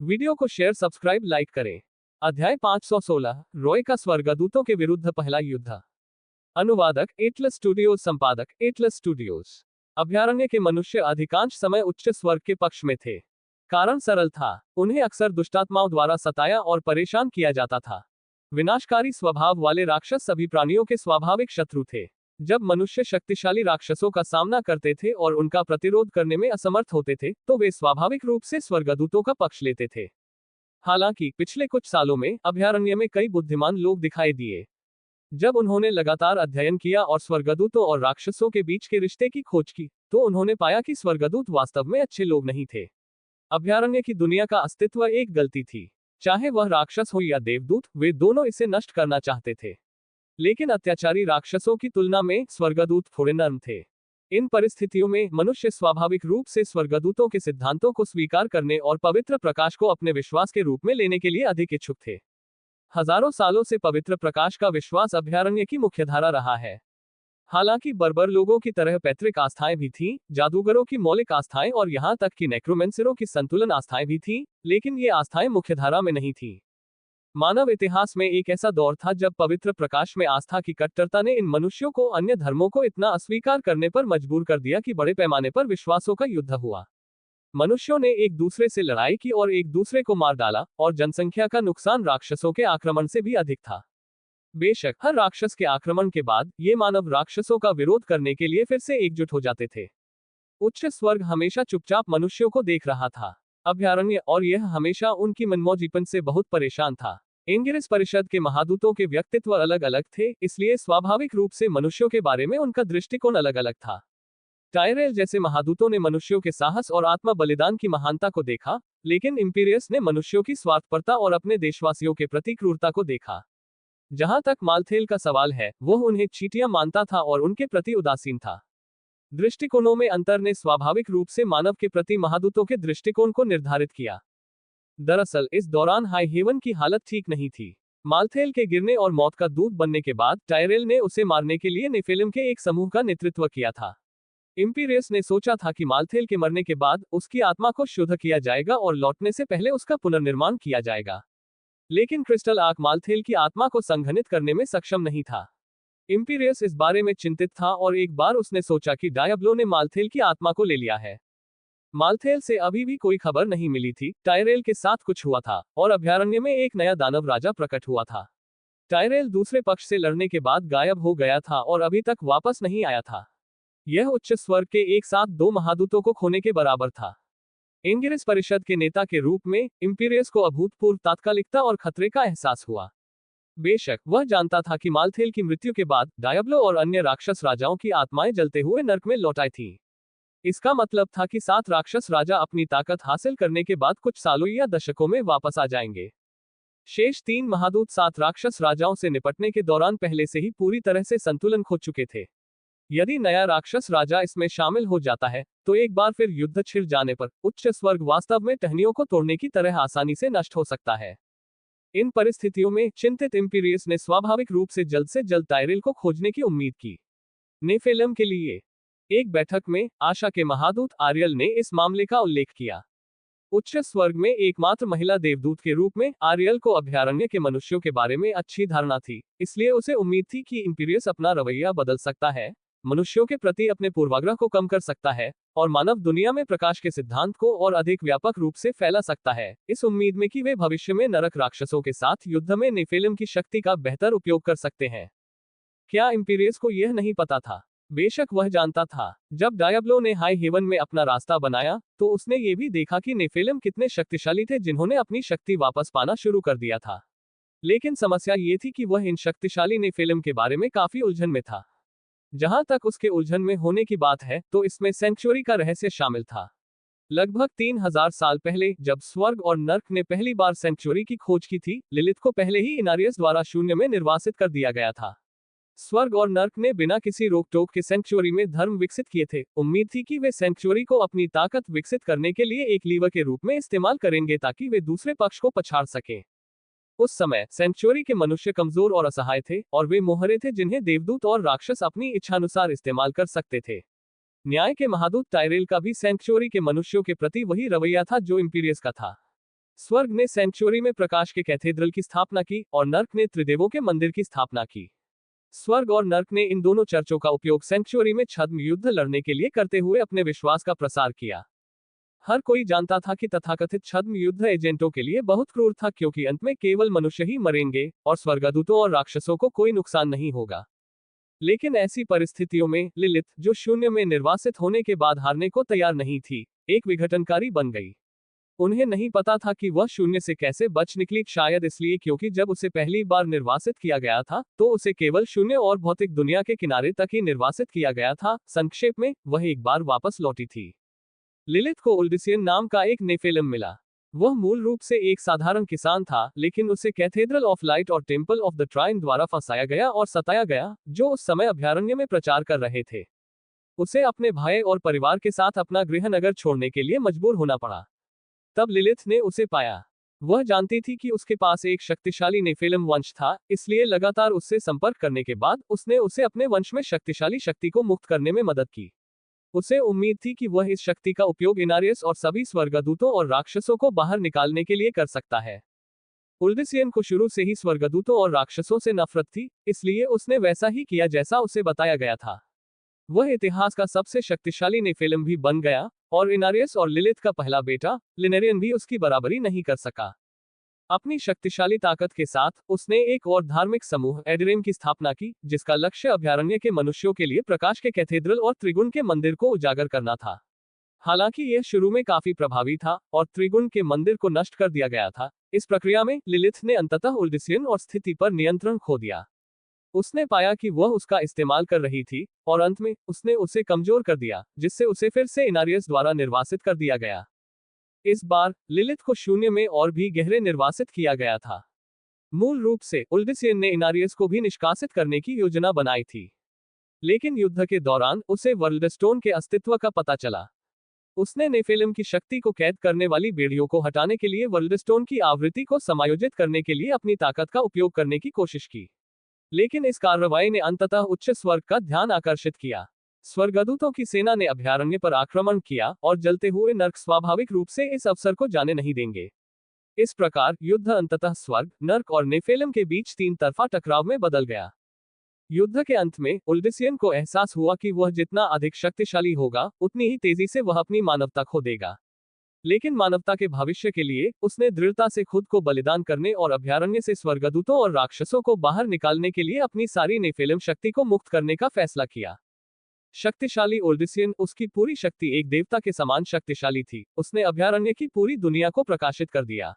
Video को share subscribe like करें। अध्याय 516 रॉय का स्वर्गदूतों के विरुद्ध पहला युद्ध। अनुवादक एटलस स्टूडियोज, संपादक एटलस स्टूडियोज। अभयारण्य के मनुष्य अधिकांश समय उच्च स्वर्ग के पक्ष में थे। कारण सरल था, उन्हें अक्सर दुष्टात्माओं द्वारा सताया और परेशान किया जाता था। विनाशकारी स्वभाव वाले राक्षस सभी प्राणियों के स्वाभाविक शत्रु थे। जब मनुष्य शक्तिशाली राक्षसों का सामना करते थे और उनका प्रतिरोध करने में असमर्थ होते थे, तो वे स्वाभाविक रूप से स्वर्गदूतों का पक्ष लेते थे। हालांकि पिछले कुछ सालों में अभयारण्य में कई बुद्धिमान लोग दिखाई दिए। जब उन्होंने लगातार अध्ययन किया और स्वर्गदूतों और राक्षसों के बीच के रिश्ते की खोज की, तो उन्होंने पाया कि स्वर्गदूत वास्तव में अच्छे लोग नहीं थे। अभयारण्य की दुनिया का अस्तित्व एक गलती थी। चाहे वह राक्षस हो या देवदूत, वे दोनों इसे नष्ट करना चाहते थे। लेकिन अत्याचारी राक्षसों की तुलना में स्वर्गदूत थोड़े नर्म थे। इन परिस्थितियों में मनुष्य स्वाभाविक रूप से स्वर्गदूतों के सिद्धांतों को स्वीकार करने और पवित्र प्रकाश को अपने विश्वास के रूप में लेने के लिए अधिक इच्छुक थे। हजारों सालों से पवित्र प्रकाश का विश्वास अभयारण्य की मुख्यधारा रहा है। हालांकि बर्बर लोगों की तरह पैतृक आस्थाएं भी थीं, जादूगरों की मौलिक आस्थाएं और यहां तक कि नेक्रोमेंसरों की संतुलन आस्थाएं भी थीं, लेकिन ये आस्थाएं मुख्यधारा में नहीं थीं। मानव इतिहास में एक ऐसा दौर था जब पवित्र प्रकाश में आस्था की कट्टरता ने इन मनुष्यों को अन्य धर्मों को इतना अस्वीकार करने पर मजबूर कर दिया कि बड़े पैमाने पर विश्वासों का युद्ध हुआ। मनुष्यों ने एक दूसरे से लड़ाई की और एक दूसरे को मार डाला, और जनसंख्या का नुकसान राक्षसों के आक्रमण से भी अधिक था। बेशक हर राक्षस के आक्रमण के बाद ये मानव राक्षसों का विरोध करने के लिए फिर से एकजुट हो जाते थे। उच्च स्वर्ग हमेशा चुपचाप मनुष्यों को देख रहा था। अभयारण्य और यह हमेशा उनकी मनमौजीपन से बहुत परेशान था। इंगिरिस परिषद के महादूतों के व्यक्तित्व अलग अलग थे, इसलिए स्वाभाविक रूप से मनुष्यों के बारे में उनका दृष्टिकोण अलग अलग था। टायरेल जैसे महादूतों ने मनुष्यों के साहस और आत्म बलिदान की महानता को देखा, लेकिन इंपीरियस ने मनुष्यों की स्वार्थपरता और अपने देशवासियों के प्रति क्रूरता को देखा। जहां तक मालथेल का सवाल है, वह उन्हें चींटियां मानता था और उनके प्रति उदासीन था। दृष्टिकोणों में अंतर ने स्वाभाविक रूप से मानव के प्रति महादूतों के दृष्टिकोण को निर्धारित किया। दरअसल इस दौरान हाई हेवन की हालत ठीक नहीं थी। मालथेल के गिरने और मौत का दूत बनने के बाद टायरेल ने उसे मारने के लिए नेफिलिम के एक समूह का नेतृत्व किया था। इंपीरियस ने सोचा था कि मालथेल के मरने के बाद उसकी आत्मा को शुद्ध किया जाएगा और लौटने से पहले उसका पुनर्निर्माण किया जाएगा। लेकिन क्रिस्टल आर्क मालथेल की आत्मा को संघनित करने में सक्षम नहीं था। इंपीरियस इस बारे में चिंतित था और एक बार उसने सोचा कि डायब्लो ने मालथेल की आत्मा को ले लिया है। मालथेल से अभी भी कोई खबर नहीं मिली थी। टायरेल के साथ कुछ हुआ था और अभयारण्य में एक नया दानव राजा प्रकट हुआ था। टायरेल दूसरे पक्ष से लड़ने के बाद गायब हो गया था और अभी तक वापस नहीं आया था। यह उच्च स्वर्ग के एक साथ दो महादूतों को खोने के बराबर था। इंगिरिस परिषद के नेता के रूप में इंपीरियस को अभूतपूर्व तात्कालिकता और खतरे का एहसास हुआ। बेशक वह जानता था कि मालथेल की मृत्यु के बाद डायब्लो और अन्य राक्षस राजाओं की आत्माएं जलते हुए नर्क में लौट आई थीं। इसका मतलब था कि 7 राक्षस राजा अपनी ताकत हासिल करने के बाद कुछ सालों या दशकों में वापस आ जाएंगे। शेष 3 महादूत 7 राक्षस राजाओं से निपटने के दौरान पहले से ही पूरी तरह से संतुलन खो चुके थे। यदि नया राक्षस राजा इसमें शामिल हो जाता है, तो एक बार फिर युद्ध छिड़ जाने पर उच्च स्वर्ग वास्तव में टहनियों को तोड़ने की तरह आसानी से नष्ट हो सकता है। इन परिस्थितियों में चिंतित इंपीरियस ने स्वाभाविक रूप से जल्द टायरेल को खोजने की उम्मीद की। नेफिलिम के लिए एक बैठक में आशा के महादूत आरियल ने इस मामले का उल्लेख किया। उच्च स्वर्ग में एकमात्र महिला देवदूत के रूप में आरियल को अभयारण्य के मनुष्यों के बारे में अच्छी धारणा थी, इसलिए उसे उम्मीद थी कि इंपीरियस अपना रवैया बदल सकता है, मनुष्यों के प्रति अपने पूर्वाग्रह को कम कर सकता है और मानव दुनिया में प्रकाश के सिद्धांत को और अधिक व्यापक रूप से फैला सकता है, इस उम्मीद में कि वे भविष्य में नरक राक्षसों के साथ युद्ध में नेफिलिम की शक्ति का बेहतर उपयोग कर सकते हैं। क्या इंपीरियस को यह नहीं पता था? बेशक वह जानता था। जब डायब्लो ने हाई हेवन में अपना रास्ता बनाया, तो उसने ये भी देखा कि नेफिलिम कितने शक्तिशाली थे जिन्होंने अपनी शक्ति वापस पाना शुरू कर दिया था। लेकिन समस्या ये थी कि वह इन शक्तिशाली नेफिलिम के बारे में काफी उलझन में था। जहां तक उसके उलझन में होने की बात है, तो इसमें सेंक्चुरी का रहस्य शामिल था। लगभग 3000 साल पहले जब स्वर्ग और नर्क ने पहली बार सेंक्चुरी की खोज की थी, लिलिथ को पहले ही इनारियस द्वारा शून्य में निर्वासित कर दिया गया था। स्वर्ग और नर्क ने बिना किसी रोक टोक के सेंक्चुरी में धर्म विकसित किए थे। उम्मीद थी कि वे सेंक्चुरी को अपनी ताकत विकसित करने के लिए एक लीवर के रूप में इस्तेमाल करेंगे ताकि वे दूसरे पक्ष को पछाड़ सकें। उस समय सेंक्चुरी के मनुष्य कमजोर और असहाय थे और वे मोहरे थे जिन्हें देवदूत और राक्षस अपनी इच्छानुसार इस्तेमाल कर सकते थे। न्याय के महादूत टायरेल का भी सेंक्चुरी के मनुष्यों के प्रति वही रवैया था जो इंपीरियस का था। स्वर्ग ने सेंचुरी में प्रकाश के कैथेड्रल की स्थापना की और नर्क ने त्रिदेवों के मंदिर की स्थापना की। स्वर्ग और नर्क ने इन दोनों चर्चों का उपयोग सेंचुरी में छद्म युद्ध लड़ने के लिए करते हुए अपने विश्वास का प्रसार किया। हर कोई जानता था कि तथाकथित छद्म युद्ध एजेंटों के लिए बहुत क्रूर था, क्योंकि अंत में केवल मनुष्य ही मरेंगे और स्वर्गदूतों और राक्षसों को कोई नुकसान नहीं होगा। लेकिन ऐसी परिस्थितियों में लिलिथ, जो शून्य में निर्वासित होने के बाद हारने को तैयार नहीं थी, एक विघटनकारी बन गई। उन्हें नहीं पता था कि वह शून्य से कैसे बच निकली, शायद इसलिए क्योंकि जब उसे पहली बार निर्वासित किया गया था तो उसे केवल शून्य और भौतिक दुनिया के किनारे तक ही निर्वासित किया गया था। संक्षेप में, वह एक बार वापस लौटी थी। लिलिथ को उल्डिसियन नाम का एक नेफेलिम मिला। वह मूल रूप से एक साधारण किसान था, लेकिन उसे कैथेड्रल ऑफ लाइट और टेम्पल ऑफ द ट्राइन द्वारा फंसाया गया और सताया गया, जो उस समय अभयारण्य में प्रचार कर रहे थे। उसे अपने भाई और परिवार के साथ अपना गृहनगर छोड़ने के लिए मजबूर होना पड़ा। तब लिलिथ ने उसे पाया। वह जानती थी कि उसके पास एक शक्तिशाली नेफेलिम वंश था, इसलिए लगातार उससे संपर्क करने के बाद उसने उसे अपने वंश में शक्तिशाली शक्ति को मुक्त करने में मदद की। उसे उम्मीद थी कि वह इस शक्ति का उपयोग इनारियस और सभी स्वर्गदूतों और राक्षसों को बाहर निकालने के लिए कर सकता है। उल्डिसियन को शुरू से ही स्वर्गदूतों और राक्षसों से नफरत थी, इसलिए उसने वैसा ही किया जैसा उसे बताया गया था। वह इतिहास का सबसे शक्तिशाली नेफेलिम भी बन गया, और इनारियस और लिलिथ का पहला बेटा लिनेरियन भी उसकी बराबरी नहीं कर सका। अपनी शक्तिशाली ताकत के साथ उसने एक और धार्मिक समूह एडरेम की स्थापना की, जिसका लक्ष्य अभयारण्य के मनुष्यों के लिए प्रकाश के कैथेड्रल और त्रिगुण के मंदिर को उजागर करना था। हालांकि यह शुरू में काफी प्रभावी था और त्रिगुण के मंदिर को नष्ट कर दिया गया था। इस प्रक्रिया में लिलिथ ने अंततः उल्डिसियन और स्थिति पर नियंत्रण खो दिया। उसने पाया कि वह उसका इस्तेमाल कर रही थी, और अंत में उसने उसे कमजोर कर दिया, जिससे उसे फिर से इनारियस द्वारा निर्वासित कर दिया गया। इस बार लिलिथ को शून्य में और भी गहरे निर्वासित किया गया था। मूल रूप से उल्डिसियन ने इनारियस को भी निष्कासित करने की योजना बनाई थी, लेकिन युद्ध के दौरान उसे वर्ल्डस्टोन के अस्तित्व का पता चला। उसने नेफेलिम की शक्ति को कैद करने वाली बेड़ियों को हटाने के लिए वर्ल्डस्टोन की आवृत्ति को समायोजित करने के लिए अपनी ताकत का उपयोग करने की कोशिश की। लेकिन इस कार्रवाई ने अंततः उच्च स्वर्ग का ध्यान आकर्षित किया। स्वर्गदूतों की सेना ने अभयारण्य पर आक्रमण किया और जलते हुए नर्क स्वाभाविक रूप से इस अवसर को जाने नहीं देंगे। इस प्रकार युद्ध अंततः स्वर्ग, नर्क और नेफेलिम के बीच तीन तरफा टकराव में बदल गया। युद्ध के अंत में उल्डिसियन को एहसास हुआ कि वह जितना अधिक शक्तिशाली होगा, उतनी ही तेजी से वह अपनी मानवता खो देगा। लेकिन मानवता के भविष्य के लिए उसने दृढ़ता से खुद को बलिदान करने और अभयारण्य से स्वर्गदूतों और राक्षसों को बाहर निकालने के लिए अपनी सारी नेफेलिम शक्ति को मुक्त करने का फैसला किया। शक्तिशाली ओल्डिसियन, उसकी पूरी शक्ति एक देवता के समान शक्तिशाली थी, उसने अभयारण्य की पूरी दुनिया को प्रकाशित कर दिया।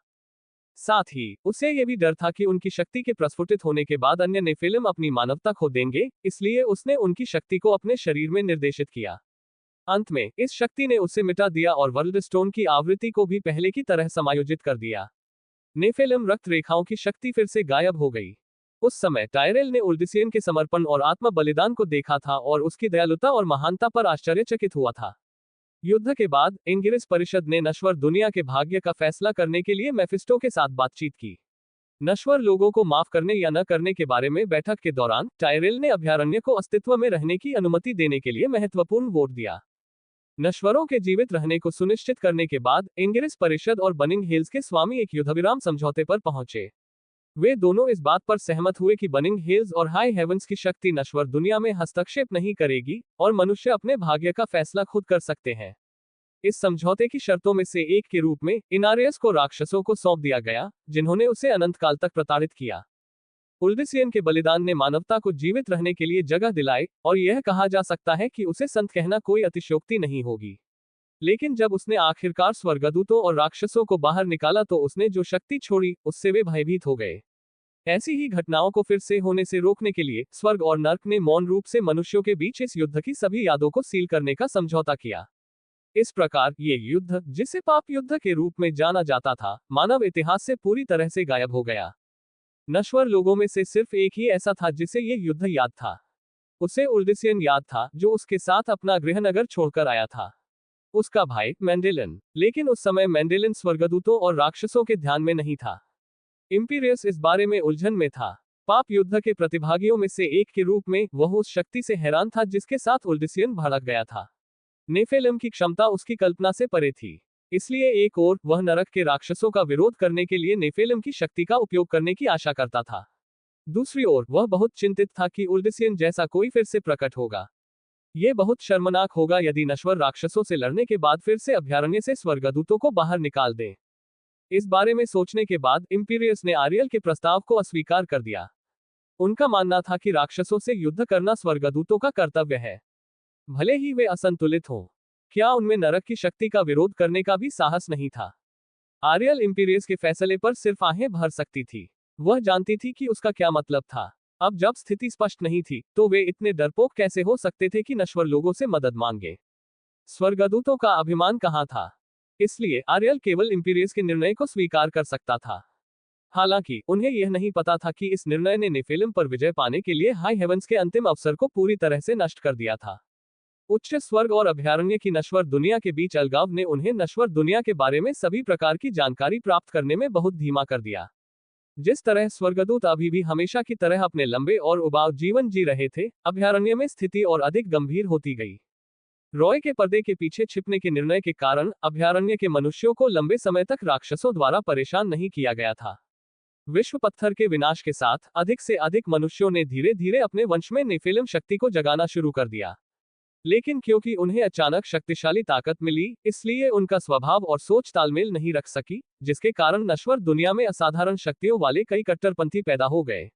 साथ ही उसे यह भी डर था कि उनकी शक्ति के प्रस्फुटित होने के बाद अन्य नेफेलिम अपनी मानवता खो देंगे, इसलिए उसने उनकी शक्ति को अपने शरीर में निर्देशित किया। अंत में इस शक्ति ने उसे मिटा दिया और वर्ल्डस्टोन की आवृत्ति को भी पहले की तरह समायोजित कर दिया। नेफेलिम रक्त रेखाओं की शक्ति फिर से गायब हो गई। उस समय टायरेल ने उल्डिसियन के समर्पण और आत्म बलिदान को देखा था और उसकी दयालुता और महानता पर आश्चर्यचकित हुआ था। युद्ध के बाद इंगिरिस परिषद ने नश्वर दुनिया के भाग्य का फैसला करने के लिए मेफिस्टो के साथ बातचीत की। नश्वर लोगों को माफ करने या न करने के बारे में बैठक के दौरान टायरेल ने अभयारण्य को अस्तित्व में रहने की अनुमति देने के लिए महत्वपूर्ण वोट दिया। नश्वरों के जीवित रहने को सुनिश्चित करने के बाद इंगिरिस परिषद और बनिंग हिल्स के स्वामी एक युद्धविराम समझौते पर पहुंचे। वे दोनों इस बात पर सहमत हुए कि बनिंग हिल्स और हाई हेवंस की शक्ति नश्वर दुनिया में हस्तक्षेप नहीं करेगी और मनुष्य अपने भाग्य का फैसला खुद कर सकते हैं। इस समझौते की शर्तों में से एक के रूप में इनारियस को राक्षसों को सौंप दिया गया, जिन्होंने उसे अनंत काल तक प्रताड़ित किया। उल्डिसियन के बलिदान ने मानवता को जीवित रहने के लिए जगह दिलाई, और यह कहा जा सकता है कि उसे संत कहना कोई अतिशयोक्ति नहीं होगी। लेकिन जब उसने आखिरकार स्वर्गदूतों और राक्षसों को बाहर निकाला तो उसने जो शक्ति छोड़ी, उससे वे भयभीत हो गए। ऐसी ही घटनाओं को फिर से होने से रोकने के लिए स्वर्ग और नर्क ने मौन रूप से मनुष्यों के बीच इस युद्ध की सभी यादों को सील करने का समझौता किया। इस प्रकार ये युद्ध, जिसे पाप युद्ध के रूप में जाना जाता था, मानव इतिहास से पूरी तरह से गायब हो गया। नश्वर लोगों में से सिर्फ एक ही ऐसा था जिसे ये युद्ध याद था। उसे उल्डिसियन याद था, जो उसके साथ अपना गृहनगर छोड़कर आया था। उसका भाई मेंडेलिन। लेकिन उस समय मेंडेलिन स्वर्गदूतों और राक्षसों के ध्यान में नहीं था। इंपीरियस इस बारे में उलझन में था। पाप युद्ध के प्रतिभागियों में से एक के रूप में वह उस शक्ति से हैरान था जिसके साथ उल्डिसियन भड़क गया था। नेफेलिम की क्षमता उसकी कल्पना से परे थी। इसलिए एक ओर वह नरक के राक्षसों का विरोध करने के लिए नेफेलिम की शक्ति का उपयोग करने की आशा करता था। दूसरी ओर वह बहुत चिंतित था कि उल्डिसियन जैसा कोई फिर से प्रकट होगा। यह बहुत शर्मनाक होगा यदि नश्वर राक्षसों से लड़ने के बाद फिर से अभयारण्य से स्वर्गदूतों को बाहर निकाल दे। इस बारे में सोचने के बाद इम्पीरियस ने आरियल के प्रस्ताव को अस्वीकार कर दिया। उनका मानना था कि राक्षसों से युद्ध करना स्वर्गदूतों का कर्तव्य है, भले ही वे असंतुलित हों। क्या उनमें नरक की शक्ति का विरोध करने का भी साहस नहीं था? आरियल इम्पीरियस के फैसले पर सिर्फ आहें भर सकती थी। वह जानती थी कि उसका क्या मतलब था। अब जब स्थिति स्पष्ट नहीं थी, तो वे इतने डरपोक कैसे हो सकते थे कि नश्वर लोगों से मदद मांगे? स्वर्गदूतों का अभिमान कहाँ था? इसलिए आरियल केवल इम्पीरियस के निर्णय को स्वीकार कर सकता था। हालांकि उन्हें यह नहीं पता था कि इस निर्णय ने नेफिलिम पर विजय पाने के लिए हाई हेवंस के अंतिम अवसर को पूरी तरह से नष्ट कर दिया था। उच्च स्वर्ग और अभयारण्य की नश्वर दुनिया के बीच अलगाव ने उन्हें नश्वर दुनिया के बारे में सभी प्रकार की जानकारी प्राप्त करने में बहुत धीमा कर दिया। जिस तरह स्वर्गदूत अभी भी हमेशा की तरह अपने लंबे और उबाऊ जीवन जी रहे थे, अभयारण्य में स्थिति और अधिक गंभीर होती गई। रॉय के पर्दे के पीछे छिपने के निर्णय के कारण अभयारण्य के मनुष्यों को लंबे समय तक राक्षसों द्वारा परेशान नहीं किया गया था। विश्व पत्थर के विनाश के साथ अधिक से अधिक मनुष्यों ने धीरे धीरे अपने वंश में नेफिलिम शक्ति को जगाना शुरू कर दिया। लेकिन क्योंकि उन्हें अचानक शक्तिशाली ताकत मिली, इसलिए उनका स्वभाव और सोच तालमेल नहीं रख सकी, जिसके कारण नश्वर दुनिया में असाधारण शक्तियों वाले कई कट्टरपंथी पैदा हो गए।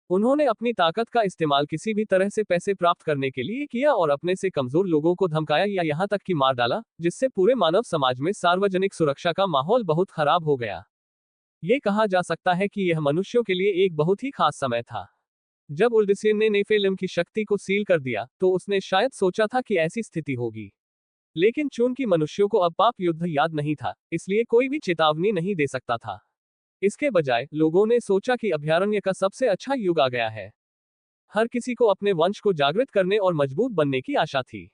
उन्होंने अपनी ताकत का इस्तेमाल किसी भी तरह से पैसे प्राप्त करने के लिए किया और अपने से कमजोर लोगों को धमकाया या यहाँ तक कि मार डाला, जिससे पूरे मानव समाज में सार्वजनिक सुरक्षा का माहौल बहुत खराब हो गया। ये कहा जा सकता है कि यह मनुष्यों के लिए एक बहुत ही खास समय था। जब उल्डिसियन ने नेफिलिम की शक्ति को सील कर दिया, तो उसने शायद सोचा था कि ऐसी स्थिति होगी। लेकिन चूंकि मनुष्यों को अब पाप युद्ध याद नहीं था, इसलिए कोई भी चेतावनी नहीं दे सकता था। इसके बजाय लोगों ने सोचा कि अभयारण्य का सबसे अच्छा युग आ गया है। हर किसी को अपने वंश को जागृत करने और मजबूत बनने की आशा थी।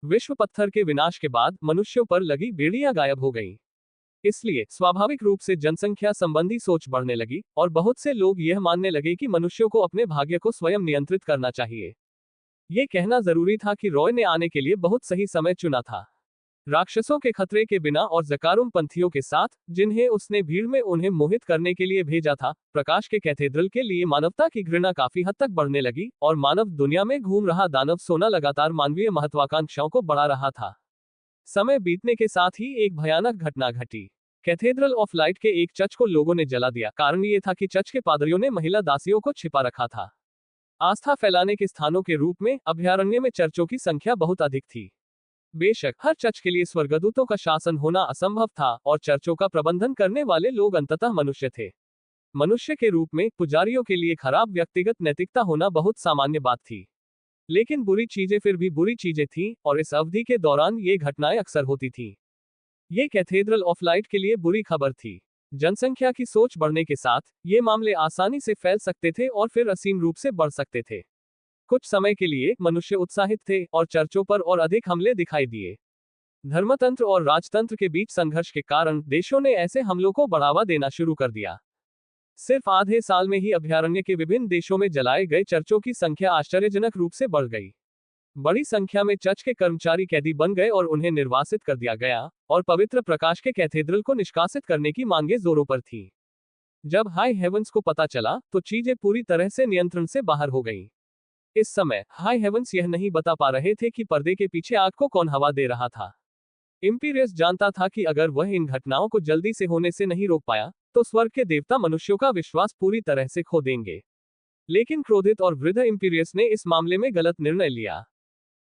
विश्व पत्थर के विनाश के बाद मनुष्यों पर लगी बेड़ियां गायब हो गईं। इसलिए स्वाभाविक रूप से जनसंख्या संबंधी सोच बढ़ने लगी और बहुत से लोग यह मानने लगे कि मनुष्यों को अपने भाग्य को स्वयं नियंत्रित करना चाहिए। यह कहना जरूरी था कि रॉय ने आने के लिए बहुत सही समय चुना था। राक्षसों के खतरे के बिना और जकारुम पंथियों के साथ, जिन्हें उसने भीड़ में उन्हें मोहित करने के लिए भेजा था, प्रकाश के कैथेड्रल के लिए मानवता की घृणा काफी हद तक बढ़ने लगी और मानव दुनिया में घूम रहा दानव सोना लगातार मानवीय महत्वाकांक्षाओं को बढ़ा रहा था। समय बीतने के साथ ही एक भयानक घटना घटी। कैथेड्रल ऑफ लाइट के एक चर्च को लोगों ने जला दिया। कारण ये था कि चर्च के पादरियों ने महिला दासियों को छिपा रखा था। आस्था फैलाने के स्थानों के रूप में अभयारण्य में चर्चों की संख्या बहुत अधिक थी। बेशक हर चर्च के लिए स्वर्गदूतों का शासन होना असंभव था और चर्चों का प्रबंधन करने वाले लोग अंततः मनुष्य थे। मनुष्य के रूप में पुजारियों के लिए खराब व्यक्तिगत नैतिकता होना बहुत सामान्य बात थी। लेकिन बुरी चीजें फिर भी बुरी चीजें थीं और इस अवधि के दौरान ये घटनाएं अक्सर होती थीं। ये कैथेड्रल ऑफ लाइट के लिए बुरी खबर थी। जनसंख्या की सोच बढ़ने के साथ ये मामले आसानी से फैल सकते थे और फिर असीम रूप से बढ़ सकते थे। कुछ समय के लिए मनुष्य उत्साहित थे और चर्चों पर और अधिक हमले दिखाई दिए। धर्मतंत्र और राजतंत्र के बीच संघर्ष के कारण देशों ने ऐसे हमलों को बढ़ावा देना शुरू कर दिया। सिर्फ आधे साल में ही अभयारण्य के विभिन्न देशों में जलाए गए चर्चों की संख्या आश्चर्यजनक रूप से बढ़ गई। बड़ी संख्या में चर्च के कर्मचारी कैदी बन गए और उन्हें निर्वासित कर दिया गया और पवित्र प्रकाश के कैथेड्रल को निष्कासित करने की मांगें जोरों पर थीं। जब हाई हेवंस को पता चला, तो चीजें पूरी तरह से नियंत्रण से बाहर हो गईं। इस समय हाई हेवंस यह नहीं बता पा रहे थे कि पर्दे के पीछे आग को कौन हवा दे रहा था। इम्पीरियस जानता था कि अगर वह इन घटनाओं को जल्दी से होने से नहीं रोक पाया, तो स्वर्ग के देवता मनुष्यों का विश्वास पूरी तरह से खो देंगे। लेकिन क्रोधित और वृद्ध इम्पीरियस ने इस मामले में गलत निर्णय लिया।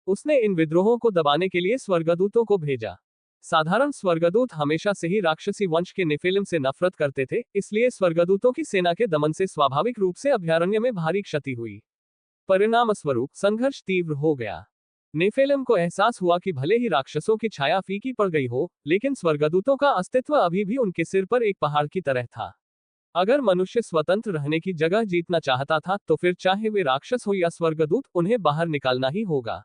उसने इन विद्रोहों को दबाने के लिए स्वर्गदूतों को भेजा। साधारण स्वर्गदूत हमेशा से ही राक्षसी वंश के नेफिलिम से नफरत करते थे, इसलिए स्वर्गदूतों की सेना के दमन से स्वाभाविक रूप से अभयारण्य में भारी क्षति हुई। परिणामस्वरूप संघर्ष तीव्र हो गया। नेफिलिम को एहसास हुआ कि भले ही राक्षसों की छाया फीकी पड़ गई हो, लेकिन स्वर्गदूतों का अस्तित्व अभी भी उनके सिर पर एक पहाड़ की तरह था। अगर मनुष्य स्वतंत्र रहने की जगह जीतना चाहता था, तो फिर चाहे वे राक्षस हो या स्वर्गदूत, उन्हें बाहर निकालना ही होगा।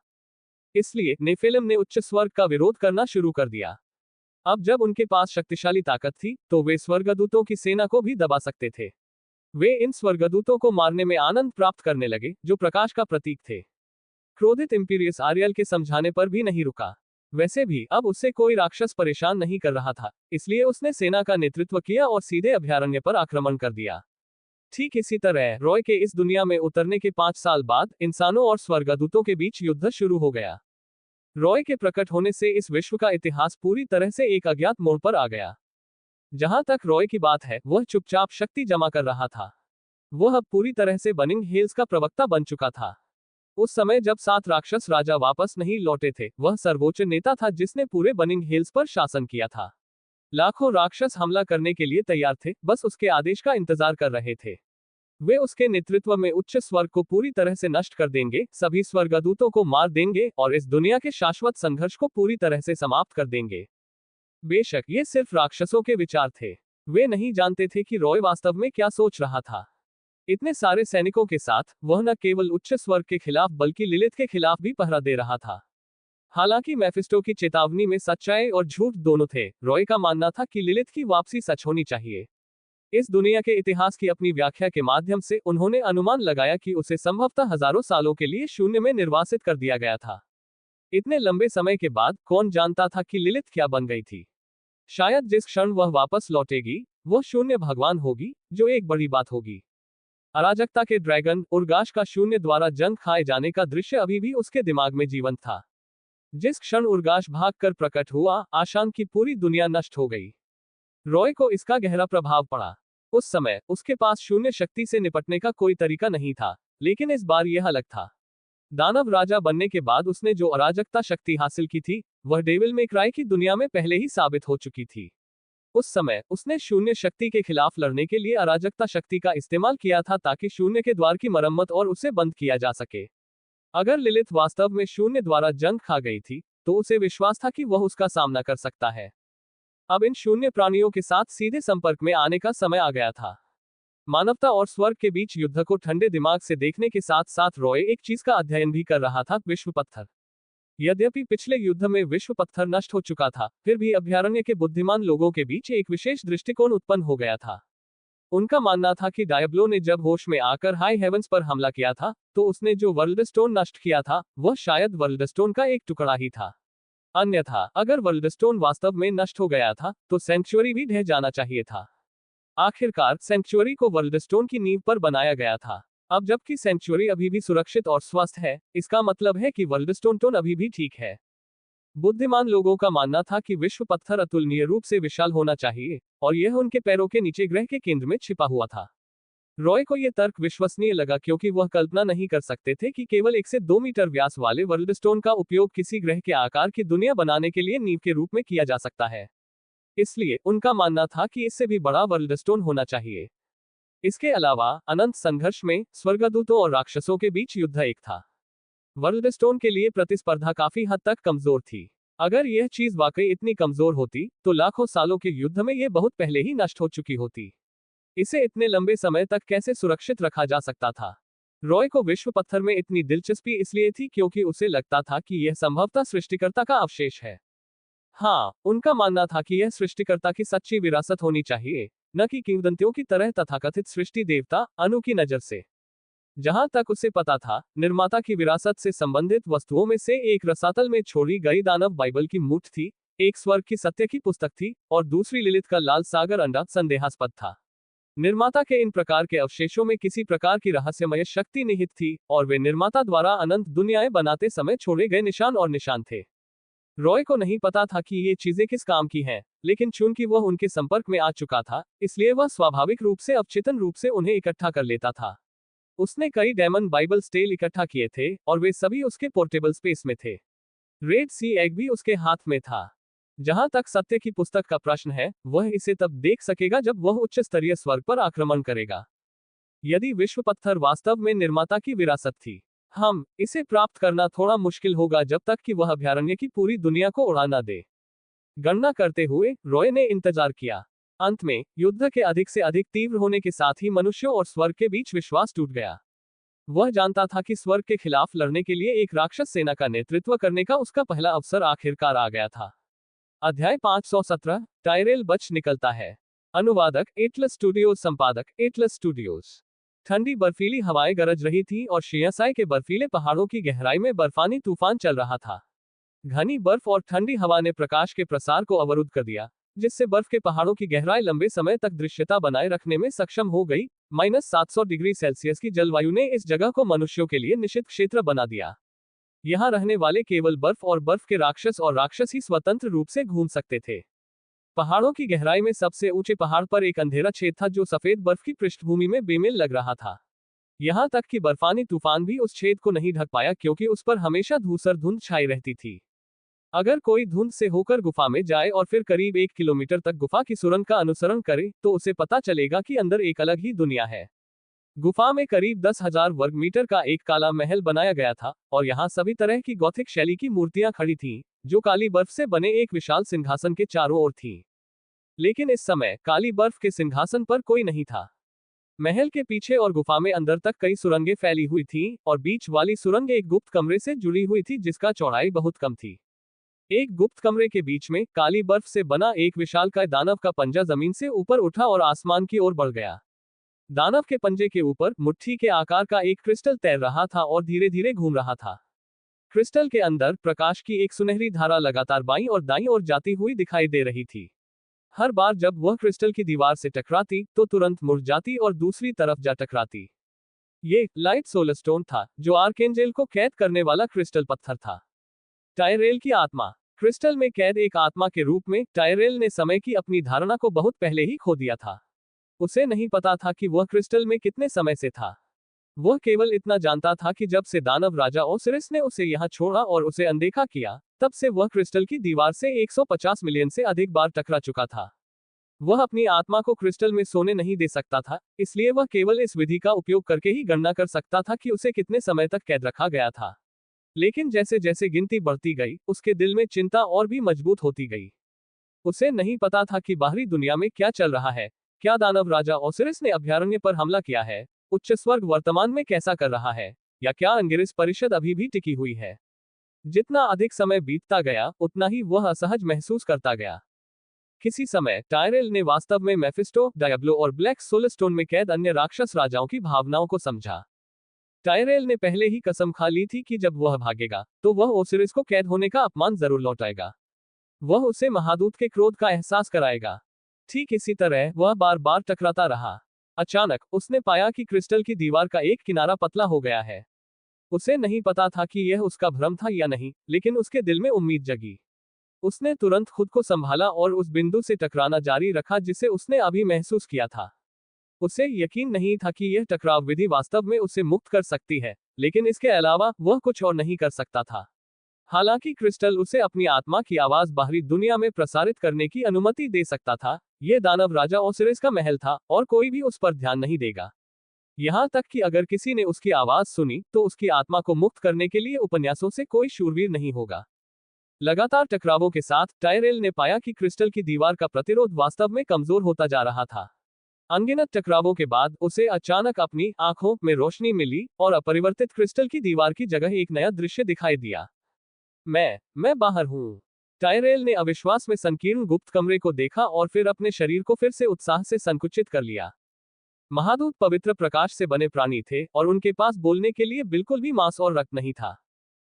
इसलिए नेफिलिम ने उच्च स्वर्ग का विरोध करना शुरू कर दिया। अब जब उनके पास शक्तिशाली ताकत थी, तो वे स्वर्गदूतों की सेना को भी दबा सकते थे। वे इन स्वर्गदूतों को मारने में आनंद प्राप्त करने लगे, जो प्रकाश का प्रतीक थे। क्रोधित इम्पीरियस आरियल के समझाने पर भी नहीं रुका। वैसे भी अब उससे कोई राक्षस परेशान नहीं कर रहा था, इसलिए उसने सेना का नेतृत्व किया और सीधे अभयारण्य पर आक्रमण कर दिया। ठीक इसी तरह रॉय के इस दुनिया में उतरने के 5 साल बाद इंसानों और स्वर्गदूतों के बीच युद्ध शुरू हो गया। रॉय के प्रकट होने से इस विश्व का इतिहास पूरी तरह से एक अज्ञात मोड़ पर आ गया। जहां तक रॉय की बात है, वह चुपचाप शक्ति जमा कर रहा था। वह अब पूरी तरह से बनिंग हिल्स का प्रवक्ता बन चुका था। उस समय जब 7 राक्षस राजा वापस नहीं लौटे थे, वह सर्वोच्च नेता था जिसने पूरे बनिंग हिल्स पर शासन किया था। लाखों राक्षस हमला करने के लिए तैयार थे, बस उसके आदेश का इंतजार कर रहे थे। वे उसके नेतृत्व में उच्च स्वर्ग को पूरी तरह से नष्ट कर देंगे, सभी स्वर्गदूतों को मार देंगे और इस दुनिया के शाश्वत संघर्ष को पूरी तरह से समाप्त कर देंगे। बेशक ये सिर्फ राक्षसों के विचार थे। वे नहीं जानते थे कि रॉय वास्तव में क्या सोच रहा था। इतने सारे सैनिकों के साथ वह न केवल उच्च स्वर्ग के खिलाफ बल्कि लिलिथ के खिलाफ भी पहरा दे रहा था। हालांकि मेफिस्टो की चेतावनी में सच्चाई और झूठ दोनों थे, रॉय का मानना था कि लिलिथ की वापसी सच होनी चाहिए। इस दुनिया के इतिहास की अपनी व्याख्या के माध्यम से उन्होंने अनुमान लगाया कि उसे संभवतः हजारों सालों के लिए शून्य में निर्वासित कर दिया गया था। इतने लंबे समय के बाद कौन जानता था कि लिलिथ क्या बन गई थी। शायद जिस क्षण वह वापस लौटेगी, वह शून्य भगवान होगी, जो एक बड़ी बात होगी। अराजकता के ड्रैगन उर्गाश का शून्य द्वारा जंग खाए जाने का दृश्य अभी भी उसके दिमाग में जीवंत था। जिस क्षण उर्गाश भागकर प्रकट हुआ, आशान की पूरी दुनिया नष्ट हो गई। रॉय को इसका गहरा प्रभाव पड़ा। उस समय उसके पास शून्य शक्ति से निपटने का कोई तरीका नहीं था, लेकिन इस बार यह अलग था। दानव राजा बनने के बाद उसने जो अराजकता शक्ति हासिल की थी, वह डेविल मे क्राई की दुनिया में पहले ही साबित हो चुकी थी। उस समय उसने शून्य शक्ति के खिलाफ लड़ने के लिए अराजकता शक्ति का इस्तेमाल किया था ताकि शून्य के द्वार की मरम्मत और उसे बंद किया जा सके। अगर लिलिथ वास्तव में शून्य द्वारा जंग खा गई थी, तो उसे विश्वास था कि वह उसका सामना कर सकता है। अब इन शून्य प्राणियों के साथ सीधे संपर्क में आने का समय आ गया था। मानवता और स्वर्ग के बीच युद्ध को ठंडे दिमाग से देखने के साथ साथ रॉय एक चीज का अध्ययन भी कर रहा था, विश्व पत्थर। यद्यपि पिछले युद्ध में विश्व पत्थर नष्ट हो चुका था, फिर भी अभयारण्य के बुद्धिमान लोगों के बीच एक विशेष दृष्टिकोण उत्पन्न हो गया था। उनका मानना था कि डायब्लो ने जब होश में आकर हाई हेवंस पर हमला किया था, तो उसने जो वर्ल्ड स्टोन नष्ट किया था, वह शायद वर्ल्ड स्टोन का एक टुकड़ा ही था। अन्यथा अगर वर्ल्ड स्टोन वास्तव में नष्ट हो गया था, तो सेंचुरी भी ढह जाना चाहिए था। आखिरकार सेंचुरी को वर्ल्ड स्टोन की नींव पर बनाया गया था। अब जबकि सेंचुरी अभी भी सुरक्षित और स्वस्थ है, इसका मतलब है कि वर्ल्ड स्टोन अभी भी ठीक है। बुद्धिमान लोगों का मानना था कि विश्व पत्थर अतुलनीय रूप से विशाल होना चाहिए, और यह उनके पैरों के नीचे ग्रह के केंद्र में छिपा हुआ था। रॉय को यह तर्क विश्वसनीय लगा क्योंकि वह कल्पना नहीं कर सकते थे कि केवल 1 से 2 मीटर व्यास वाले वर्ल्ड स्टोन का उपयोग किसी ग्रह के आकार की दुनिया बनाने के लिए नींव के रूप में किया जा सकता है। इसलिए उनका मानना था कि इससे भी बड़ा वर्ल्ड स्टोन होना चाहिए। इसके अलावा अनंत संघर्ष में स्वर्गदूतों और राक्षसों के बीच युद्ध एक था। वर्ल्ड स्टोन के लिए प्रतिस्पर्धा काफी हद तक कमजोर थी। अगर यह चीज वाकई इतनी कमजोर होती, तो लाखों सालों के युद्ध में यह बहुत पहले ही नष्ट हो चुकी होती। इसे इतने लंबे समय तक कैसे सुरक्षित रखा जा सकता था? रॉय को विश्व पत्थर में इतनी दिलचस्पी इसलिए थी क्योंकि उसे लगता था कि यह संभवतः सृष्टिकर्ता का अवशेष है। हाँ, उनका मानना था कि यह सृष्टिकर्ता की सच्ची विरासत होनी चाहिए, न कि किंवदंतियों की तरह तथाकथित सृष्टि देवता अनु की नजर से। जहां तक उसे पता था, निर्माता की विरासत से संबंधित वस्तुओं में से एक रसातल में छोड़ी गई दानव बाइबल की मूठ थी, एक स्वर्ग की सत्य की पुस्तक थी, और दूसरी लिलिथ का लाल सागर अंडा संदेहास्पद था। निर्माता के इन प्रकार के अवशेषों में किसी प्रकार की रहस्यमय शक्ति निहित थी, और वे निर्माता द्वारा अनंत दुनियाएं बनाते समय छोड़े गए निशान और निशान थे। रॉय को नहीं पता था कि ये चीजें किस काम की हैं, लेकिन चूंकि वह उनके संपर्क में आ चुका था, इसलिए वह स्वाभाविक रूप से अवचेतन रूप से उन्हें इकट्ठा कर लेता था। उसने कई डेमन बाइबल स्टेल इकट्ठा किए थे, और वे सभी उसके पोर्टेबल स्पेस में थे। रेड सी एग भी उसके हाथ में था। जहां तक सत्य की पुस्तक का प्रश्न है, वह इसे तब देख सकेगा जब वह उच्च स्तरीय स्वर्ग पर आक्रमण करेगा। यदि विश्व पत्थर वास्तव में निर्माता की विरासत थी, हम इसे प्राप्त करना थोड़ा मुश्किल होगा जब तक कि वह अभयारण्य की पूरी दुनिया को उड़ा न दे। गणना करते हुए रॉय ने इंतजार किया। अंत में युद्ध के अधिक से अधिक तीव्र होने के साथ ही मनुष्यों और स्वर्ग के बीच विश्वास टूट गया। वह जानता था कि स्वर्ग के खिलाफ लड़ने के लिए एक राक्षस सेना का नेतृत्व करने का उसका पहला अवसर आखिरकार आ गया था। अध्याय 517 टायरेल बच निकलता है। अनुवादक एटलस स्टूडियोज, संपादक एटलस स्टूडियोज। ठंडी बर्फीली हवाएं गरज रही थी और शियासाई के बर्फीले पहाड़ों की गहराई में बर्फानी तूफान चल रहा था। घनी बर्फ और ठंडी हवा ने प्रकाश के प्रसार को अवरुद्ध कर दिया, जिससे बर्फ के पहाड़ों की गहराई लंबे समय तक दृश्यता बनाए रखने में सक्षम हो गई। -700 डिग्री सेल्सियस की जलवायु ने इस जगह को मनुष्यों के लिए निषिद्ध क्षेत्र बना दिया। यहाँ रहने वाले केवल बर्फ और बर्फ के राक्षस और राक्षसी स्वतंत्र रूप से घूम सकते थे। पहाड़ों की गहराई में सबसे ऊंचे पहाड़ पर एक अंधेरा छेद था जो सफेद बर्फ की पृष्ठभूमि में बेमेल लग रहा था। यहाँ तक कि बर्फानी तूफान भी उस छेद को नहीं ढक पाया क्योंकि उस पर हमेशा धूसर धुंध छाई रहती थी। अगर कोई धुंध से होकर गुफा में जाए और फिर करीब 1 किलोमीटर तक गुफा की सुरंग का अनुसरण करे तो उसे पता चलेगा कि अंदर एक अलग ही दुनिया है। गुफा में करीब 10,000 वर्ग मीटर का एक काला महल बनाया गया था और यहाँ सभी तरह की गौथिक शैली की मूर्तियां खड़ी थीं, जो काली बर्फ से बने एक विशाल सिंहासन के चारों ओर थीं। लेकिन इस समय काली बर्फ के सिंहासन पर कोई नहीं था। महल के पीछे और गुफा में अंदर तक कई सुरंगें फैली हुई थीं और बीच वाली सुरंग एक गुप्त कमरे से जुड़ी हुई थी जिसका चौड़ाई बहुत कम थी। एक गुप्त कमरे के बीच में काली बर्फ से बना एक विशालकाय दानव का पंजा जमीन से ऊपर उठा और आसमान की ओर बढ़ गया। दानव के पंजे के ऊपर मुट्ठी के आकार का एक क्रिस्टल तैर रहा था और धीरे धीरे घूम रहा था। क्रिस्टल के अंदर प्रकाश की एक सुनहरी धारा लगातार बाईं और दाईं ओर जाती हुई दिखाई दे रही थी। हर बार जब वह क्रिस्टल की दीवार से टकराती तो तुरंत मुड़ जाती और दूसरी तरफ जा टकराती। ये लाइट सोलस्टोन था, जो आर्केंजेल को कैद करने वाला क्रिस्टल पत्थर था। टायरेल की आत्मा। क्रिस्टल में कैद एक आत्मा के रूप में टायरेल ने समय की अपनी धारणा को बहुत पहले ही खो दिया था। उसे नहीं पता था कि वह क्रिस्टल में कितने समय से था। वह केवल इतना जानता था कि जब से दानव राजा ओसिरिस ने उसे यहाँ छोड़ा और उसे अनदेखा किया, तब से वह क्रिस्टल की दीवार से 150 मिलियन से अधिक बार टकरा चुका था। वह अपनी आत्मा को क्रिस्टल में सोने नहीं दे सकता था, इसलिए वह केवल इस विधि का उपयोग करके ही गणना कर सकता था कि उसे कितने समय तक कैद रखा गया था। लेकिन जैसे जैसे गिनती बढ़ती गई, उसके दिल में चिंता और भी मजबूत होती गई। उसे नहीं पता था कि बाहरी दुनिया में क्या चल रहा है। क्या दानव राजा ओसिरिस ने अभयारण्य पर हमला किया है? उच्च स्वर्ग वर्तमान में कैसा कर रहा है? या क्या अंगिरिस परिषद अभी भी टिकी हुई है? जितना अधिक समय बीतता गया, उतना ही वह असहज महसूस करता गया। किसी समय टायरेल ने वास्तव में मेफिस्टो, डायब्लो और ब्लैक सोलस्टोन में कैद अन्य राक्षस राजाओं की भावनाओं को समझा। टायरेल ने पहले ही कसम खा ली थी कि जब वह भागेगा तो वह ओसिरिस को कैद होने का अपमान जरूर लौटाएगा। वह उसे महादूत के क्रोध का एहसास कराएगा। ठीक इसी तरह वह बार बार टकराता रहा। अचानक उसने पाया कि क्रिस्टल की दीवार का एक किनारा पतला हो गया है। उसे नहीं पता था कि यह उसका भ्रम था या नहीं, लेकिन उसके दिल में उम्मीद जगी। उसने तुरंत खुद को संभाला और उस बिंदु से टकराना जारी रखा जिसे उसने अभी महसूस किया था। उसे यकीन नहीं था कि यह टकराव विधि वास्तव में उसे मुक्त कर सकती है, लेकिन इसके अलावा वह कुछ और नहीं कर सकता था। हालांकि क्रिस्टल उसे अपनी आत्मा की आवाज बाहरी दुनिया में प्रसारित करने की अनुमति दे सकता था, यह दानव राजा ओसिरिस का महल था और कोई भी उस पर ध्यान नहीं देगा। यहाँ तक कि अगर किसी ने उसकी आवाज सुनी तो उसकी आत्मा को मुक्त करने के लिए उपन्यासों से कोई शूरवीर नहीं होगा। लगातार टकरावों के साथ टायरेल ने पाया कि क्रिस्टल की दीवार का प्रतिरोध वास्तव में कमजोर होता जा रहा था। अनगिनत टकरावों के बाद उसे अचानक अपनी आंखों में रोशनी मिली और अपरिवर्तित क्रिस्टल की दीवार की जगह एक नया दृश्य दिखाई दिया। मैं बाहर हूँ। टायरेल ने अविश्वास में संकीर्ण गुप्त कमरे को देखा और फिर अपने शरीर को फिर से उत्साह से संकुचित कर लिया। महादूत पवित्र प्रकाश से बने प्राणी थे और उनके पास बोलने के लिए बिल्कुल भी मांस और रक्त नहीं था।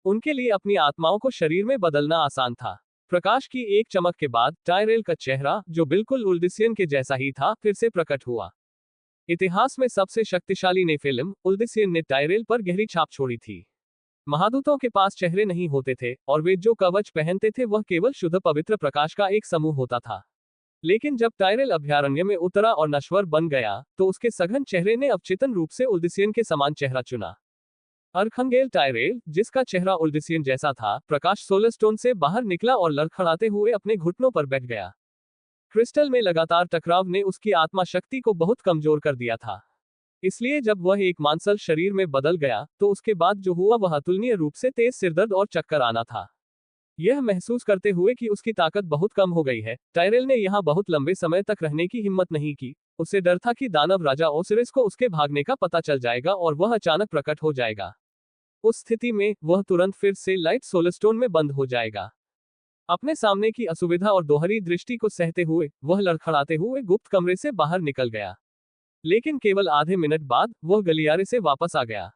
उनके लिए अपनी आत्माओं को शरीर में बदलना आसान था। प्रकाश की एक चमक के बाद टायरेल का चेहरा, जो बिल्कुल उल्दिसियन के जैसा ही था, फिर से प्रकट हुआ। इतिहास में सबसे शक्तिशाली नेफिलिम उल्दिसियन ने टायरेल पर गहरी छाप छोड़ी थी। महादूतों के पास चेहरे नहीं होते थे और वे जो कवच पहनते थे वह केवल शुद्ध पवित्र प्रकाश का एक समूह होता था। लेकिन जब टायरेल अभयारण्य में उतरा और नश्वर बन गया तो उसके सघन चेहरे ने अवचेतन रूप से उल्दिसियन के समान चेहरा चुना। अर्खंगेल टायरेल, जिसका चेहरा उल्दिसियन जैसा था, प्रकाश सोलस्टोन से बाहर निकला और लड़खड़ाते हुए अपने घुटनों पर बैठ गया। क्रिस्टल में लगातार टकराव ने उसकी आत्मा शक्ति को बहुत कमजोर कर दिया था। इसलिए जब वह एक मांसल शरीर में बदल गया तो उसके बाद जो हुआ वह अतुलनीय रूप से तेज सिरदर्द और चक्कर आना था। यह महसूस करते हुए कि उसकी ताकत बहुत कम हो गई है, टायरेल ने यहाँ बहुत लंबे समय तक रहने की हिम्मत नहीं की। उसे डर था कि दानव राजा ओसिरिस को उसके भागने का पता चल जाएगा और वह अचानक प्रकट हो जाएगा। उस स्थिति में वह तुरंत फिर से लाइट सोलस्टोन में बंद हो जाएगा। अपने सामने की असुविधा और दोहरी दृष्टि को सहते हुए वह लड़खड़ाते हुए गुप्त कमरे से बाहर निकल गया। लेकिन केवल आधे मिनट बाद वह गलियारे से वापस आ गया।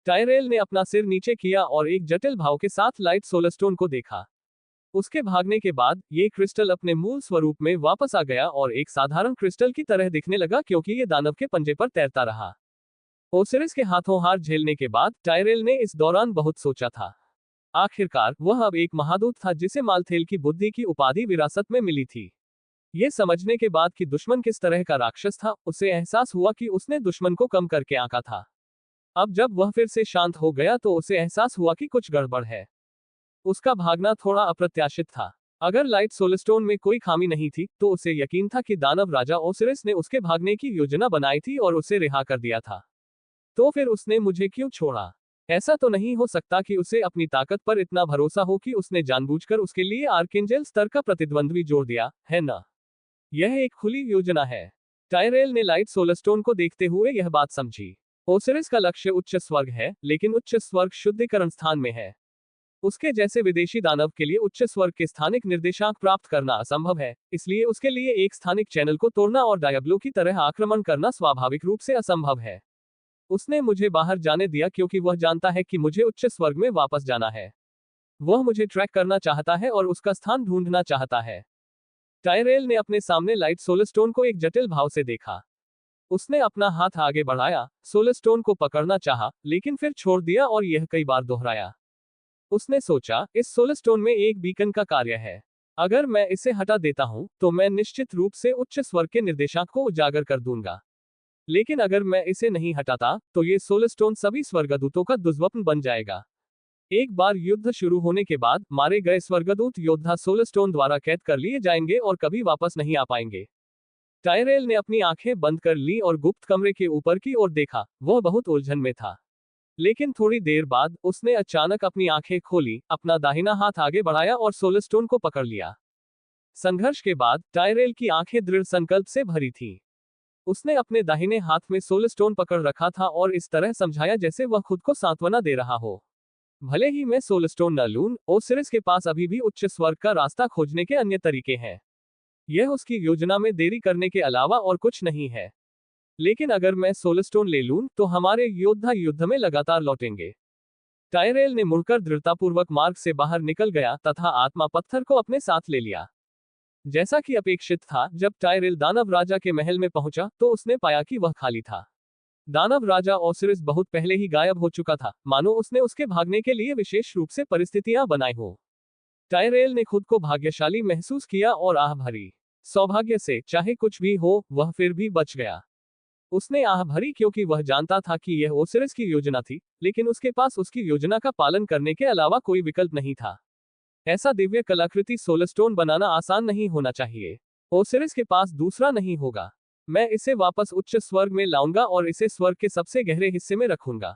टायरेल ने अपना सिर नीचे किया और एक जटिल भाव के साथ लाइट सोलस्टोन को देखा। उसके भागने के बाद ये क्रिस्टल अपने मूल स्वरूप में वापस आ गया और एक साधारण क्रिस्टल की तरह दिखने लगा, क्योंकि ये दानव के पंजे पर तैरता रहा। ओसिरिस के हाथों हार झेलने के बाद टायरेल ने इस दौरान बहुत सोचा था। आखिरकार वह अब एक महादूत था जिसे मालथेल की बुद्धि की उपाधि विरासत में मिली थी। ये समझने के बाद कि दुश्मन किस तरह का राक्षस था, उसे एहसास हुआ कि उसने दुश्मन को कम करके आंका था। अब जब वह फिर से शांत हो गया तो उसे एहसास हुआ कि कुछ गड़बड़ है। उसका भागना थोड़ा अप्रत्याशित था। अगर लाइट सोलस्टोन में कोई खामी नहीं थी तो उसे यकीन था कि दानव राजा ओसिरिस ने उसके भागने की योजना बनाई थी और उसे रिहा कर दिया था। तो फिर उसने मुझे क्यों छोड़ा? ऐसा तो नहीं हो सकता कि उसे अपनी ताकत पर इतना भरोसा हो कि उसने जानबूझकर उसके लिए आर्केंजेल स्तर का प्रतिद्वंद्वी जोड़ दिया, है ना? यह एक खुली योजना है। टायरेल ने लाइट सोलस्टोन को देखते हुए यह बात समझी। ओसिरिस का लक्ष्य उच्च स्वर्ग है, लेकिन उच्च स्वर्ग शुद्धिकरण स्थान में है। उसके जैसे विदेशी दानव के लिए उच्च स्वर्ग के स्थानिक निर्देशांक प्राप्त करना असंभव है, इसलिए उसके लिए एक स्थानिक चैनल को तोड़ना और डायब्लो की तरह आक्रमण करना स्वाभाविक रूप से असंभव है। उसने मुझे बाहर जाने दिया क्योंकि वह जानता है कि मुझे उच्च स्वर्ग में वापस जाना है। वह मुझे ट्रैक करना चाहता है और उसका स्थान ढूंढना चाहता है। टायरेल ने अपने सामने लाइट सोलस्टोन को एक जटिल भाव से देखा। उसने अपना हाथ आगे बढ़ाया, सोलस्टोन को पकड़ना चाहा, लेकिन फिर छोड़ दिया और यह कई बार दोहराया। उसने सोचा, इस सोलस्टोन में एक बीकन का कार्य है। अगर मैं इसे हटा देता हूं, तो मैं निश्चित रूप से उच्च स्वर्ग के निर्देशांक को उजागर कर दूंगा। लेकिन अगर मैं इसे नहीं हटाता, तो ये सोलस्टोन सभी स्वर्गदूतों का दुर्स्वप्न बन जाएगा। एक बार युद्ध शुरू होने के बाद मारे गए स्वर्गदूत योद्धा सोलस्टोन द्वारा कैद कर लिए जाएंगे और कभी वापस नहीं आ पाएंगे। टायरेल ने अपनी आंखें बंद कर ली और गुप्त कमरे के ऊपर की ओर देखा। वह बहुत उलझन में था। लेकिन थोड़ी देर बाद उसने अचानक अपनी आंखें खोली, अपना दाहिना हाथ आगे बढ़ाया और सोलस्टोन को पकड़ लिया। संघर्ष के बाद टायरेल की आंखें दृढ़ संकल्प से भरी थीं। उसने अपने दाहिने हाथ में सोलस्टोन पकड़ रखा था और इस तरह समझाया जैसे वह खुद को सांत्वना दे रहा हो। भले ही मैं सोलस्टोन न लूं, ओसिरिस के पास अभी भी उच्च स्वर्ग का रास्ता खोजने के अन्य तरीके हैं। यह उसकी योजना में देरी करने के अलावा और कुछ नहीं है। लेकिन अगर मैं सोलस्टोन ले लूं, तो हमारे योद्धा युद्ध में लगातार लौटेंगे। टायरेल ने मुड़कर दृढ़तापूर्वक मार्ग से बाहर निकल गया तथा आत्मा पत्थर को अपने साथ ले लिया। जैसा कि अपेक्षित था, जब टायरेल दानव राजा के महल में पहुंचा तो उसने पाया कि वह खाली था। दानव राजा ओसिरिस बहुत पहले ही गायब हो चुका था, मानो उसने उसके भागने के लिए विशेष रूप से परिस्थितियां बनाई हो। टायरेल ने खुद को भाग्यशाली महसूस किया और आह भरी। सौभाग्य से, चाहे कुछ भी हो, वह फिर भी बच गया। उसने आह भरी क्योंकि वह जानता था कि यह ओसिरिस की योजना थी, लेकिन उसके पास उसकी योजना का पालन करने के अलावा कोई विकल्प नहीं था। ऐसा दिव्य कलाकृति सोलस्टोन बनाना आसान नहीं होना चाहिए। ओसिरिस के पास दूसरा नहीं होगा। मैं इसे वापस उच्च स्वर्ग में लाऊंगा और इसे स्वर्ग के सबसे गहरे हिस्से में रखूंगा।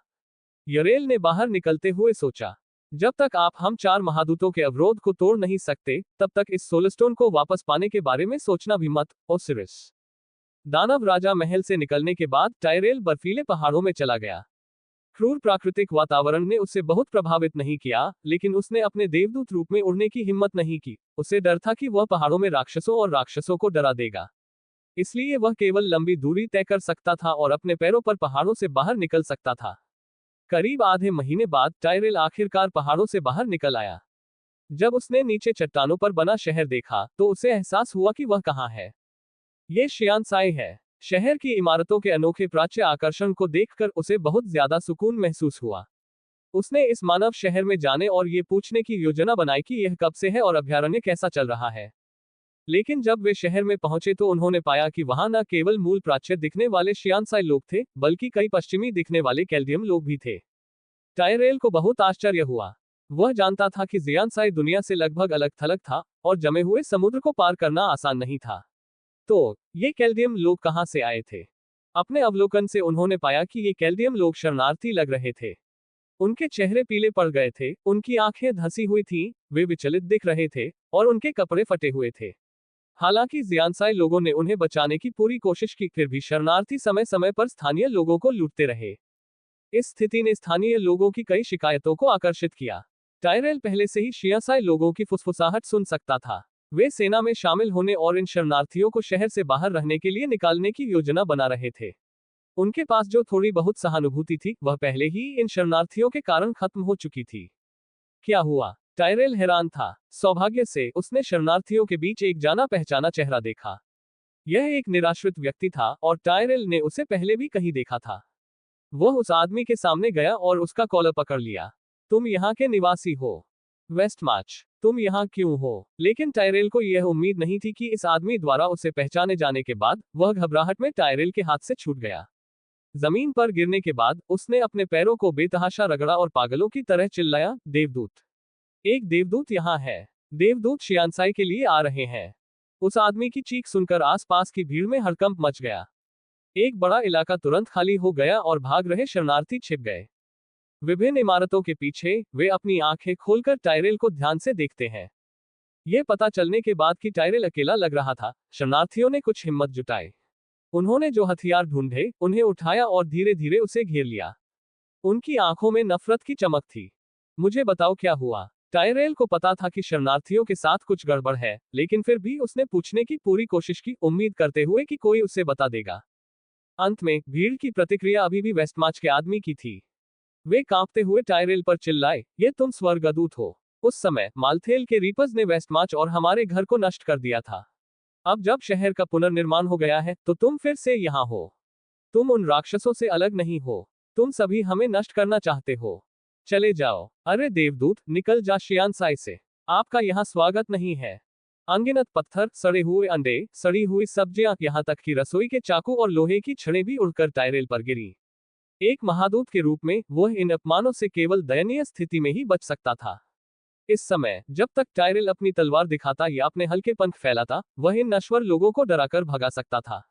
यरेल ने बाहर निकलते हुए सोचा, जब तक आप हम 4 महादूतों के अवरोध को तोड़ नहीं सकते, तब तक इस सोलस्टोन को वापस पाने के बारे में सोचना भी मत, ओसिरिस। दानव राजा महल से निकलने के बाद टायरेल बर्फीले पहाड़ों में चला गया। क्रूर प्राकृतिक वातावरण ने उसे बहुत प्रभावित नहीं किया, लेकिन उसने अपने देवदूत रूप में उड़ने की हिम्मत नहीं की। उसे डर था कि वह पहाड़ों में राक्षसों और राक्षसों को डरा देगा। इसलिए वह केवल लंबी दूरी तय कर सकता था और अपने पैरों पर पहाड़ों से बाहर निकल सकता था। करीब आधे महीने बाद टायरेल आखिरकार पहाड़ों से बाहर निकल आया। जब उसने नीचे चट्टानों पर बना शहर देखा, तो उसे एहसास हुआ कि वह कहाँ है। ये शियानसाई है। शहर की इमारतों के अनोखे प्राच्य आकर्षण को देखकर उसे बहुत ज्यादा सुकून महसूस हुआ। उसने इस मानव शहर में जाने और ये पूछने की योजना बनाई कि यह कब से है और अभयारण्य कैसा चल रहा है। लेकिन जब वे शहर में पहुंचे तो उन्होंने पाया कि वहां न केवल मूल प्राच्य दिखने वाले शियानसाई लोग थे, बल्कि कई पश्चिमी दिखने वाले कैल्डियम लोग भी थे। टायरेल को बहुत आश्चर्य हुआ। वह जानता था कि जियानसाई दुनिया से लगभग अलग थलग था और जमे हुए समुद्र को पार करना आसान नहीं था। तो ये कैल्डियम लोग कहां से आए थे? अपने अवलोकन से उन्होंने पाया कि ये कैल्डियम लोग शरणार्थी लग रहे थे। उनके चेहरे पीले पड़ गए थे, उनकी आंखें धंसी हुई थीं, वे विचलित दिख रहे थे और उनके कपड़े फटे हुए थे। हालांकि जियानसाई लोगों ने उन्हें बचाने की पूरी कोशिश की, फिर भी शरणार्थी समय समय पर स्थानीय लोगों को लूटते रहे। इस स्थिति ने स्थानीय लोगों की कई शिकायतों को आकर्षित किया। टायरेल पहले से ही शियानसाई लोगों की फुसफुसाहट सुन सकता था। वे सेना में शामिल होने और इन शरणार्थियों को शहर से बाहर रहने के लिए निकालने की योजना बना रहे थे। उनके पास जो थोड़ी बहुत सहानुभूति थी वह पहले ही इन शरणार्थियों के कारण खत्म हो चुकी थी। क्या हुआ? टायरेल हैरान था। सौभाग्य से उसने शरणार्थियों के बीच एक जाना पहचाना चेहरा देखा। यह एक निराश्रित व्यक्ति था और टायरेल ने उसे पहले भी कहीं देखा था। वह उस आदमी के सामने गया और उसका कॉलर पकड़ लिया। तुम यहाँ के निवासी हो? वेस्टमाच, तुम यहाँ क्यों हो? लेकिन टायरेल को यह उम्मीद नहीं थी कि इस आदमी द्वारा उसे पहचाने जाने के बाद वह घबराहट में टायरेल के हाथ से छूट गया। जमीन पर गिरने के बाद उसने अपने पैरों को बेतहाशा रगड़ा और पागलों की तरह चिल्लाया, देवदूत! एक देवदूत यहाँ है। देवदूत शियानसाई के लिए आ रहे हैं। उस आदमी की चीख सुनकर आसपास की भीड़ में हड़कंप मच गया। एक बड़ा इलाका तुरंत खाली हो गया और भाग रहे शरणार्थी छिप गए। विभिन्न इमारतों के पीछे वे अपनी आंखें खोलकर टायरेल को ध्यान से देखते हैं। यह पता चलने के बाद कि टायरेल अकेला लग रहा था, शरणार्थियों ने कुछ हिम्मत जुटाई। उन्होंने जो हथियार ढूंढे उन्हें उठाया और धीरे धीरे उसे घेर लिया। उनकी आंखों में नफरत की चमक थी। मुझे बताओ क्या हुआ? टायरेल को पता था कि शरणार्थियों के साथ कुछ गड़बड़ है, लेकिन फिर भी उसने पूछने की पूरी कोशिश की, उम्मीद करते हुए कि कोई उसे बता देगा। अंत में भीड़ की प्रतिक्रिया अभी भी वेस्टमाच के आदमी की थी। वे कांपते हुए टायरेल पर चिल्लाए, ये तुम स्वर्गदूत हो। उस समय मालथेल के रीपर्स ने वेस्टमाच और हमारे घर को नष्ट कर दिया था। अब जब शहर का पुनर्निर्माण हो गया है तो तुम फिर से यहाँ हो। तुम उन राक्षसों से अलग नहीं हो। तुम सभी हमें नष्ट करना चाहते हो। चले जाओ। अरे देवदूत, निकल जा शियानसाई से। आपका यहाँ स्वागत नहीं है। अनगिनत पत्थर, सड़े हुए अंडे, सड़ी हुई सब्जियां, यहाँ तक कि रसोई के चाकू और लोहे की छड़ें भी उड़कर टायरेल पर गिरी। एक महादूत के रूप में वह इन अपमानों से केवल दयनीय स्थिति में ही बच सकता था। इस समय जब तक टायरेल अपनी तलवार दिखाता या अपने हल्के पंख फैलाता, वह इन नश्वर लोगों को डराकर भगा सकता था।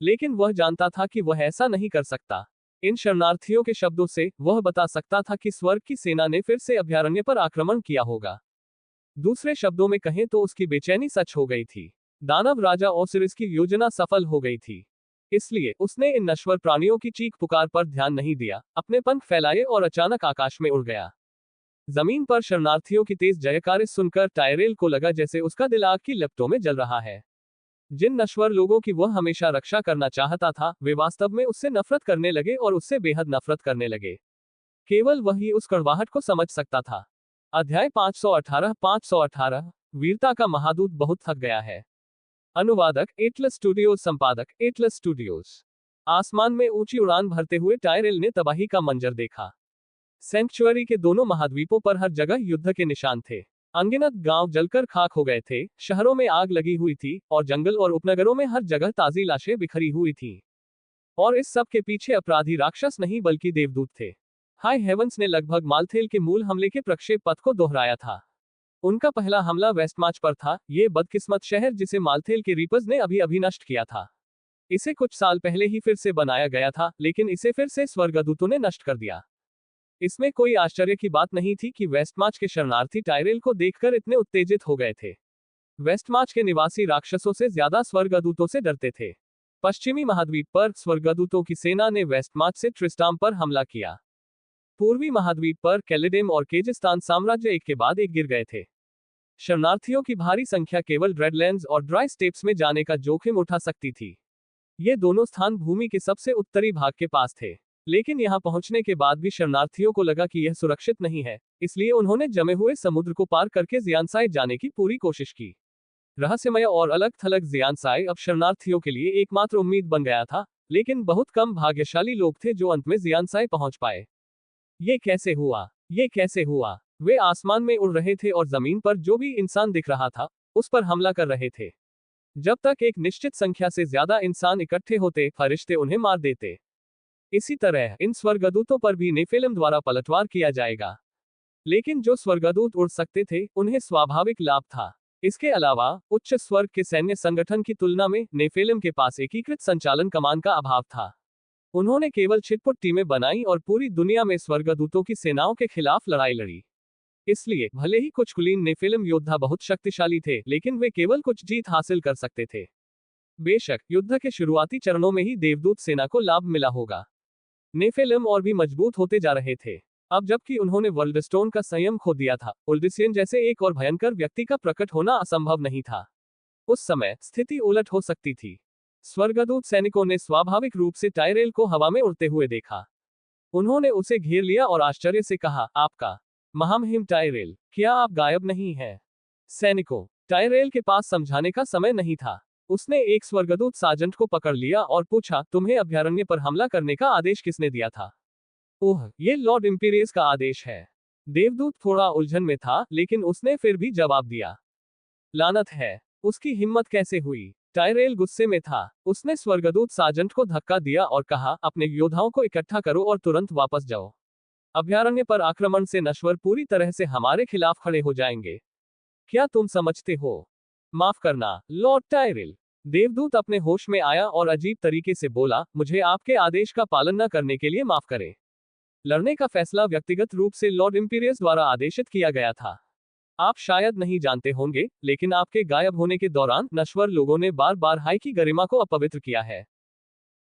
लेकिन वह जानता था कि वह ऐसा नहीं कर सकता। इन शरणार्थियों के शब्दों से वह बता सकता था कि स्वर्ग की सेना ने फिर से अभयारण्य पर आक्रमण किया होगा। दूसरे शब्दों में कहें तो उसकी बेचैनी सच हो गई थी। दानव राजा ओसिरिस की योजना सफल हो गई थी। इसलिए उसने इन नश्वर प्राणियों की चीख पुकार पर ध्यान नहीं दिया, अपने पंख फैलाए और अचानक आकाश में उड़ गया। जमीन पर शरणार्थियों की तेज जयकारें सुनकर टायरेल को लगा जैसे उसका दिल आग की लपटों में जल रहा है। जिन नश्वर लोगों की वह हमेशा रक्षा करना चाहता था, वे वास्तव में उससे नफरत करने लगे और उससे बेहद नफरत करने लगे। केवल वही उस कड़वाहट को समझ सकता था। अध्याय 518 वीरता का महादूत बहुत थक गया है। अनुवादक एटलस स्टूडियोज, संपादक एटलस स्टूडियोज। आसमान में ऊंची उड़ान भरते हुए टायरेल ने तबाही का मंजर देखा। सेंक्चुअरी के दोनों महाद्वीपों पर हर जगह युद्ध के निशान थे। अनगिनत गांव जलकर खाक हो गए थे, शहरों में आग लगी हुई थी और जंगल और उपनगरों में हर जगह ताजी लाशें बिखरी हुई थीं। और इस सब के पीछे अपराधी राक्षस नहीं बल्कि देवदूत थे। हाई हेवंस ने लगभग मालथेल के मूल हमले के प्रक्षेप पथ को दोहराया था। उनका पहला हमला वेस्टमाच पर था, ये बदकिस्मत शहर जिसे मालथेल के रीपर्स ने अभी अभी नष्ट किया था। इसे कुछ साल पहले ही फिर से बनाया गया था, लेकिन इसे फिर से स्वर्गदूतों ने नष्ट कर दिया। इसमें कोई आश्चर्य की बात नहीं थी कि वेस्टमाच के शरणार्थी टायरेल को देखकर इतने उत्तेजित हो गए थे। वेस्टमाच के निवासी राक्षसों से ज्यादा स्वर्गदूतों से डरते थे। पश्चिमी महाद्वीप पर स्वर्गदूतों की सेना ने वेस्टमाच से ट्रिस्टाम पर हमला किया। पूर्वी महाद्वीप पर कैलेडेम और केजिस्तान साम्राज्य एक के बाद एक गिर गए थे। शरणार्थियों की भारी संख्या केवल रेडलैंड्स और ड्राई स्टेप्स में जाने का जोखिम उठा सकती थी। ये दोनों स्थान भूमि के सबसे उत्तरी भाग के पास थे। लेकिन यहां पहुंचने के बाद भी शरणार्थियों को लगा कि यह सुरक्षित नहीं है, इसलिए उन्होंने जमे हुए समुद्र को पार करके जियानसाई जाने की पूरी कोशिश की। रहस्यमय और अलग थलग जियानसाई अब शरणार्थियों के लिए एकमात्र उम्मीद बन गया था, लेकिन बहुत कम भाग्यशाली लोग थे जो अंत में जियानसाई पहुंच पाए। ये कैसे हुआ? ये कैसे हुआ? वे आसमान में उड़ रहे थे और जमीन पर जो भी इंसान दिख रहा था, उस पर हमला कर रहे थे। जब तक एक निश्चित संख्या से ज्यादा इंसान इकट्ठे होते, फरिश्ते उन्हें मार देते। इसी तरह इन स्वर्गदूतों पर भी नेफिलिम द्वारा पलटवार किया जाएगा। लेकिन जो स्वर्गदूत उड़ सकते थे, उन्हें स्वाभाविक लाभ था। इसके अलावा उच्च स्वर्ग के सैन्य संगठन की तुलना में नेफिलिम के पास एकीकृत संचालन कमान का अभाव था। उन्होंने केवल छिटपुट टीमें बनाई और पूरी दुनिया में स्वर्गदूतों की सेनाओं के खिलाफ लड़ाई लड़ी। इसलिए भले ही कुछ कुलीन नेफिलिम योद्धा बहुत शक्तिशाली थे, लेकिन वे केवल कुछ जीत हासिल कर सकते थे। बेशक युद्ध के शुरुआती चरणों में ही देवदूत सेना को लाभ मिला होगा। नेफिलिम और भी मजबूत होते जा रहे थे। अब जबकि उन्होंने वर्ल्डस्टोन का संयम खो दिया था, उल्डिसियन जैसे एक और भयंकर व्यक्ति का प्रकट होना असंभव नहीं था। उस समय स्थिति उलट हो सकती थी। स्वर्गदूत सैनिकों ने स्वाभाविक रूप से टायरेल को हवा में उड़ते हुए देखा। उन्होंने उसे घेर लिया और आश्चर्य से कहा, आपका महामहिम टायरेल, क्या आप गायब नहीं हैं? सैनिकों, टायरेल के पास समझाने का समय नहीं था। उसने एक स्वर्गदूत साजंट को पकड़ लिया और पूछा, तुम्हें अभयारण्य पर हमला करने का आदेश किसने दिया था? ओह, ये लॉर्ड इम्पीरियस का आदेश है। देवदूत थोड़ा उलझन में था, लेकिन उसने फिर भी जवाब दिया। लानत है, उसकी हिम्मत कैसे हुई? टायरेल गुस्से में था। उसने स्वर्गदूत साजंट को धक्का दिया और कहा, अपने योद्धाओं को इकट्ठा करो और तुरंत वापस जाओ। अभयारण्य पर आक्रमण से नश्वर पूरी तरह से हमारे खिलाफ खड़े हो जाएंगे। क्या तुम समझते हो? माफ करना, लॉर्ड टायरेल। देवदूत अपने होश में आया और अजीब तरीके से बोला, मुझे आपके आदेश का पालन न करने के लिए माफ करें। लड़ने का फैसला व्यक्तिगत रूप से लॉर्ड इम्पीरियस द्वारा आदेशित किया गया था। आप शायद नहीं जानते होंगे, लेकिन आपके गायब होने के दौरान नश्वर लोगों ने बार बार हाई की गरिमा को अपवित्र किया है।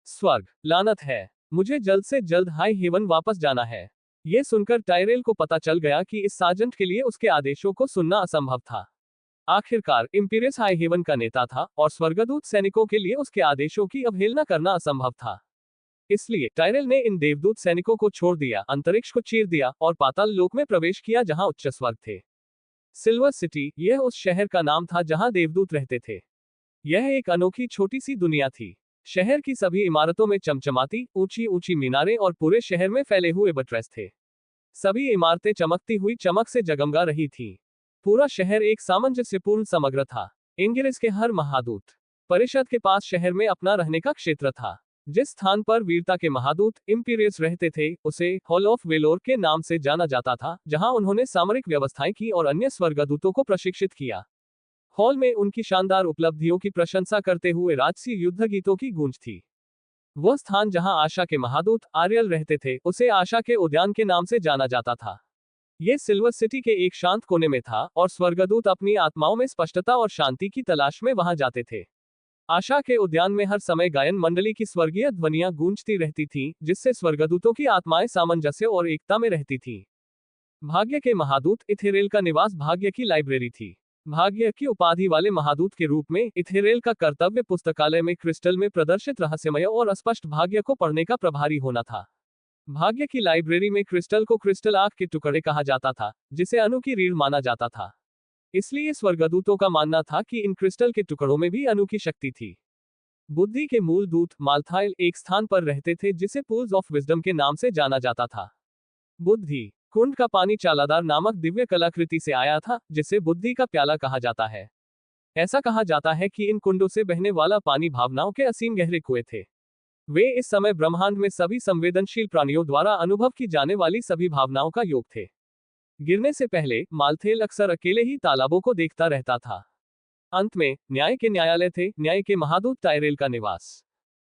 स्वर्ग, लानत है। मुझे जल्द से जल्द हाई हेवन वापस जाना है। यह सुनकर टायरेल को पता चल गया कि इस साजंट के लिए उसके आदेशों को सुनना असंभव था। आखिरकार इम्पीरियस हाई हेवन का नेता था और स्वर्गदूत सैनिकों के लिए उसके आदेशों की अवहेलना करना असंभव था। इसलिए टायरेल ने इन देवदूत सैनिकों को छोड़ दिया, अंतरिक्ष को चीर दिया और पाताल लोक में प्रवेश किया जहां उच्च स्वर्ग थे। सिल्वर सिटी, यह उस शहर का नाम था जहां देवदूत रहते थे। यह एक अनोखी छोटी सी दुनिया थी। शहर की सभी इमारतों में चमचमाती ऊंची ऊंची मीनारें और पूरे शहर में फैले हुए बटरेस थे। सभी इमारतें चमकती हुई चमक से जगमगा रही थीं। पूरा शहर एक सामंजस्यपूर्ण समग्र था। इंगिरिस के हर महादूत परिषद के पास शहर में अपना रहने का क्षेत्र था। जिस स्थान पर वीरता के महादूत इम्पीरियस रहते थे, उसे हॉल ऑफ वेलोर के नाम से जाना जाता था, जहां उन्होंने सामरिक व्यवस्थाएं की और अन्य स्वर्गदूतों को प्रशिक्षित किया। हॉल में उनकी शानदार उपलब्धियों की प्रशंसा करते हुए राजसी युद्ध गीतों की गूंज थी। वह स्थान जहां आशा के महादूत आर्यल रहते थे, उसे आशा के उद्यान के नाम से जाना जाता था। यह सिल्वर सिटी के एक शांत कोने में था और स्वर्गदूत अपनी आत्माओं में स्पष्टता और शांति की तलाश में वहां जाते थे। आशा के उद्यान में हर समय गायन मंडली की स्वर्गीय ध्वनियां गूंजती रहती थीं, जिससे स्वर्गदूतों की आत्माएं सामंजस्य और एकता में रहती थीं। भाग्य के महादूत इथेरेल का निवास भाग्य की लाइब्रेरी थी। भाग्य की उपाधि वाले महादूत के रूप में इथेरेल का कर्तव्य पुस्तकालय में क्रिस्टल में प्रदर्शित रहस्यमय और अस्पष्ट भाग्य को पढ़ने का प्रभारी होना था। भाग्य की लाइब्रेरी में क्रिस्टल को क्रिस्टल आंख के टुकड़े कहा जाता था, जिसे अणु की रीढ़ माना जाता था। इसलिए स्वर्गदूतों का मानना था कि इन क्रिस्टल के टुकड़ों में भी अणु की शक्ति थी। बुद्धि के मूल दूत माल्थाइल एक स्थान पर रहते थे जिसे पूल्स ऑफ विजडम के नाम से जाना जाता था। बुद्धि कुंड का पानी चालादार नामक दिव्य कलाकृति से आया था, जिसे बुद्धि का प्याला कहा जाता है। ऐसा कहा जाता है कि इन कुंडों से बहने वाला पानी भावनाओं के असीम गहरे कुएं थे। वे इस समय ब्रह्मांड में सभी संवेदनशील प्राणियों द्वारा अनुभव की जाने वाली सभी भावनाओं का योग थे। गिरने से पहले माल्थेल अक्सर अकेले ही तालाबों को देखता रहता था। अंत में न्याय के न्यायालय थे, न्याय के महादूत टायरेल का निवास।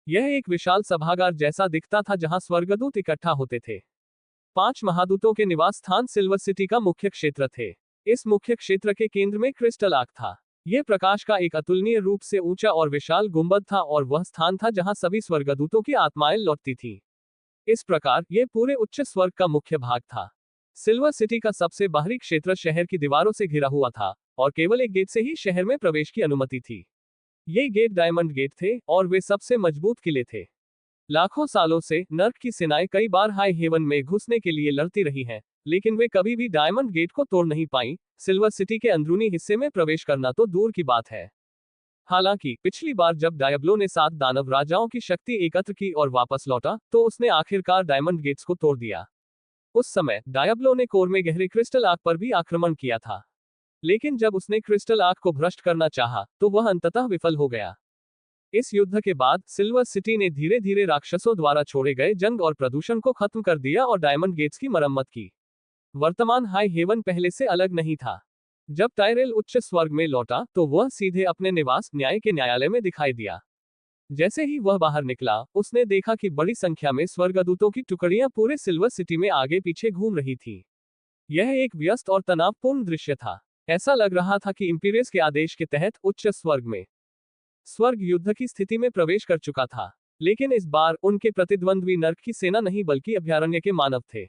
यह एक विशाल सभागार जैसा दिखता था जहां स्वर्गदूत इकट्ठा होते थे। 5 महादूतों के निवास स्थान सिल्वर सिटी का मुख्य क्षेत्र थे। इस मुख्य क्षेत्र के केंद्र में क्रिस्टल आर्क था। यह प्रकाश का एक अतुलनीय रूप से ऊंचा और विशाल गुंबद था और वह स्थान था जहां सभी स्वर्गदूतों की आत्माएं लौटती थीं। इस प्रकार यह पूरे उच्च स्वर्ग का मुख्य भाग था। सिल्वर सिटी का सबसे बाहरी क्षेत्र शहर की दीवारों से घिरा हुआ था और केवल एक गेट से ही शहर में प्रवेश की अनुमति थी। ये गेट डायमंड गेट थे और वे सबसे मजबूत किले थे। लाखों सालों से नर्क की सेनाएं कई बार हाई हेवन में घुसने के लिए लड़ती रही हैं, लेकिन वे कभी भी डायमंड गेट को तोड़ नहीं पाई। सिल्वर सिटी के अंदरूनी हिस्से में प्रवेश करना तो दूर की बात है। हालांकि पिछली बार जब डायब्लो ने 7 दानव राजाओं की शक्ति एकत्र की और वापस लौटा, तो उसने आखिरकार डायमंड गेट्स को तोड़ दिया। उस समय डायब्लो ने कोर में गहरे क्रिस्टल आर्क पर भी आक्रमण किया था, लेकिन जब उसने क्रिस्टल आर्क को भ्रष्ट करना चाहा, तो वह अंततः विफल हो गया। इस युद्ध के बाद सिल्वर सिटी ने धीरे धीरे राक्षसों द्वारा छोड़े गए जंग और प्रदूषण को खत्म कर दिया और डायमंड गेट्स की मरम्मत की। वर्तमान हाई हेवन पहले से अलग नहीं था। जब टायरेल उच्च स्वर्ग में लौटा, तो वह सीधे अपने निवास न्याय के न्यायालय में दिखाई दिया। जैसे ही वह बाहर निकला, उसने देखा कि बड़ी संख्या में स्वर्गदूतों की टुकड़ियां पूरे सिल्वर सिटी में आगे पीछे घूम रही थी। यह एक व्यस्त और तनावपूर्ण दृश्य था। ऐसा लग रहा था कि इम्पीरियस के आदेश के तहत उच्च स्वर्ग में स्वर्ग युद्ध की स्थिति में प्रवेश कर चुका था। लेकिन इस बार उनके प्रतिद्वंद्वी नर्क की सेना नहीं बल्कि अभयारण्य के मानव थे।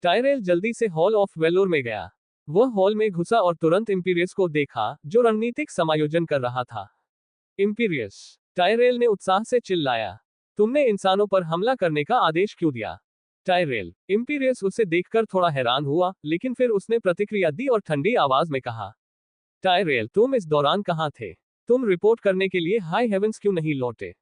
टायरेल जल्दी से हॉल ऑफ वेलोर में गया। वह हॉल में घुसा और तुरंत इम्पीरियस को देखा, जो रणनीतिक समायोजन कर रहा था। इम्पीरियस टायरेल ने उत्साह से चिल्लाया। तुमने इंसानों पर हमला करने का आदेश क्यों दिया? टायरेल। इम्पीरियस उसे देखकर थोड़ा हैरान हुआ, लेकिन फिर उसने प्रतिक्रिया दी और ठंडी आवाज में कहा, टायरेल, तुम इस दौरान कहाँ थे? तुम रिपोर्ट करने के लिए हाई हेवेंस क्यों नहीं लौटे?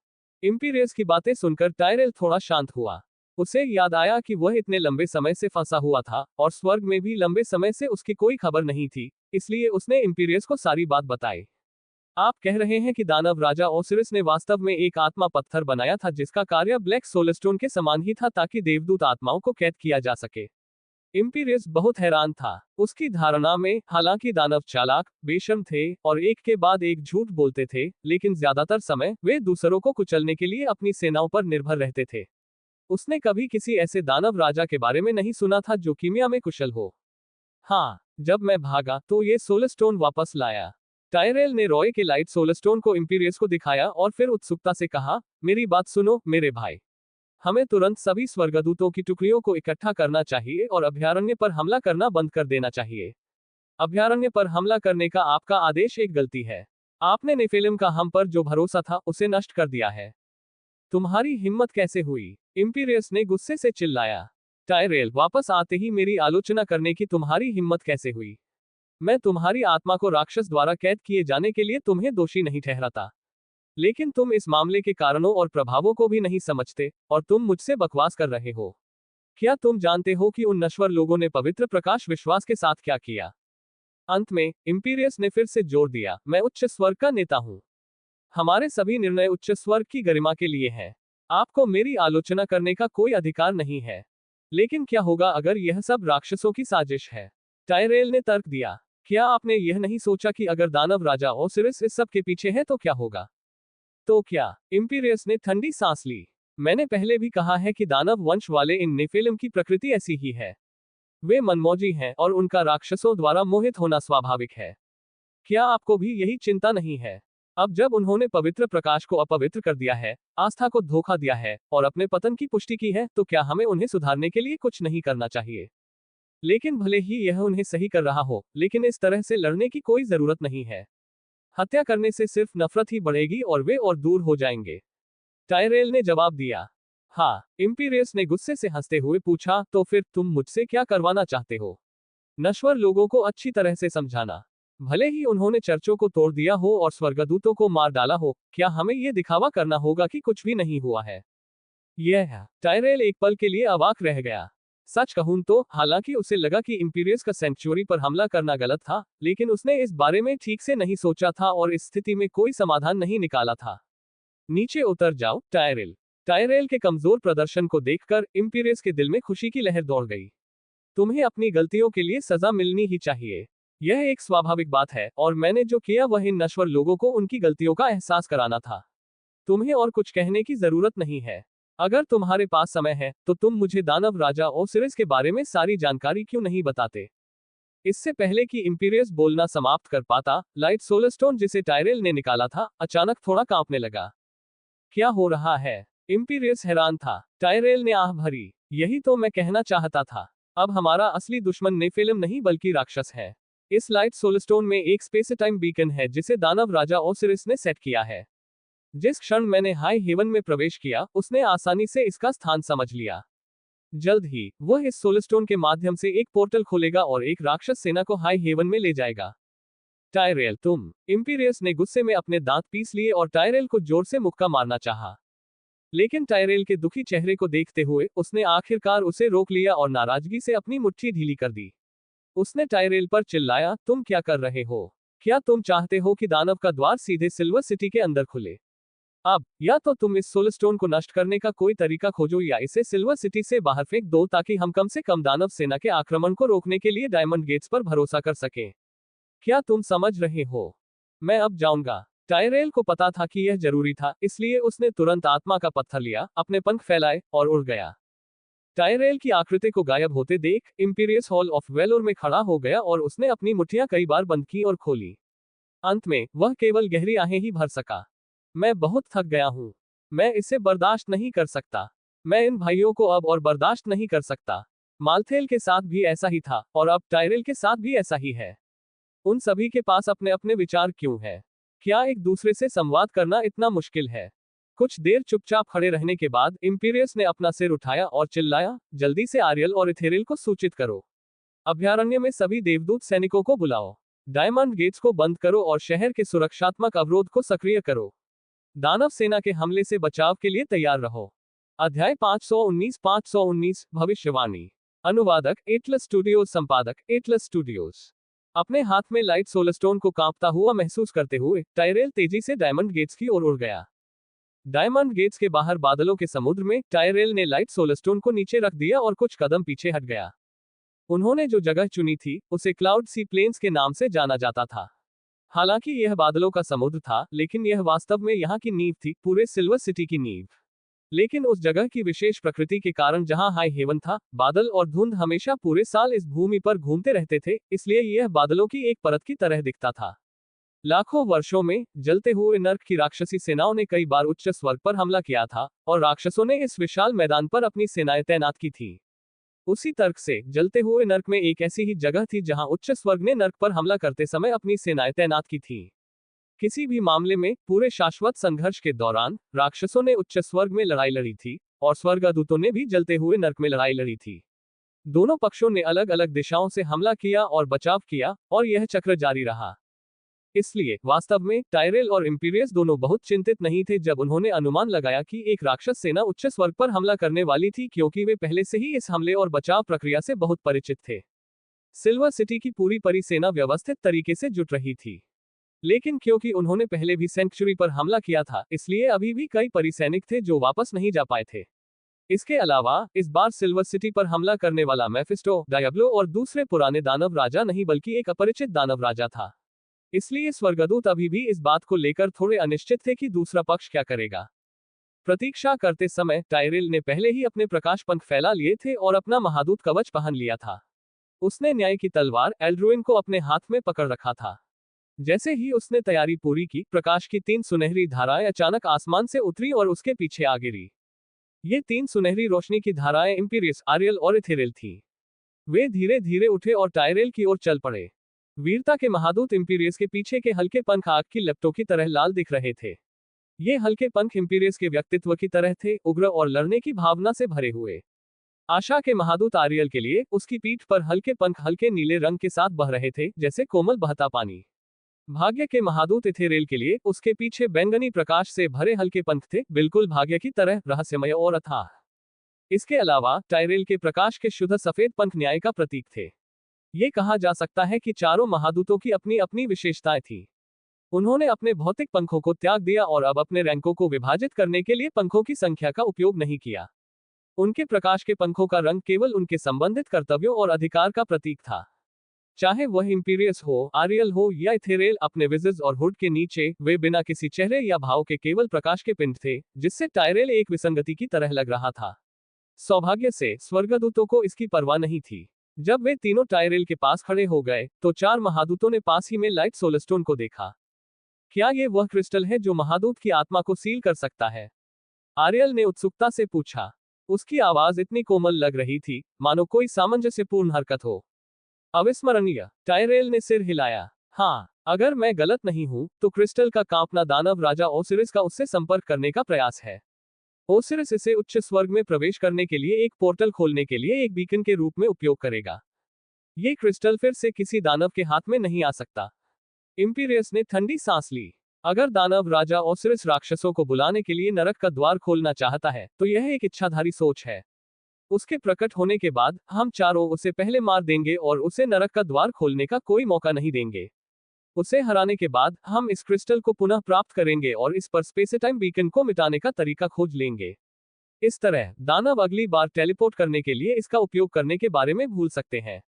इम्पीरियस की बातें सुनकर टायरेल थोड़ा शांत हुआ। उसे याद आया कि वह इतने लंबे समय से फंसा हुआ था और स्वर्ग में भी लंबे समय से उसकी कोई खबर नहीं थी, इसलिए उसने इम्पीरियस को सारी बात बताई। आप कह रहे हैं कि दानव राजा ओसिरिस ने वास्तव में एक आत्मा पत्थर बनाया था जिसका कार्य ब्लैक सोलस्टोन के समान ही था ताकि देवदूत आत्माओं को कैद किया जा सके। इम्पीरियस बहुत हैरान था। उसकी धारणा में हालांकि दानव चालाक, बेशर्म थे और एक के बाद एक झूठ बोलते थे, लेकिन ज्यादातर समय वे दूसरों को कुचलने के लिए अपनी सेनाओं पर निर्भर रहते थे। उसने कभी किसी ऐसे दानव राजा के बारे में नहीं सुना था जो कीमिया में कुशल हो। हाँ, जब मैं भागा तो ये सोलस्टोन वापस लाया। टायरेल ने रॉय के लाइट सोलस्टोन को इम्पीरियस को दिखाया और फिर उत्सुकता से कहा, मेरी बात सुनो मेरे भाई। हमें तुरंत सभी स्वर्गदूतों की टुकड़ियों को इकट्ठा करना चाहिए और अभयारण्य पर हमला करना बंद कर देना चाहिए। अभयारण्य पर हमला करने का आपका आदेश एक गलती है। आपने नेफिलिम का हम पर जो भरोसा था उसे नष्ट कर दिया है। तुम्हारी हिम्मत कैसे हुई? इम्पीरियस ने गुस्से से चिल्लाया। टायरेल, वापस आते ही मेरी आलोचना करने की तुम्हारी हिम्मत कैसे हुई? मैं तुम्हारी आत्मा को राक्षस द्वारा कैद किए जाने के लिए तुम्हें दोषी नहीं ठहराता, लेकिन तुम इस मामले के कारणों और प्रभावों को भी नहीं समझते और तुम मुझसे बकवास कर रहे हो। क्या तुम जानते हो कि उन नश्वर लोगों ने पवित्र प्रकाश विश्वास के साथ क्या किया? अंत में इम्पीरियस ने फिर से जोर दिया, मैं उच्च स्वर्ग का नेता हूं। हमारे सभी निर्णय उच्च स्वर्ग की गरिमा के लिए हैं। आपको मेरी आलोचना करने का कोई अधिकार नहीं है। लेकिन क्या होगा अगर यह सब राक्षसों की साजिश है? टायरेल ने तर्क दिया। क्या आपने यह नहीं सोचा कि अगर दानव राजा ओसिरिस इस सब के पीछे है तो क्या होगा? तो क्या? इम्पीरियस ने ठंडी सांस ली। मैंने पहले भी कहा है कि दानव वंश वाले इन नेफिलिम की प्रकृति ऐसी ही है। वे मनमौजी हैं और उनका राक्षसों द्वारा मोहित होना स्वाभाविक है। क्या आपको भी यही चिंता नहीं है? अब जब उन्होंने पवित्र प्रकाश को अपवित्र कर दिया है, आस्था को धोखा दिया है और अपने पतन की पुष्टि की है, तो क्या हमें उन्हें सुधारने के लिए कुछ नहीं करना चाहिए? लेकिन भले ही यह उन्हें सही कर रहा हो, लेकिन इस तरह से लड़ने की कोई जरूरत नहीं है। हत्या करने से सिर्फ नफरत ही बढ़ेगी और वे और दूर हो जाएंगे। टायरेल ने जवाब दिया। हाँ, इम्पीरियस ने गुस्से से हंसते हुए पूछा, तो फिर तुम मुझसे क्या करवाना चाहते हो? नश्वर लोगों को अच्छी तरह से समझाना। भले ही उन्होंने चर्चों को तोड़ दिया हो और स्वर्गदूतों को मार डाला हो, क्या हमें यह दिखावा करना होगा कि कुछ भी नहीं हुआ है? यह है। टायरेल एक पल के लिए अवाक रह गया। सच कहूं तो, हालांकि उसे लगा कि इम्पीरियस का सेंचुरी पर हमला करना गलत था, लेकिन उसने इस बारे में ठीक से नहीं सोचा था और इस स्थिति में कोई समाधान नहीं निकाला था। नीचे उतर जाओ, टायरेल। टायरेल के कमजोर प्रदर्शन को देखकर इम्पीरियस के दिल में खुशी की लहर दौड़ गई। तुम्हें अपनी गलतियों के लिए सजा मिलनी ही चाहिए। यह एक स्वाभाविक बात है और मैंने जो किया वह इन नश्वर लोगों को उनकी गलतियों का एहसास कराना था। तुम्हें और कुछ कहने की जरूरत नहीं है। अगर तुम्हारे पास समय है तो तुम मुझे दानव राजा ओसिरिस के बारे में सारी जानकारी क्यों नहीं बताते? इससे पहले कि इम्पीरियस बोलना समाप्त कर पाता, लाइट सोलस्टोन जिसे टायरेल ने निकाला था, अचानक थोड़ा कांपने लगा। क्या हो रहा है? इम्पीरियस हैरान था। टायरेल ने आह भरी। यही तो मैं कहना चाहता था। अब हमारा असली दुश्मन नेफिलिम नहीं बल्कि राक्षस है। इस लाइट सोलस्टोन में एक स्पेस टाइम बीकन है जिसे दानव राजा ओसिरिस ने सेट किया है। जिस क्षण मैंने हाई हेवन में प्रवेश किया, उसने आसानी से इसका स्थान समझ लिया। जल्द ही वह इस सोलस्टोन के माध्यम से एक पोर्टल खोलेगा और एक राक्षस सेना को हाई हेवन में ले जाएगा। टायरेल, तुम। इम्पीरियस ने गुस्से में अपने दांत पीस लिए और टायरेल को जोर से मुक्का मारना चाहा। लेकिन टायरेल के दुखी चेहरे को देखते हुए उसने आखिरकार उसे रोक लिया और नाराजगी से अपनी मुट्ठी ढीली कर दी। उसने टायरेल पर चिल्लाया, तुम क्या कर रहे हो? क्या तुम चाहते हो कि दानव का द्वार सीधे सिल्वर सिटी के अंदर खुले? अब या तो तुम इस सोलस्टोन को नष्ट करने का कोई तरीका खोजो या इसे सिल्वर सिटी से बाहर फेंक दो ताकि हम कम से कम दानव सेना के आक्रमण को रोकने के लिए डायमंड गेट्स पर भरोसा कर सकें। क्या तुम समझ रहे हो? मैं अब जाऊंगा। टायरेल को पता था कि यह जरूरी था, इसलिए उसने तुरंत आत्मा का पत्थर लिया, अपने पंख फैलाए और उड़ गया। टायरेल की आकृति को गायब होते देख इम्पीरियस हॉल ऑफ वेलोर में खड़ा हो गया और उसने अपनी मुट्ठियां कई बार बंद की और खोली। अंत में वह केवल गहरी आहें ही भर सका। मैं बहुत थक गया हूं। मैं इसे बर्दाश्त नहीं कर सकता। मैं इन भाइयों को अब और बर्दाश्त नहीं कर सकता। मालथेल के साथ भी ऐसा ही था और अब टायरेल के साथ भी ऐसा ही है। उन सभी के पास अपने अपने विचार क्यों है? क्या एक दूसरे से संवाद करना इतना मुश्किल है? कुछ देर चुपचाप खड़े रहने के बाद इम्पीरियस ने अपना सिर उठाया और चिल्लाया, जल्दी से आरियल और इथेरिल को सूचित करो। अभयारण्य में सभी देवदूत सैनिकों को बुलाओ। डायमंड गेट्स को बंद करो और शहर के सुरक्षात्मक अवरोध को सक्रिय करो। दानव सेना के हमले से बचाव के लिए तैयार रहो। अध्याय 519 भविष्यवाणी। अनुवादक एटलस स्टूडियोज, संपादक एटलस स्टूडियोज। अपने हाथ में लाइट सोलस्टोन को कांपता हुआ महसूस करते हुए टायरेल तेजी से डायमंड गेट्स की ओर उड़ गया। डायमंड गेट्स के बाहर बादलों के समुद्र में टायरेल ने लाइट सोलस्टोन को नीचे रख दिया और कुछ कदम पीछे हट गया। उन्होंने जो जगह चुनी थी उसे क्लाउड सी प्लेन्स के नाम से जाना जाता था। हालांकि यह बादलों का समुद्र था, लेकिन यह वास्तव में यहाँ की नींव थी, पूरे सिल्वर सिटी की नींव। लेकिन उस जगह की विशेष प्रकृति के कारण जहां हाई हेवन था, बादल और धुंध हमेशा पूरे साल इस भूमि पर घूमते रहते थे, इसलिए यह बादलों की एक परत की तरह दिखता था। लाखों वर्षों में जलते हुए नर्क की राक्षसी सेनाओं ने कई बार उच्च स्वर्ग पर हमला किया था और राक्षसों ने इस विशाल मैदान पर अपनी सेनाएं तैनात की थी। उसी तर्क से जलते हुए नर्क में एक ऐसी ही जगह थी जहां उच्च स्वर्ग ने नर्क पर हमला करते समय अपनी सेनाएं तैनात की थी। किसी भी मामले में पूरे शाश्वत संघर्ष के दौरान राक्षसों ने उच्च स्वर्ग में लड़ाई लड़ी थी और स्वर्गदूतों ने भी जलते हुए नर्क में लड़ाई लड़ी थी। दोनों पक्षों ने अलग अलग दिशाओं से हमला किया और बचाव किया और यह चक्र जारी रहा। इसलिए वास्तव में टायरेल और इम्पीरियस दोनों बहुत चिंतित नहीं थे जब उन्होंने अनुमान लगाया कि एक राक्षस सेना उच्च स्वर्ग पर हमला करने वाली थी, क्योंकि वे पहले से ही इस हमले और बचाव प्रक्रिया से बहुत परिचित थे। सिल्वर सिटी की पूरी परिसेना व्यवस्थित तरीके से जुट रही थी, लेकिन क्योंकि उन्होंने पहले भी सेंक्चुरी पर हमला किया था, इसलिए अभी भी कई परिसैनिक थे जो वापस नहीं जा पाए थे। इसके अलावा इस बार सिल्वर सिटी पर हमला करने वाला मेफिस्टो, डायब्लो और दूसरे पुराने दानव राजा नहीं बल्कि एक अपरिचित दानव राजा था। इसलिए स्वर्गदूत अभी भी इस बात को लेकर थोड़े अनिश्चित थे कि दूसरा पक्ष क्या करेगा। प्रतीक्षा करते समय टायरेल ने पहले ही अपने प्रकाश पंख फैला लिए थे और अपना महादूत कवच पहन लिया था। उसने न्याय की तलवार एल्ड्रुइन को अपने हाथ में पकड़ रखा था। जैसे ही उसने तैयारी पूरी की, प्रकाश की 3 सुनहरी धाराएं अचानक आसमान से उतरी और उसके पीछे आ गिरी। ये 3 सुनहरी रोशनी की धाराएं इम्पीरियस, आरियल और इथेरिल थीं। वे धीरे धीरे उठे और टायरेल की ओर चल पड़े। वीरता के महादूत इम्पीरियस के पीछे के हल्के पंख आग की लपटों की तरह लाल दिख रहे थे। ये हल्के पंख इम्पीरियस के व्यक्तित्व की तरह थे, उग्र और लड़ने की भावना से भरे हुए। आशा के महादूत आरियल के लिए उसकी पीठ पर हल्के पंख हल्के नीले रंग के साथ बह रहे थे, जैसे कोमल बहता पानी। भाग्य के महादूत इथेरिल के लिए उसके पीछे बैंगनी प्रकाश से भरे हल्के पंख थे, बिल्कुल भाग्य की तरह रहस्यमय और अथाह। इसके अलावा टायरेल के प्रकाश के शुद्ध सफेद पंख न्याय का प्रतीक थे। ये कहा जा सकता है कि चारों महादूतों की अपनी अपनी विशेषताएं थी। उन्होंने अपने भौतिक पंखों को त्याग दिया और अब अपने रैंकों को विभाजित करने के लिए पंखों की संख्या का उपयोग नहीं किया। उनके प्रकाश के पंखों का रंग केवल उनके संबंधित कर्तव्यों और अधिकार का प्रतीक था। चाहे वह इम्पीरियस हो, आरियल हो या इथेरेल, अपने विज़र्स और हुड के नीचे वे बिना किसी चेहरे या भाव के केवल प्रकाश के पिंड थे, जिससे टायरेल एक विसंगति की तरह लग रहा था। सौभाग्य से स्वर्गदूतों को इसकी परवाह नहीं थी। जब वे तीनों टायरेल के पास खड़े हो गए तो 4 महादूतों ने पास ही में लाइट सोलस्टोन को देखा। क्या ये वह क्रिस्टल है जो महादूत की आत्मा को सील कर सकता है? आरियल ने उत्सुकता से पूछा। उसकी आवाज इतनी कोमल लग रही थी मानो कोई सामंजस्यपूर्ण हरकत हो। अविस्मरणीय, टायरेल ने सिर हिलाया। हाँ, अगर मैं गलत नहीं हूं तो क्रिस्टल का कांपना दानव राजा ओसिरिस का उससे संपर्क करने का प्रयास है। ओसिरिस इसे उच्च स्वर्ग में प्रवेश करने के लिए एक पोर्टल खोलने के लिए एक बीकन के रूप में उपयोग करेगा। ये क्रिस्टल फिर से किसी दानव के हाथ में नहीं आ सकता। इम्पीरियस ने ठंडी सांस ली। अगर दानव राजा ओसिरिस राक्षसों को बुलाने के लिए नरक का द्वार खोलना चाहता है तो यह एक इच्छाधारी सोच है। उसके प्रकट होने के बाद हम चारों उसे पहले मार देंगे और उसे नरक का द्वार खोलने का कोई मौका नहीं देंगे। उसे हराने के बाद हम इस क्रिस्टल को पुनः प्राप्त करेंगे और इस पर स्पेस-टाइम बीकन को मिटाने का तरीका खोज लेंगे। इस तरह दानव अगली बार टेलीपोर्ट करने के लिए इसका उपयोग करने के बारे में भूल सकते हैं।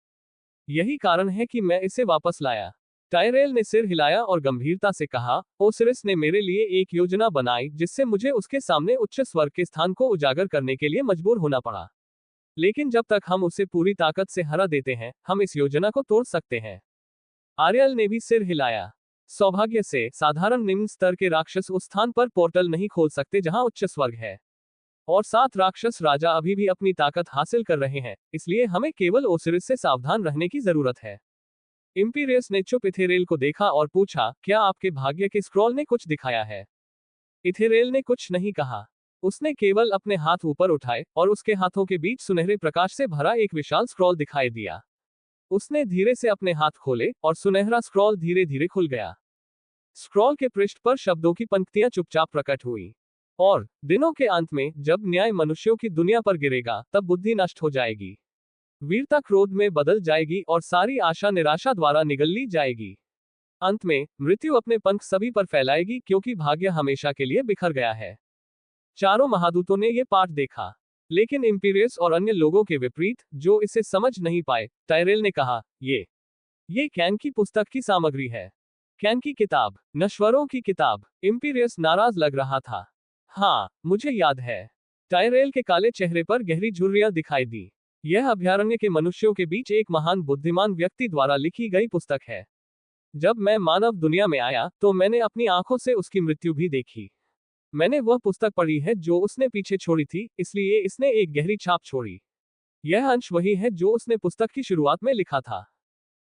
यही कारण है कि मैं इसे वापस लाया। टायरेल ने सिर हिलाया और गंभीरता से कहा, ओसिरिस ने मेरे लिए एक योजना बनाई जिससे मुझे उसके सामने उच्च स्वर्ग के स्थान को उजागर करने के लिए मजबूर होना पड़ा। लेकिन जब तक हम उसे पूरी ताकत से हरा देते हैं, हम इस योजना को तोड़ सकते हैं। आरियल ने भी सिर हिलाया। सौभाग्य से साधारण निम्न स्तर के राक्षस उस स्थान पर पोर्टल नहीं खोल सकते जहां उच्च स्वर्ग है। और 7 राक्षस राजा अभी भी अपनी ताकत हासिल कर रहे हैं, इसलिए हमें केवल ओसिरिस से सावधान रहने की जरूरत है। इम्पीरियस ने चुप इथेरेल को देखा और पूछा, क्या आपके भाग्य के स्क्रॉल ने कुछ दिखाया है? इथेरेल ने कुछ नहीं कहा। उसने केवल अपने हाथ ऊपर उठाए और उसके हाथों के बीच सुनहरे प्रकाश से भरा एक विशाल स्क्रॉल दिखाई दिया। उसने धीरे से अपने हाथ खोले और सुनहरा स्क्रॉल धीरे धीरे खुल गया। स्क्रॉल के पृष्ठ पर शब्दों की पंक्तियां चुपचाप प्रकट हुई। और दिनों के अंत में जब न्याय मनुष्यों की दुनिया पर गिरेगा, तब बुद्धि नष्ट हो जाएगी, वीरता क्रोध में बदल जाएगी और सारी आशा निराशा द्वारा निगल ली जाएगी। अंत में मृत्यु अपने पंख सभी पर फैलाएगी, क्योंकि भाग्य हमेशा के लिए बिखर गया है। चारों महादूतों ने यह पाठ देखा, लेकिन इम्पीरियस और अन्य लोगों के विपरीत, जो इसे समझ नहीं पाए, टायरेल ने कहा, ये कैन की पुस्तक की सामग्री है। कैन की किताब, नश्वरों की किताब। इम्पीरियस नाराज लग रहा था। हाँ, मुझे याद है। टायरेल के काले चेहरे पर गहरी झुर्रियां दिखाई दी। यह अभयारण्य के मनुष्यों के बीच एक महान बुद्धिमान व्यक्ति द्वारा लिखी गई पुस्तक है। जब मैं मानव दुनिया में आया, तो मैंने अपनी आंखों से उसकी मृत्यु भी देखी। मैंने वह पुस्तक पढ़ी है जो उसने पीछे छोड़ी थी, इसलिए इसने एक गहरी छाप छोड़ी। यह अंश वही है जो उसने पुस्तक की शुरुआत में लिखा था।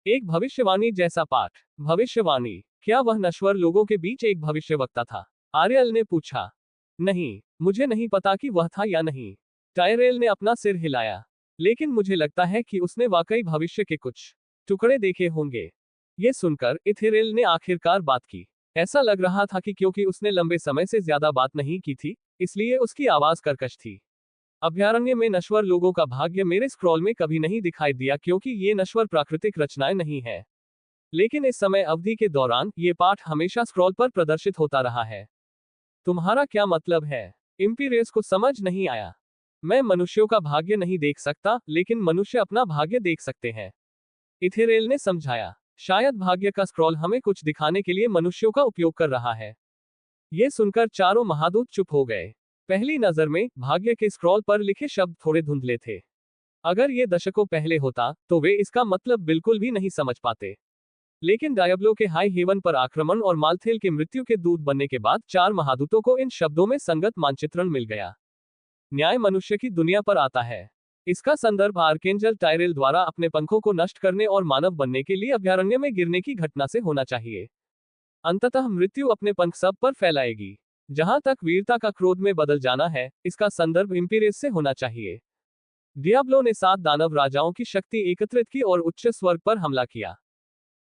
एक भविष्यवाणी जैसा पाठ। भविष्यवाणी, क्या वह नश्वर लोगों के बीच एक भविष्यवक्ता था? आर्यल ने पूछा। नहीं, मुझे नहीं पता कि वह था या नहीं। टायरेल ने अपना सिर हिलाया। लेकिन मुझे लगता है कि उसने वाकई भविष्य के कुछ टुकड़े देखे होंगे। ये सुनकर इथेरेल ने आखिरकार बात की। ऐसा लग रहा था कि क्योंकि उसने लंबे समय से ज्यादा बात नहीं की थी, इसलिए उसकी आवाज कर्कश थी। अभयारण्य में नश्वर लोगों का भाग्य मेरे स्क्रॉल में कभी नहीं दिखाई दिया, क्योंकि ये नश्वर प्राकृतिक रचनाएं नहीं है। लेकिन इस समय अवधि के दौरान ये पाठ हमेशा स्क्रॉल पर प्रदर्शित होता रहा है। तुम्हारा क्या मतलब है? इम्पीरियस को समझ नहीं आया। मैं मनुष्यों का भाग्य नहीं देख सकता, लेकिन मनुष्य अपना भाग्य देख सकते हैं, इथेरेल ने समझाया। शायद भाग्य का स्क्रॉल हमें कुछ दिखाने के लिए मनुष्यों का उपयोग कर रहा है। ये सुनकर चारों महादूत चुप हो गए। पहली नजर में भाग्य के स्क्रॉल पर लिखे शब्द थोड़े धुंधले थे। अगर ये दशकों पहले होता, तो वे इसका मतलब बिल्कुल भी नहीं समझ पाते। लेकिन डायब्लो के हाई हेवन पर आक्रमण और मालथेल के मृत्यु के दूत बनने के बाद चार महादूतों को इन शब्दों में संगत मानचित्रण मिल गया। न्याय मनुष्य की दुनिया पर आता है। इसका संदर्भ आर्केंजल टायरेल द्वारा अपने पंखों को नष्ट करने और मानव बनने के लिए अभयारण्य में गिरने की घटना से होना चाहिए। अंततः मृत्यु अपने पंख सब पर फैलाएगी। जहां तक वीरता का क्रोध में बदल जाना है, इसका संदर्भ इम्पीरियस से होना चाहिए। डियाब्लो ने 7 दानव राजाओं की शक्ति एकत्रित की और उच्च स्वर्ग पर हमला किया।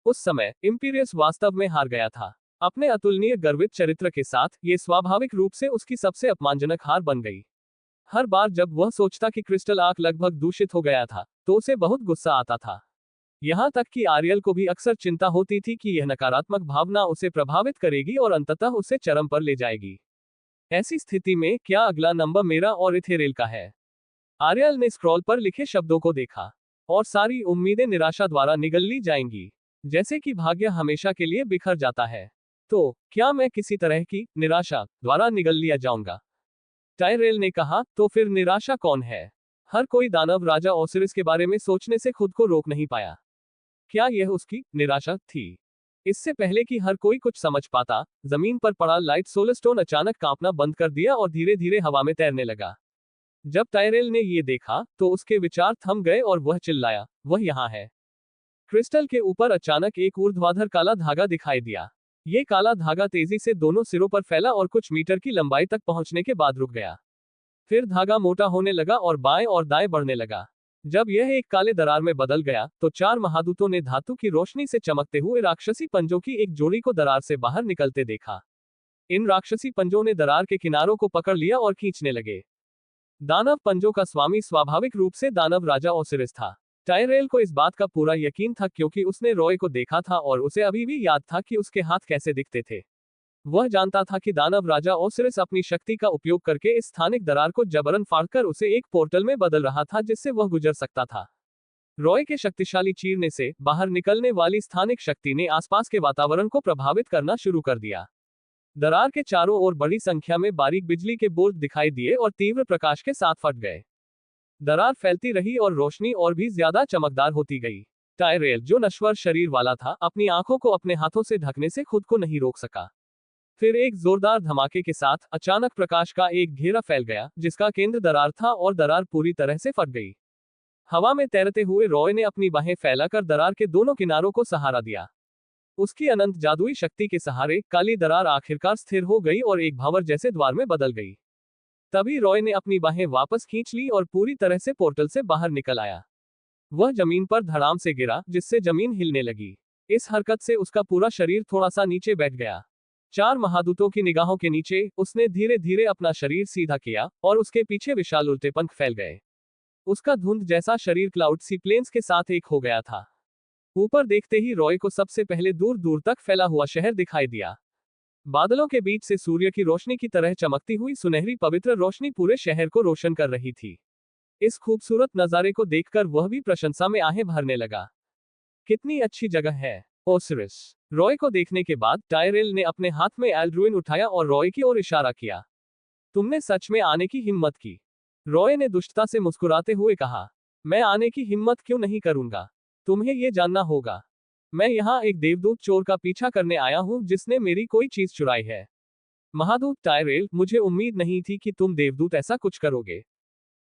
उस समय इम्पीरियस वास्तव में हार गया था। अपने अतुलनीय गर्वित चरित्र के साथ, ये स्वाभाविक रूप से उसकी सबसे अपमानजनक हार बन गई। हर बार जब वह सोचता कि क्रिस्टल आर्क लगभग दूषित हो गया था, तो उसे बहुत गुस्सा आता था। यहां तक कि आर्यल को भी अक्सर चिंता होती थी कि यह नकारात्मक भावना उसे प्रभावित करेगी और अंततः उसे चरम पर ले जाएगी। ऐसी स्थिति में क्या अगला नंबर मेरा और इथेरेल का है? आर्यल ने स्क्रॉल पर लिखे शब्दों को देखा, और सारी उम्मीदें निराशा द्वारा निगल ली जाएंगी, जैसे कि भाग्य हमेशा के लिए बिखर जाता है। तो क्या मैं किसी तरह की निराशा द्वारा निगल लिया जाऊंगा? टायरेल ने कहा, तो फिर निराशा कौन है? हर कोई दानव राजा ओसिरिस के बारे में सोचने से खुद को रोक नहीं पाया। क्या यह उसकी निराशा थी? इससे पहले कि हर कोई कुछ समझ पाता, जमीन पर पड़ा लाइट सोलरस्टोन अचानक कांपना बंद कर दिया और धीरे धीरे हवा में तैरने लगा। जब टायरेल ने यह देखा, तो उसके विचार थम गए और वह चिल्लाया, वह यहाँ है। क्रिस्टल के ऊपर अचानक एक ऊर्ध्वाधर काला धागा दिखाई दिया। ये काला धागा तेजी से दोनों सिरों पर फैला और कुछ मीटर की लंबाई तक पहुंचने के बाद रुक गया। फिर धागा मोटा होने लगा और बाएं और दाएं बढ़ने लगा। जब यह एक काले दरार में बदल गया, तो चार महादूतों ने धातु की रोशनी से चमकते हुए राक्षसी पंजों की एक जोड़ी को दरार से बाहर निकलते देखा। इन राक्षसी पंजों ने दरार के किनारों को पकड़ लिया और खींचने लगे। दानव पंजों का स्वामी स्वाभाविक रूप से दानव राजा ओसिरिस था। टायरेल को इस बात का पूरा यकीन था, क्योंकि उसने रॉय को देखा था और उसे अभी भी याद था कि उसके हाथ कैसे दिखते थे। वह जानता था कि दानव राजा ओसिरिस अपनी शक्ति का उपयोग करके इस स्थानिक दरार को जबरन फाड़कर उसे एक पोर्टल में बदल रहा था, जिससे वह गुजर सकता था। रॉय के शक्तिशाली चीरने से बाहर निकलने वाली स्थानिक शक्ति ने आसपास के वातावरण को प्रभावित करना शुरू कर दिया। दरार के चारों ओर बड़ी संख्या में बारीक बिजली के बोल्ट दिखाई दिए और तीव्र प्रकाश के साथ फट गए। दरार फैलती रही और रोशनी और भी ज्यादा चमकदार होती गई। टायरेल, जो नश्वर शरीर वाला था, अपनी आंखों को अपने हाथों से ढकने से खुद को नहीं रोक सका। फिर एक जोरदार धमाके के साथ अचानक प्रकाश का एक घेरा फैल गया, जिसका केंद्र दरार था और दरार पूरी तरह से फट गई। हवा में तैरते हुए रॉय ने अपनी बाहें फैलाकर दरार के दोनों किनारों को सहारा दिया। उसकी अनंत जादुई शक्ति के सहारे काली दरार आखिरकार स्थिर हो गई और एक भंवर जैसे द्वार में बदल गई। तभी रॉय ने अपनी बाहें वापस खींच ली और पूरी तरह से पोर्टल से बाहर निकल आया। वह जमीन पर धड़ाम से गिरा, जिससे जमीन हिलने लगी। इस हरकत से उसका पूरा शरीर थोड़ा सा नीचे बैठ गया। 4 महादूतों की निगाहों के नीचे उसने धीरे धीरे अपना शरीर सीधा किया और उसके पीछे विशाल उल्टे पंख फैल गए। उसका धुंध जैसा शरीर क्लाउड सी प्लेन्स के साथ एक हो गया था। ऊपर देखते ही रॉय को सबसे पहले दूर दूर तक फैला हुआ शहर दिखाई दिया। बादलों के बीच से सूर्य की रोशनी की तरह चमकती हुई सुनहरी पवित्र रोशनी पूरे शहर को रोशन कर रही थी। इस खूबसूरत नजारे को देखकर वह भी प्रशंसा में आहें भरने लगा। कितनी अच्छी जगह है, ओसिरिस। रॉय को देखने के बाद टायरेल ने अपने हाथ में एल्ड्रुइन उठाया और रॉय की ओर इशारा किया। तुमने सच में आने की हिम्मत की। रॉय ने दुष्टता से मुस्कुराते हुए कहा, मैं आने की हिम्मत क्यों नहीं करूंगा। तुम्हें यह जानना होगा, मैं यहाँ एक देवदूत चोर का पीछा करने आया हूँ जिसने मेरी कोई चीज चुराई है। महादूत टायरेल, मुझे उम्मीद नहीं थी कि तुम देवदूत ऐसा कुछ करोगे।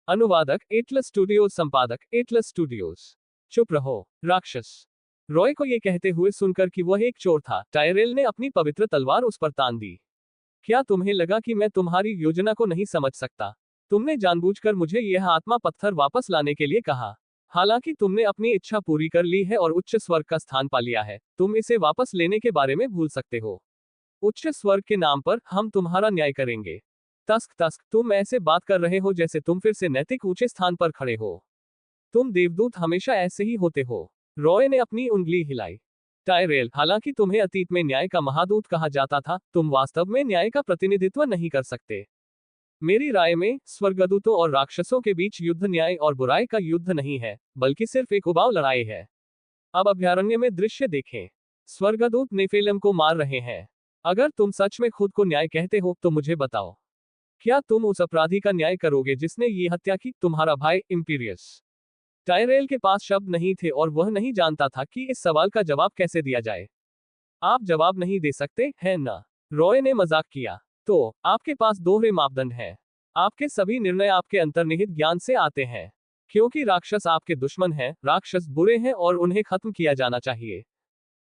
अनुवादक एटलस स्टूडियोज, संपादक एटलस स्टूडियोज। चुप रहो, राक्षस। रॉय को यह कहते हुए सुनकर कि वह एक चोर था, टायरेल ने अपनी पवित्र तलवार उस पर तान दी। क्या तुम्हें लगा कि मैं तुम्हारी योजना को नहीं समझ सकता? तुमने जानबूझकर मुझे यह आत्मा पत्थर वापस लाने के लिए कहा। हालांकि तुमने अपनी इच्छा पूरी कर ली है और उच्च स्वर्ग का स्थान पा लिया है, तुम इसे वापस लेने के बारे में भूल सकते हो। उच्च स्वर्ग के नाम पर हम तुम्हारा न्याय करेंगे। तस्क तस्क, तुम ऐसे बात कर रहे हो जैसे तुम फिर से नैतिक ऊंचे स्थान पर खड़े हो। तुम देवदूत हमेशा ऐसे ही होते हो। रॉय ने अपनी उंगली हिलाई। टायरेल, हालांकि तुम्हें अतीत में न्याय का महादूत कहा जाता था, तुम वास्तव में न्याय का प्रतिनिधित्व नहीं कर सकते। मेरी राय में स्वर्गदूतों और राक्षसों के बीच युद्ध न्याय और बुराई का युद्ध नहीं है, बल्कि सिर्फ एक उबाऊ लड़ाई है। अब अभयारण्य में दृश्य देखें। स्वर्गदूत नेफेलम को मार रहे हैं। अगर तुम सच में खुद को न्याय कहते हो तो मुझे बताओ, क्या तुम उस अपराधी का न्याय करोगे जिसने ये हत्या की, तुम्हारा भाई इम्पीरियस? टायरेल के पास शब्द नहीं थे और वह नहीं जानता था कि इस सवाल का जवाब कैसे दिया जाए। आप जवाब नहीं दे सकते हैं ना? रॉय ने मजाक किया। तो आपके पास दोहरे मापदंड हैं। आपके सभी निर्णय आपके अंतर्निहित ज्ञान से आते हैं। क्योंकि राक्षस आपके दुश्मन हैं, राक्षस बुरे हैं और उन्हें खत्म किया जाना चाहिए।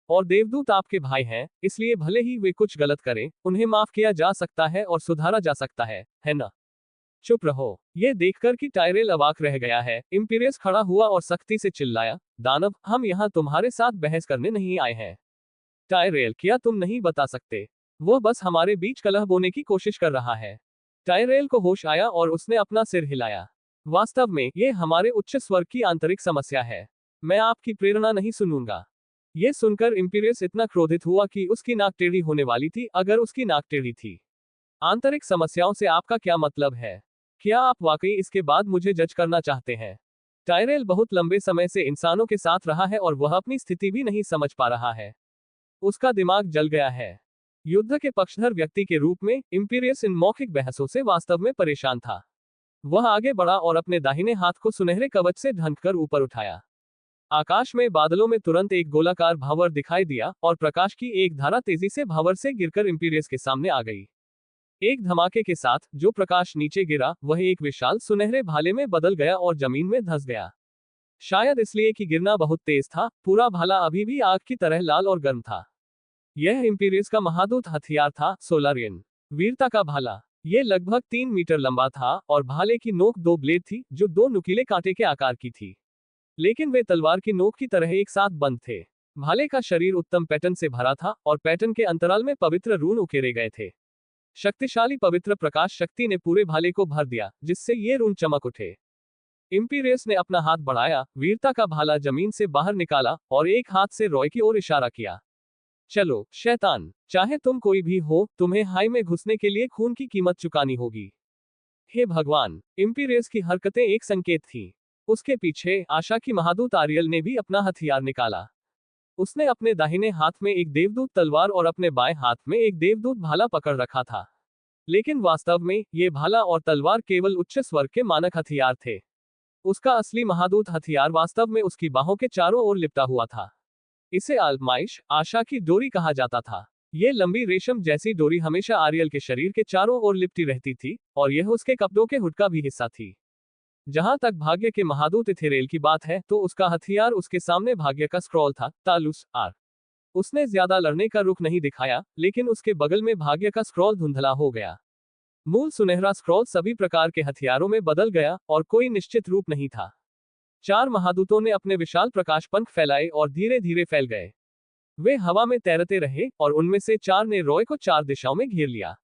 और देवदूत आपके भाई हैं, इसलिए भले ही वे कुछ गलत करें, उन्हें माफ किया जा सकता है और सुधारा जा सकता है ना? चुप रहो। ये देखकर कि टायरेल अवाक रह गया है, इम्पीरियस खड़ा हुआ और सख्ती से चिल्लाया, दानव, हम यहाँ तुम्हारे साथ बहस करने नहीं आए हैं। टायरेल, क्या तुम नहीं बता सकते? वो बस हमारे बीच कलह बोने की कोशिश कर रहा है। टायरेल को होश आया और उसने अपना सिर हिलाया। वास्तव में ये हमारे उच्च स्वर्ग की आंतरिक समस्या है। मैं आपकी प्रेरणा नहीं सुनूंगा। ये सुनकर इम्पीरियस इतना क्रोधित हुआ कि उसकी नाक टेढ़ी होने वाली थी, अगर उसकी नाक टेढ़ी थी। आंतरिक समस्याओं से आपका क्या मतलब है? क्या आप वाकई इसके बाद मुझे जज करना चाहते हैं? टायरेल बहुत लंबे समय से इंसानों के साथ रहा है और वह अपनी स्थिति भी नहीं समझ पा रहा है। उसका दिमाग जल गया है। युद्ध के पक्षधर व्यक्ति के रूप में इम्पीरियस इन मौखिक बहसों से वास्तव में परेशान था। वह आगे बढ़ा और अपने दाहिने हाथ को सुनहरे कवच से ढंककर ऊपर उठाया। आकाश में बादलों में तुरंत एक गोलाकार भंवर दिखाई दिया और प्रकाश की एक धारा तेजी से भंवर से गिरकर इम्पीरियस के सामने आ गई। एक धमाके के साथ जो प्रकाश नीचे गिरा, वह एक विशाल सुनहरे भाले में बदल गया और जमीन में धंस गया। शायद इसलिए कि गिरना बहुत तेज था, पूरा भाला अभी भी आग की तरह लाल और गर्म था। यह इम्पीरियस का महादूत हथियार था, सोलारियन वीरता का भाला। यह लगभग 3 मीटर लंबा था और भाले की नोक 2 ब्लेड थी, जो 2 नुकीले कांटे के आकार की थी। लेकिन वे तलवार की नोक की तरह एक साथ बंद थे। भाले का शरीर उत्तम पैटर्न से भरा था और पैटर्न के अंतराल में पवित्र रून उकेरे गए थे। शक्तिशाली पवित्र प्रकाश शक्ति ने पूरे भाले को भर दिया, जिससे ये रून चमक उठे। इम्पीरियस ने अपना हाथ बढ़ाया, वीरता का भाला जमीन से बाहर निकाला और एक हाथ से रॉय की ओर इशारा किया। चलो शैतान, चाहे तुम कोई भी हो, तुम्हें हाई में घुसने के लिए खून की कीमत चुकानी होगी। हे भगवान, इम्पीरियस की हरकतें एक संकेत थी। उसके पीछे आशा की महादूत आरियल ने भी अपना हथियार निकाला। उसने अपने दाहिने हाथ में एक देवदूत तलवार और अपने बाएं हाथ में एक देवदूत भाला पकड़ रखा था। लेकिन वास्तव में ये भाला और तलवार केवल उच्च स्वर्ग के मानक हथियार थे। उसका असली महादूत हथियार वास्तव में उसकी बाहों के चारों ओर लिपटा हुआ था। इसे आजमाइश, आशा की डोरी कहा जाता था। यह लंबी रेशम जैसी डोरी हमेशा आरियल के शरीर के चारों ओर लिपटी रहती थी और यह उसके कपड़ों के हुड का भी हिस्सा थी। जहां तक भाग्य के महादूत इथेरेल की बात है तो उसका हथियार उसके सामने भाग्य का स्क्रॉल था, तालुस आर। उसने ज्यादा लड़ने का रुख नहीं दिखाया, लेकिन उसके बगल में भाग्य का स्क्रॉल धुंधला हो गया। मूल सुनहरा स्क्रॉल सभी प्रकार के हथियारों में बदल गया और कोई निश्चित रूप नहीं था। चार महादूतों ने अपने विशाल प्रकाश पंख फैलाए और धीरे धीरे फैल गए। वे हवा में तैरते रहे और उनमें से चार ने रॉय को चार दिशाओं में घेर लिया।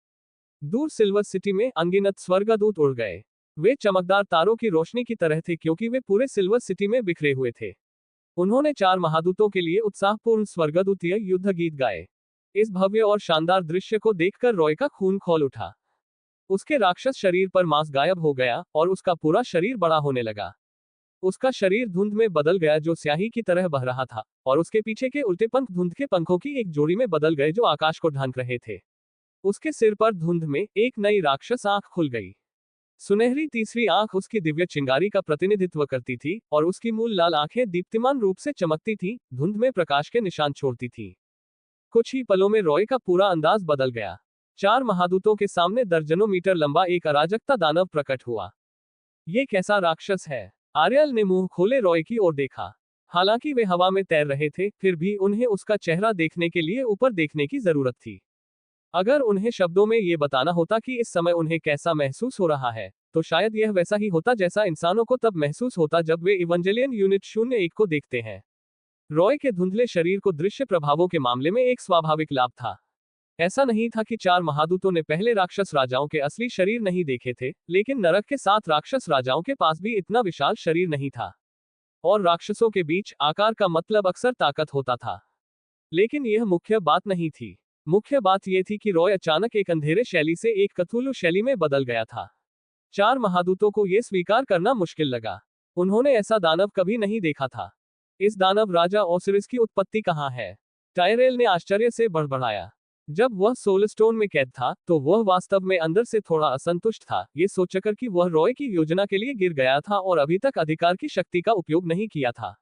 दूर सिल्वर सिटी में अनगिनत स्वर्गदूत उड़ गए। वे चमकदार तारों की रोशनी की तरह थे क्योंकि वे पूरे सिल्वर सिटी में बिखरे हुए थे। उन्होंने चार महादूतों के लिए उत्साहपूर्ण स्वर्गदूतीय युद्ध गीत गाए। इस भव्य और शानदार दृश्य को देखकर रॉय का खून खौल उठा। उसके राक्षस शरीर पर मांस गायब हो गया और उसका पूरा शरीर बड़ा होने लगा। उसका शरीर धुंध में बदल गया जो स्याही की तरह बह रहा था, और उसके पीछे के उल्टे पंख धुंध के पंखों की एक जोड़ी में बदल गए जो आकाश को ढांक रहे थे। उसके सिर पर धुंध में एक नई राक्षस आंख खुल गई। सुनहरी तीसरी आंख उसकी दिव्य चिंगारी का प्रतिनिधित्व करती थी और उसकी मूल लाल आंखें दीप्तिमान रूप से चमकती थीं, धुंध में प्रकाश के निशान छोड़ती थीं। कुछ ही पलों में रॉय का पूरा अंदाज बदल गया। चार महादूतों के सामने दर्जनों मीटर लंबा एक अराजकता दानव प्रकट हुआ। ये कैसा राक्षस है? आर्यल ने मुंह खोले रॉय की ओर देखा। हालांकि वे हवा में तैर रहे थे, फिर भी उन्हें उसका चेहरा देखने के लिए ऊपर देखने की जरूरत थी। अगर उन्हें शब्दों में ये बताना होता कि इस समय उन्हें कैसा महसूस हो रहा है, तो शायद यह वैसा ही होता जैसा इंसानों को तब महसूस होता जब वे इवेंजेलियन यूनिट 01 को देखते हैं। रॉय के धुंधले शरीर को दृश्य प्रभावों के मामले में एक स्वाभाविक लाभ था। ऐसा नहीं था कि चार महादूतों ने पहले राक्षस राजाओं के असली शरीर नहीं देखे थे, लेकिन नरक के 7 राक्षस राजाओं के पास भी इतना विशाल शरीर नहीं था। और राक्षसों के बीच आकार का मतलब अक्सर ताकत होता था। लेकिन यह मुख्य बात नहीं थी। मुख्य बात यह थी कि रॉय अचानक एक अंधेरे शैली से एक कथुलु शैली में बदल गया था। चार महादूतों को यह स्वीकार करना मुश्किल लगा। उन्होंने ऐसा दानव कभी नहीं देखा था। इस दानव राजा ओसिरिस की उत्पत्ति कहाँ है? टायरेल ने आश्चर्य से बड़बड़ाया। जब वह सोलस्टोन में कैद था, तो वह वास्तव में अंदर से थोड़ा असंतुष्ट था, ये सोचकर कि वह रॉय की योजना के लिए गिर गया था और अभी तक अधिकार की शक्ति का उपयोग नहीं किया था।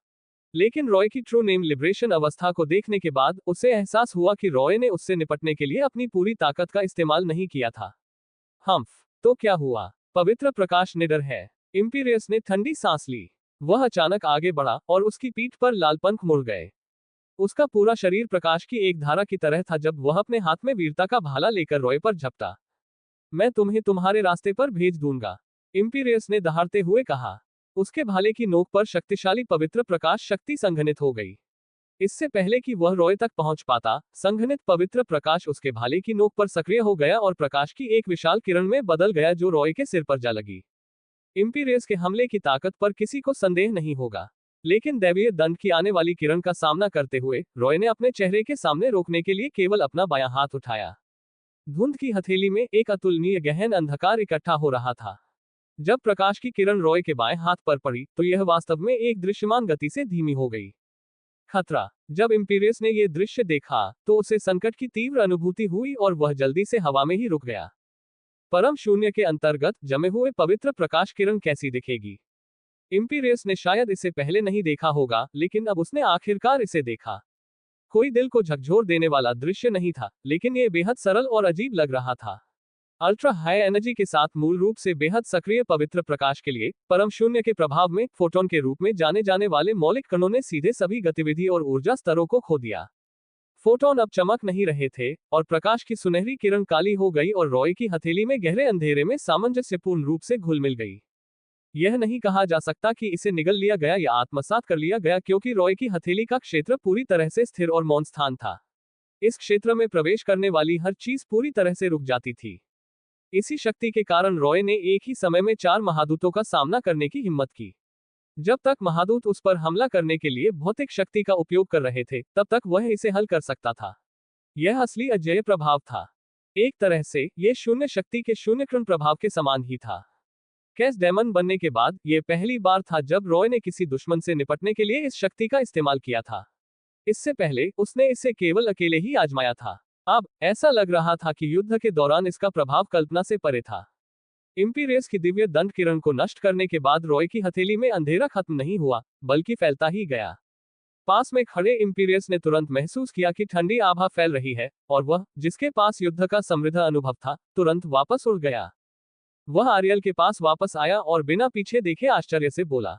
लेकिन रॉय की ट्रू नेम लिबरेशन अवस्था को देखने के बाद उसे एहसास हुआ कि रॉय ने उससे निपटने के लिए अपनी पूरी ताकत का इस्तेमाल नहीं किया था। हम्फ, तो क्या हुआ? पवित्र प्रकाश निडर है। इम्पीरियस ने ठंडी सांस ली। वह अचानक आगे बढ़ा और उसकी पीठ पर लाल पंख मुड़ गए। उसका पूरा शरीर प्रकाश की एक धारा की तरह था जब वह अपने हाथ में वीरता का भाला लेकर रॉय पर झपटा। मैं तुम्हें तुम्हारे रास्ते पर भेज दूंगा, इम्पीरियस ने दहाड़ते हुए कहा। उसके भाले की नोक पर शक्तिशाली पवित्र प्रकाश शक्ति संघनित हो गई। इससे पहले कि वह रॉय तक पहुंच पाता, संघनित पवित्र प्रकाश उसके भाले की नोक पर सक्रिय हो गया और प्रकाश की एक विशाल किरण में बदल गया जो रॉय के सिर पर जा लगी। इम्पीरियस के हमले की ताकत पर किसी को संदेह नहीं होगा, लेकिन दैवीय दंड की आने वाली किरण का सामना करते हुए रॉय ने अपने चेहरे के सामने रोकने के लिए केवल अपना बायां हाथ उठाया। धुंध की हथेली में एक अतुलनीय गहन अंधकार इकट्ठा हो रहा था। जब प्रकाश की किरण रॉय के बाएं हाथ पर पड़ी तो यह वास्तव में एक दृश्यमान गति से धीमी हो गई। खतरा। जब इम्पीरियस ने यह दृश्य देखा तो उसे संकट की तीव्र अनुभूति हुई और वह जल्दी से हवा में ही रुक गया। परम शून्य के अंतर्गत जमे हुए पवित्र प्रकाश किरण कैसी दिखेगी? इम्पीरियस ने शायद इसे पहले नहीं देखा होगा, लेकिन अब उसने आखिरकार इसे देखा। कोई दिल को झकझोर देने वाला दृश्य नहीं था, लेकिन यह बेहद सरल और अजीब लग रहा था। अल्ट्रा हाई एनर्जी के साथ मूल रूप से बेहद सक्रिय पवित्र प्रकाश के लिए परम शून्य के प्रभाव में फोटोन के रूप में जाने जाने वाले मौलिक कणों ने सीधे सभी गतिविधि और ऊर्जा स्तरों को खो दिया। फोटोन अब चमक नहीं रहे थे और प्रकाश की सुनहरी किरण काली हो गई और रॉय की हथेली में गहरे अंधेरे में सामंजस्यपूर्ण रूप से घुल मिल गई। यह नहीं कहा जा सकता कि इसे निगल लिया गया या आत्मसात कर लिया गया, क्योंकि रॉय की हथेली का क्षेत्र पूरी तरह से स्थिर और मौन स्थान था। इस क्षेत्र में प्रवेश करने वाली हर चीज पूरी तरह से रुक जाती थी। इसी शक्ति के कारण रॉय ने एक ही समय में 4 महादूतों का सामना करने की हिम्मत की। जब तक महादूत उस पर हमला करने के लिए भौतिक शक्ति का उपयोग कर रहे थे, तब तक वह इसे हल कर सकता था। यह असली अजेय प्रभाव था। एक तरह से यह शून्य शक्ति के शून्यकरण प्रभाव के समान ही था। कैस डेमन बनने के बाद यह पहली बार था जब रॉय ने किसी दुश्मन से निपटने के लिए इस शक्ति का इस्तेमाल किया था। इससे पहले उसने इसे केवल अकेले ही आजमाया था। अब ऐसा लग रहा था कि युद्ध के दौरान इसका प्रभाव कल्पना से परे था। इम्पीरियस की दिव्य दंड किरण को नष्ट करने के बाद रॉय की हथेली में अंधेरा खत्म नहीं हुआ, बल्कि फैलता ही गया। पास में खड़े इम्पीरियस ने तुरंत महसूस किया कि ठंडी आभा फैल रही है, और वह, जिसके पास युद्ध का समृद्ध अनुभव था, तुरंत वापस उड़ गया। वह आर्यल के पास वापस आया और बिना पीछे देखे आश्चर्य से बोला,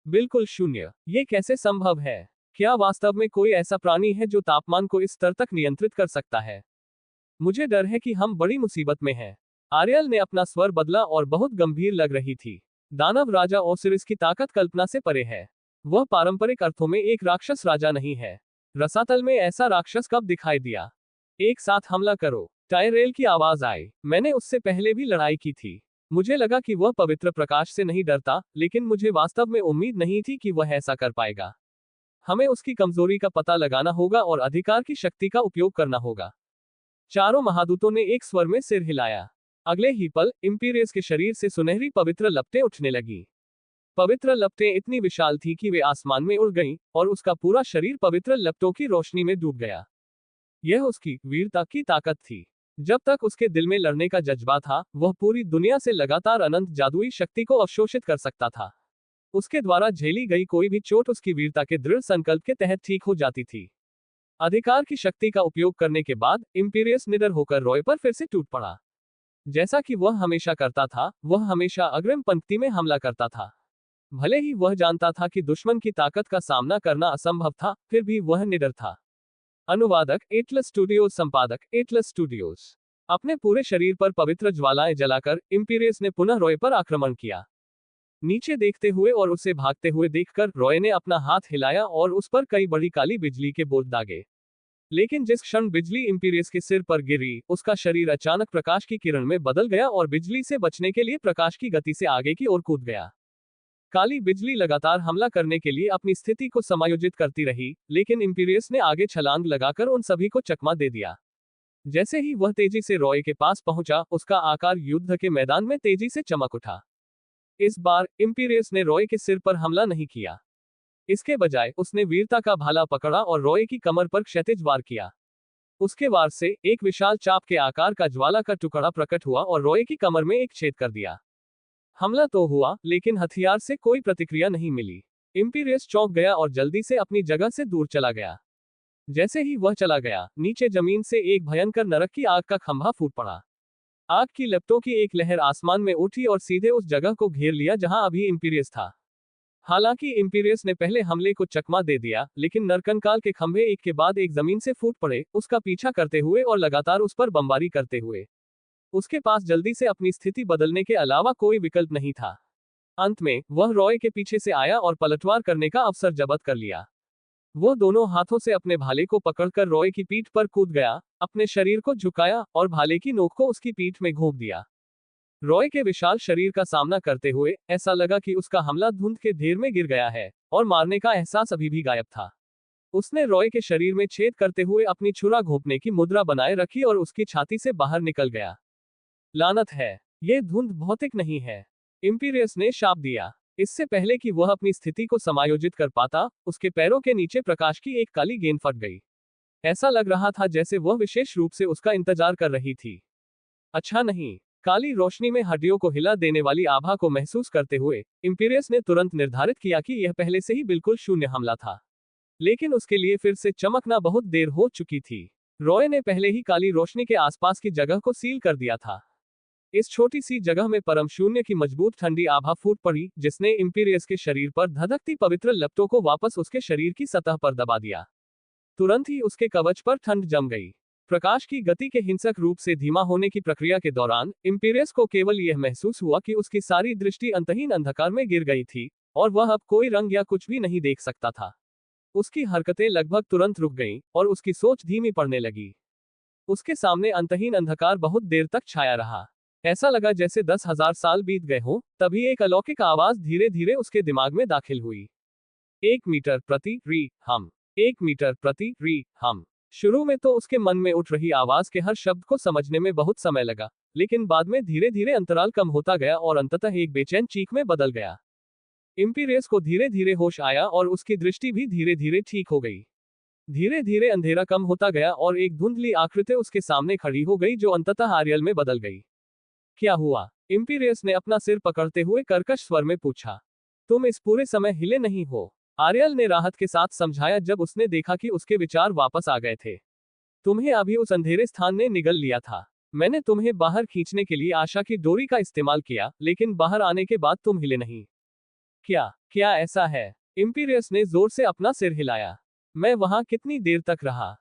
बिल्कुल शून्य, ये कैसे संभव है? क्या वास्तव में कोई ऐसा प्राणी है जो तापमान को इस स्तर तक नियंत्रित कर सकता है? मुझे डर है कि हम बड़ी मुसीबत में हैं। आर्यल ने अपना स्वर बदला और बहुत गंभीर लग रही थी। दानव राजा ओसिरिस की ताकत कल्पना से परे है। वह पारंपरिक अर्थों में एक राक्षस राजा नहीं है। रसातल में ऐसा राक्षस कब दिखाई दिया? एक साथ हमला करो, टायरेल की आवाज आई। मैंने उससे पहले भी लड़ाई की थी। मुझे लगा कि वह पवित्र प्रकाश से नहीं डरता, लेकिन मुझे वास्तव में उम्मीद नहीं थी कि वह ऐसा कर पाएगा। हमें उसकी कमजोरी का पता लगाना होगा और अधिकार की शक्ति का उपयोग करना होगा। चारों महादूतों ने एक स्वर में सिर हिलाया। अगले ही पल इम्पीरियस के शरीर से सुनहरी पवित्र लपटें उठने लगी। पवित्र लपटें इतनी विशाल थी कि वे आसमान में उड़ गईं और उसका पूरा शरीर पवित्र लपटों की रोशनी में डूब गया। यह उसकी वीरता की ताकत थी। जब तक उसके दिल में लड़ने का जज्बा था, वह पूरी दुनिया से लगातार अनंत जादुई शक्ति को अवशोषित कर सकता था। उसके द्वारा झेली गई कोई भी चोट उसकी वीरता के दृढ़ संकल्प के तहत ठीक हो जाती थी। अधिकार की शक्ति का उपयोग करने के बाद इम्पीरियस निडर होकर रॉय पर फिर से टूट पड़ा। जैसा कि वह हमेशा करता था, वह हमेशा अग्रिम पंक्ति में हमला करता था। भले ही वह जानता था कि दुश्मन की ताकत का सामना करना असंभव था, फिर भी वह निडर था। अनुवादक एटलस स्टूडियोज, संपादक एटलस स्टूडियोज। अपने पूरे शरीर पर पवित्र ज्वालाएं जलाकर इम्पीरियस ने पुनः रॉय पर आक्रमण किया। नीचे देखते हुए और उसे भागते हुए देखकर रॉय ने अपना हाथ हिलाया और उस पर कई बड़ी काली बिजली के बोल दागे। लेकिन जिस क्षण बिजली इम्पीरियस के सिर पर गिरी, उसका शरीर अचानक प्रकाश की किरण में बदल गया और बिजली से बचने के लिए प्रकाश की गति से आगे की ओर कूद गया। काली बिजली लगातार हमला करने के लिए अपनी स्थिति को समायोजित करती रही, लेकिन इम्पीरियस ने आगे छलांग लगाकर उन सभी को चकमा दे दिया। जैसे ही वह तेजी से रॉय के पास पहुंचा, उसका आकार युद्ध के मैदान में तेजी से चमक उठा। इस बार इम्पीरियस ने रॉय के सिर पर हमला नहीं किया। इसके बजाय उसने वीरता का भाला पकड़ा और रॉय की कमर पर क्षैतिज वार किया। उसके वार से एक विशाल चाप के आकार का ज्वाला का टुकड़ा प्रकट हुआ और रॉय की कमर में एक छेद कर दिया। हमला तो हुआ, लेकिन हथियार से कोई प्रतिक्रिया नहीं मिली। इम्पीरियस चौंक गया और जल्दी से अपनी जगह से दूर चला गया। जैसे ही वह चला गया, नीचे जमीन से एक भयंकर नरक की आग का खंभा फूट पड़ा। आग की लपटों की एक लहर आसमान में उठी और सीधे उस जगह को घेर लिया जहां अभी इम्पीरियस था। हालांकि इम्पीरियस ने पहले हमले को चकमा दे दिया, लेकिन नरकंकाल के खंभे एक के बाद एक जमीन से फूट पड़े, उसका पीछा करते हुए और लगातार उस पर बमबारी करते हुए। उसके पास जल्दी से अपनी स्थिति बदलने के अलावा कोई विकल्प नहीं था। अंत में वह रॉय के पीछे से आया और पलटवार करने का अवसर जब्त कर लिया। वो दोनों हाथों से अपने भाले को पकड़कर रॉय की पीठ पर कूद गया, अपने शरीर को झुकाया और भाले की नोक को उसकी पीठ में घोंप दिया। रॉय के विशाल शरीर का सामना करते हुए ऐसा लगा कि उसका हमला धुंध के ढेर में गिर गया है और मारने का एहसास अभी भी गायब था। उसने रॉय के शरीर में छेद करते हुए अपनी छुरा घोंपने की मुद्रा बनाए रखी और उसकी छाती से बाहर निकल गया। लानत है, ये धुंध भौतिक नहीं है, इम्पीरियस ने शाप दिया। इससे पहले कि वह अपनी स्थिति को समायोजित कर पाता, उसके पैरों के नीचे प्रकाश की एक काली गेंद फट गई। ऐसा लग रहा था जैसे वह विशेष रूप से उसका इंतजार कर रही थी। अच्छा नहीं। काली रोशनी में हड्डियों को हिला देने वाली आभा को महसूस करते हुए इम्पीरियस ने तुरंत निर्धारित किया कि यह पहले से ही बिल्कुल शून्य हमला था। लेकिन उसके लिए फिर से चमकना बहुत देर हो चुकी थी। रॉय ने पहले ही काली रोशनी के आसपास की जगह को सील कर दिया था। इस छोटी सी जगह में परम शून्य की मजबूत ठंडी आभा फूट पड़ी, जिसने इम्पीरियस के शरीर पर धधकती पवित्र लपटों को वापस उसके शरीर की सतह पर दबा दिया। तुरंत ही उसके कवच पर ठंड जम गई। प्रकाश की गति के हिंसक रूप से धीमा होने की प्रक्रिया के दौरान इम्पीरियस को केवल यह महसूस हुआ कि उसकी सारी दृष्टि अंतहीन अंधकार में गिर गई थी और वह अब कोई रंग या कुछ भी नहीं देख सकता था। उसकी हरकतें लगभग तुरंत रुक गईं और उसकी सोच धीमी पड़ने लगी। उसके सामने अंतहीन अंधकार बहुत देर तक छाया रहा। ऐसा लगा जैसे 10,000 साल बीत गए हों। तभी एक अलौकिक आवाज धीरे धीरे उसके दिमाग में दाखिल हुई। 1 मीटर प्रति री हम। 1 मीटर प्रति री हम। शुरू में तो उसके मन में उठ रही आवाज के हर शब्द को समझने में बहुत समय लगा, लेकिन बाद में धीरे धीरे अंतराल कम होता गया और अंततः एक बेचैन चीख में बदल गया। इम्पीरियस को धीरे धीरे होश आया और उसकी दृष्टि भी धीरे धीरे ठीक हो गई। धीरे धीरे अंधेरा कम होता गया और एक धुंधली आकृति उसके सामने खड़ी हो गई जो अंततः आर्यल में बदल गई। क्या हुआ? इम्पीरियस ने अपना सिर पकड़ते हुए कर्कश स्वर में पूछा। तुम इस पूरे समय हिले नहीं हो, आर्यल ने राहत के साथ समझाया जब उसने देखा कि उसके विचार वापस आ गए थे। तुम्हें अभी उस अंधेरे स्थान ने निगल लिया था। मैंने तुम्हें बाहर खींचने के लिए आशा की डोरी का इस्तेमाल किया, लेकिन बाहर आने के बाद तुम हिले नहीं। क्या क्या ऐसा है? इम्पीरियस ने जोर से अपना सिर हिलाया। मैं वहां कितनी देर तक रहा?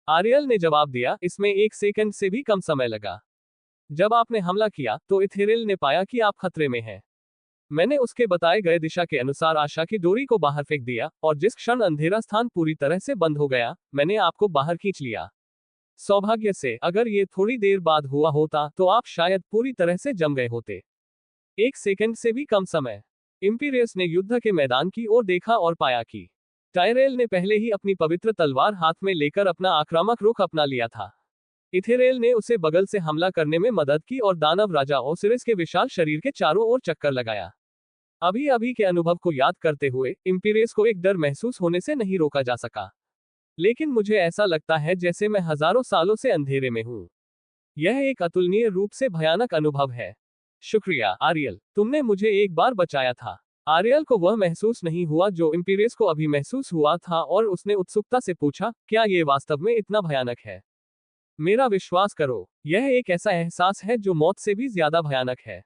आरियल ने जवाब दिया, इसमें 1 सेकंड से भी कम समय लगा। जब आपने हमला किया तो इथेरिल ने पाया कि आप खतरे में हैं। मैंने उसके बताए गए दिशा के अनुसार आशा की डोरी को बाहर फेंक दिया, और जिस क्षण अंधेरा स्थान पूरी तरह से बंद हो गया, मैंने आपको बाहर खींच लिया। सौभाग्य से अगर ये थोड़ी देर बाद हुआ होता तो आप शायद पूरी तरह से जम गए होते। 1 सेकंड से भी कम समय। इम्पीरियस ने युद्ध के मैदान की ओर देखा और पाया कि टायरेल ने पहले ही अपनी पवित्र तलवार हाथ में लेकर अपना आक्रामक रुख अपना लिया था। इथेरेल ने उसे बगल से हमला करने में मदद की और दानव राजा ओसिरिस के विशाल शरीर के चारों ओर चक्कर लगाया। अभी अभी के अनुभव को याद करते हुए इम्पीरियस को एक डर महसूस होने से नहीं रोका जा सका। लेकिन मुझे ऐसा लगता है जैसे मैं हजारों सालों से अंधेरे में हूं। यह एक अतुलनीय रूप से भयानक अनुभव है। शुक्रिया आरियल, तुमने मुझे एक बार बचाया था। आरियल को वह महसूस नहीं हुआ जो इम्पीरियस को अभी महसूस हुआ था, और उसने उत्सुकता से पूछा, क्या ये वास्तव में इतना भयानक है? मेरा विश्वास करो, यह एक ऐसा एहसास है जो मौत से भी ज्यादा भयानक है।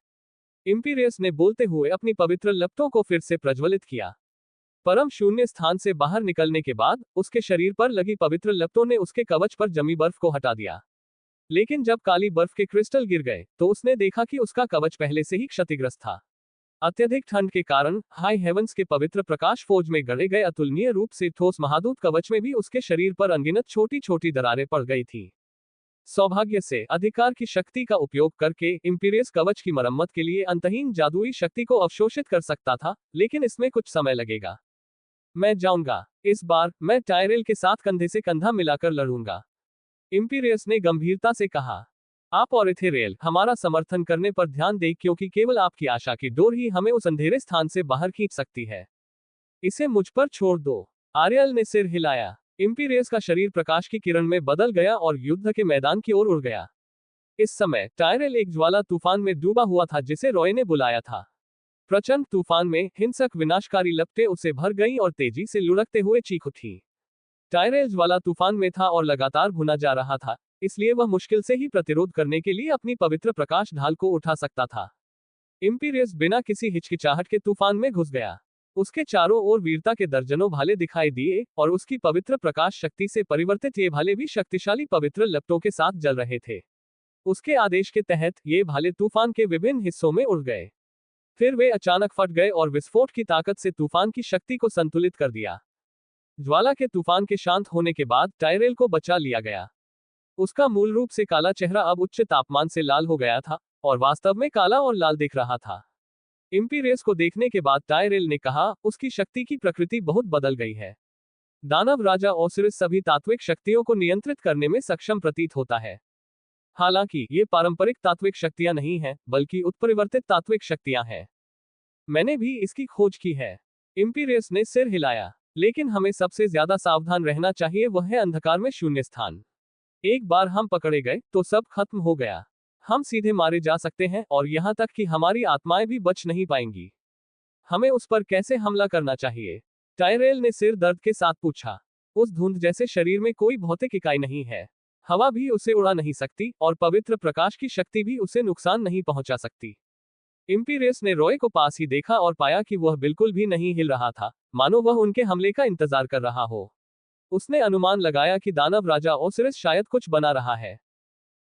इम्पीरियस ने बोलते हुए अपनी पवित्र लपटों को फिर से प्रज्वलित किया। परम शून्य स्थान से बाहर निकलने के बाद उसके शरीर पर लगी पवित्र लपटों ने उसके कवच पर जमी बर्फ को हटा दिया। लेकिन जब काली बर्फ के क्रिस्टल गिर गए तो उसने देखा कि उसका कवच पहले से ही क्षतिग्रस्त था। अत्यधिक ठंड के कारण हाई हेवंस के पवित्र प्रकाश फौज में गढ़े गए अतुलनीय रूप से ठोस महादूत कवच में भी उसके शरीर पर अनगिनत छोटी छोटी दरारें पड़ गई थी। सौभाग्य से अधिकार की शक्ति का उपयोग करके इम्पीरियस कवच की मरम्मत के लिए अंतहीन जादुई शक्ति को अवशोषित कर सकता था, लेकिन इसमें कुछ समय लगेगा। मैं जाऊंगा। इस बार मैं टायरेल के साथ कंधे से कंधा मिलाकर लड़ूंगा। इम्पीरियस ने गंभीरता से कहा। आप और इथेरेल हमारा समर्थन करने पर ध्यान दें, क्योंकि केवल आपकी आशा की डोर ही हमें उस अंधेरे स्थान से बाहर खींच सकती है। इसे मुझ पर छोड़ दो। आरियल ने सिर हिलाया। इम्पीरियस का शरीर प्रकाश की किरण में बदल गया और युद्ध के मैदान की ओर उड़ गया। इस समय टायरेल एक ज्वाला तूफान में डूबा हुआ था जिसे रॉय ने बुलाया था। प्रचंड तूफान में हिंसक विनाशकारी लपटें उसे भर गईं और तेजी से लुढ़कते हुए चीख उठी। टायरेल ज्वाला तूफान में था और लगातार भुना जा रहा था, इसलिए वह मुश्किल से ही प्रतिरोध करने के लिए अपनी पवित्र प्रकाश ढाल को उठा सकता था। इम्पीरियस बिना किसी हिचकिचाहट के तूफान में घुस गया। उसके चारों ओर वीरता के दर्जनों भाले दिखाई दिए, और उसकी पवित्र प्रकाश शक्ति से परिवर्तित ये भाले भी शक्तिशाली पवित्र लपटों के साथ जल रहे थे। उसके आदेश के तहत ये भाले तूफान के विभिन्न हिस्सों में उड़ गए। फिर वे अचानक फट गए और विस्फोट की ताकत से तूफान की शक्ति को संतुलित कर दिया। ज्वाला के तूफान के शांत होने के बाद टायरेल को बचा लिया गया। उसका मूल रूप से काला चेहरा अब उच्च तापमान से लाल हो गया था, और वास्तव में काला और लाल दिख रहा था। इम्पीरियस को देखने के बाद टायरेल ने कहा, उसकी शक्ति की प्रकृति बहुत बदल गई है। दानव राजा ओसिरिस सभी तात्विक शक्तियों को नियंत्रित करने में सक्षम प्रतीत होता है। हालांकि ये पारंपरिक तात्विक शक्तियां नहीं हैं, बल्कि उत्परिवर्तित तात्विक शक्तियां हैं। मैंने भी इसकी खोज की है। इम्पीरियस ने सिर हिलाया। लेकिन हमें सबसे ज्यादा सावधान रहना चाहिए, वह है अंधकार में शून्य स्थान। एक बार हम पकड़े गए तो सब खत्म हो गया। हम सीधे मारे जा सकते हैं, और यहाँ तक कि हमारी आत्माएं भी बच नहीं पाएंगी। हमें उस पर कैसे हमला करना चाहिए? टायरेल ने सिर दर्द के साथ पूछा। उस धुंध जैसे शरीर में कोई भौतिक इकाई नहीं है। हवा भी उसे उड़ा नहीं सकती, और पवित्र प्रकाश की शक्ति भी उसे नुकसान नहीं पहुंचा सकती। इम्पीरियस ने रॉय को पास ही देखा और पाया कि वह बिल्कुल भी नहीं हिल रहा था, मानो वह उनके हमले का इंतजार कर रहा हो। उसने अनुमान लगाया कि दानव राजा ओसिरिस शायद कुछ बना रहा है।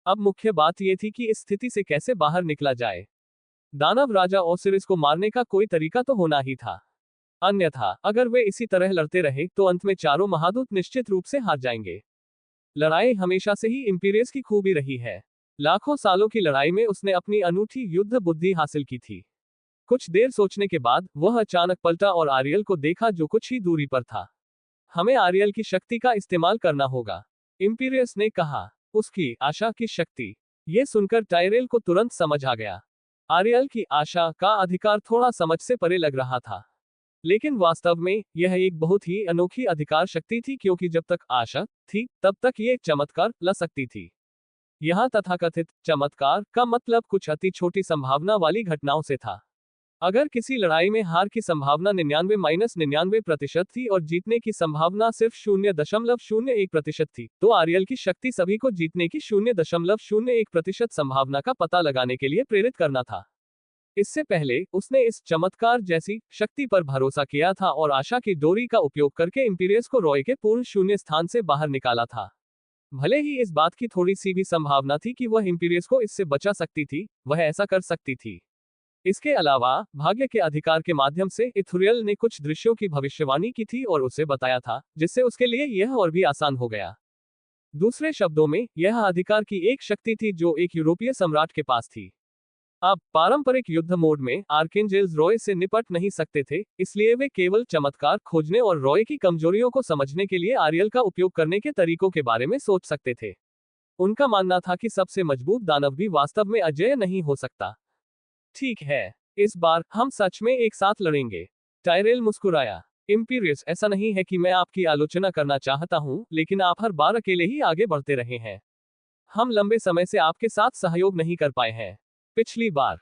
अब मुख्य बात यह थी कि इस स्थिति से कैसे बाहर निकला जाए। दानव राजा ओसिरिस को मारने का कोई तरीका तो होना ही था। अन्यथा अगर वे इसी तरह लड़ते रहे तो अंत में चारों महादूत निश्चित रूप से हार जाएंगे। लड़ाई हमेशा से ही इम्पीरियस की खूबी रही है। लाखों सालों की लड़ाई में उसने अपनी अनूठी युद्ध बुद्धि हासिल की थी। कुछ देर सोचने के बाद वह अचानक पलटा और आरियल को देखा जो कुछ ही दूरी पर था। हमें आरियल की शक्ति का इस्तेमाल करना होगा, इम्पीरियस ने कहा। उसकी आशा की शक्ति। यह सुनकर टायरेल को तुरंत समझ आ गया। आरियल की आशा का अधिकार थोड़ा समझ से परे लग रहा था, लेकिन वास्तव में यह एक बहुत ही अनोखी अधिकार शक्ति थी, क्योंकि जब तक आशा थी तब तक ये चमत्कार ला सकती थी। यहाँ तथाकथित चमत्कार का मतलब कुछ अति छोटी संभावना वाली घटनाओं से था। अगर किसी लड़ाई में हार की संभावना 99-99% थी और जीतने की संभावना सिर्फ 0.01% थी, तो आर्यल की शक्ति सभी को जीतने की 0.01% संभावना का पता लगाने के लिए प्रेरित करना था। इससे पहले उसने इस चमत्कार जैसी शक्ति पर भरोसा किया था और आशा की डोरी का उपयोग करके इंपीरियस को रॉय के पूर्ण शून्य स्थान से बाहर निकाला था। भले ही इस बात की थोड़ी सी भी संभावना थी कि वह इंपीरियस को इससे बचा सकती थी, वह ऐसा कर सकती थी। इसके अलावा भाग्य के अधिकार के माध्यम से इथुरियल ने कुछ दृश्यों की भविष्यवाणी की थी और उसे बताया था, जिससे उसके लिए यह और भी आसान हो गया। दूसरे शब्दों में, यह अधिकार की एक शक्ति थी जो एक यूरोपीय सम्राट के पास थी। अब पारंपरिक युद्ध मोड में आर्केंजेल्स रॉय से निपट नहीं सकते थे, इसलिए वे केवल चमत्कार खोजने और रॉय की कमजोरियों को समझने के लिए आरियल का उपयोग करने के तरीकों के बारे में सोच सकते थे। उनका मानना था कि सबसे मजबूत दानव भी वास्तव में अजेय नहीं हो सकता। ठीक है, इस बार हम सच में एक साथ लड़ेंगे। टायरेल मुस्कुराया। इंपीरियस, ऐसा नहीं है कि मैं आपकी आलोचना करना चाहता हूं, लेकिन आप हर बार अकेले ही आगे बढ़ते रहे हैं। हम लंबे समय से आपके साथ सहयोग नहीं कर पाए हैं। पिछली बार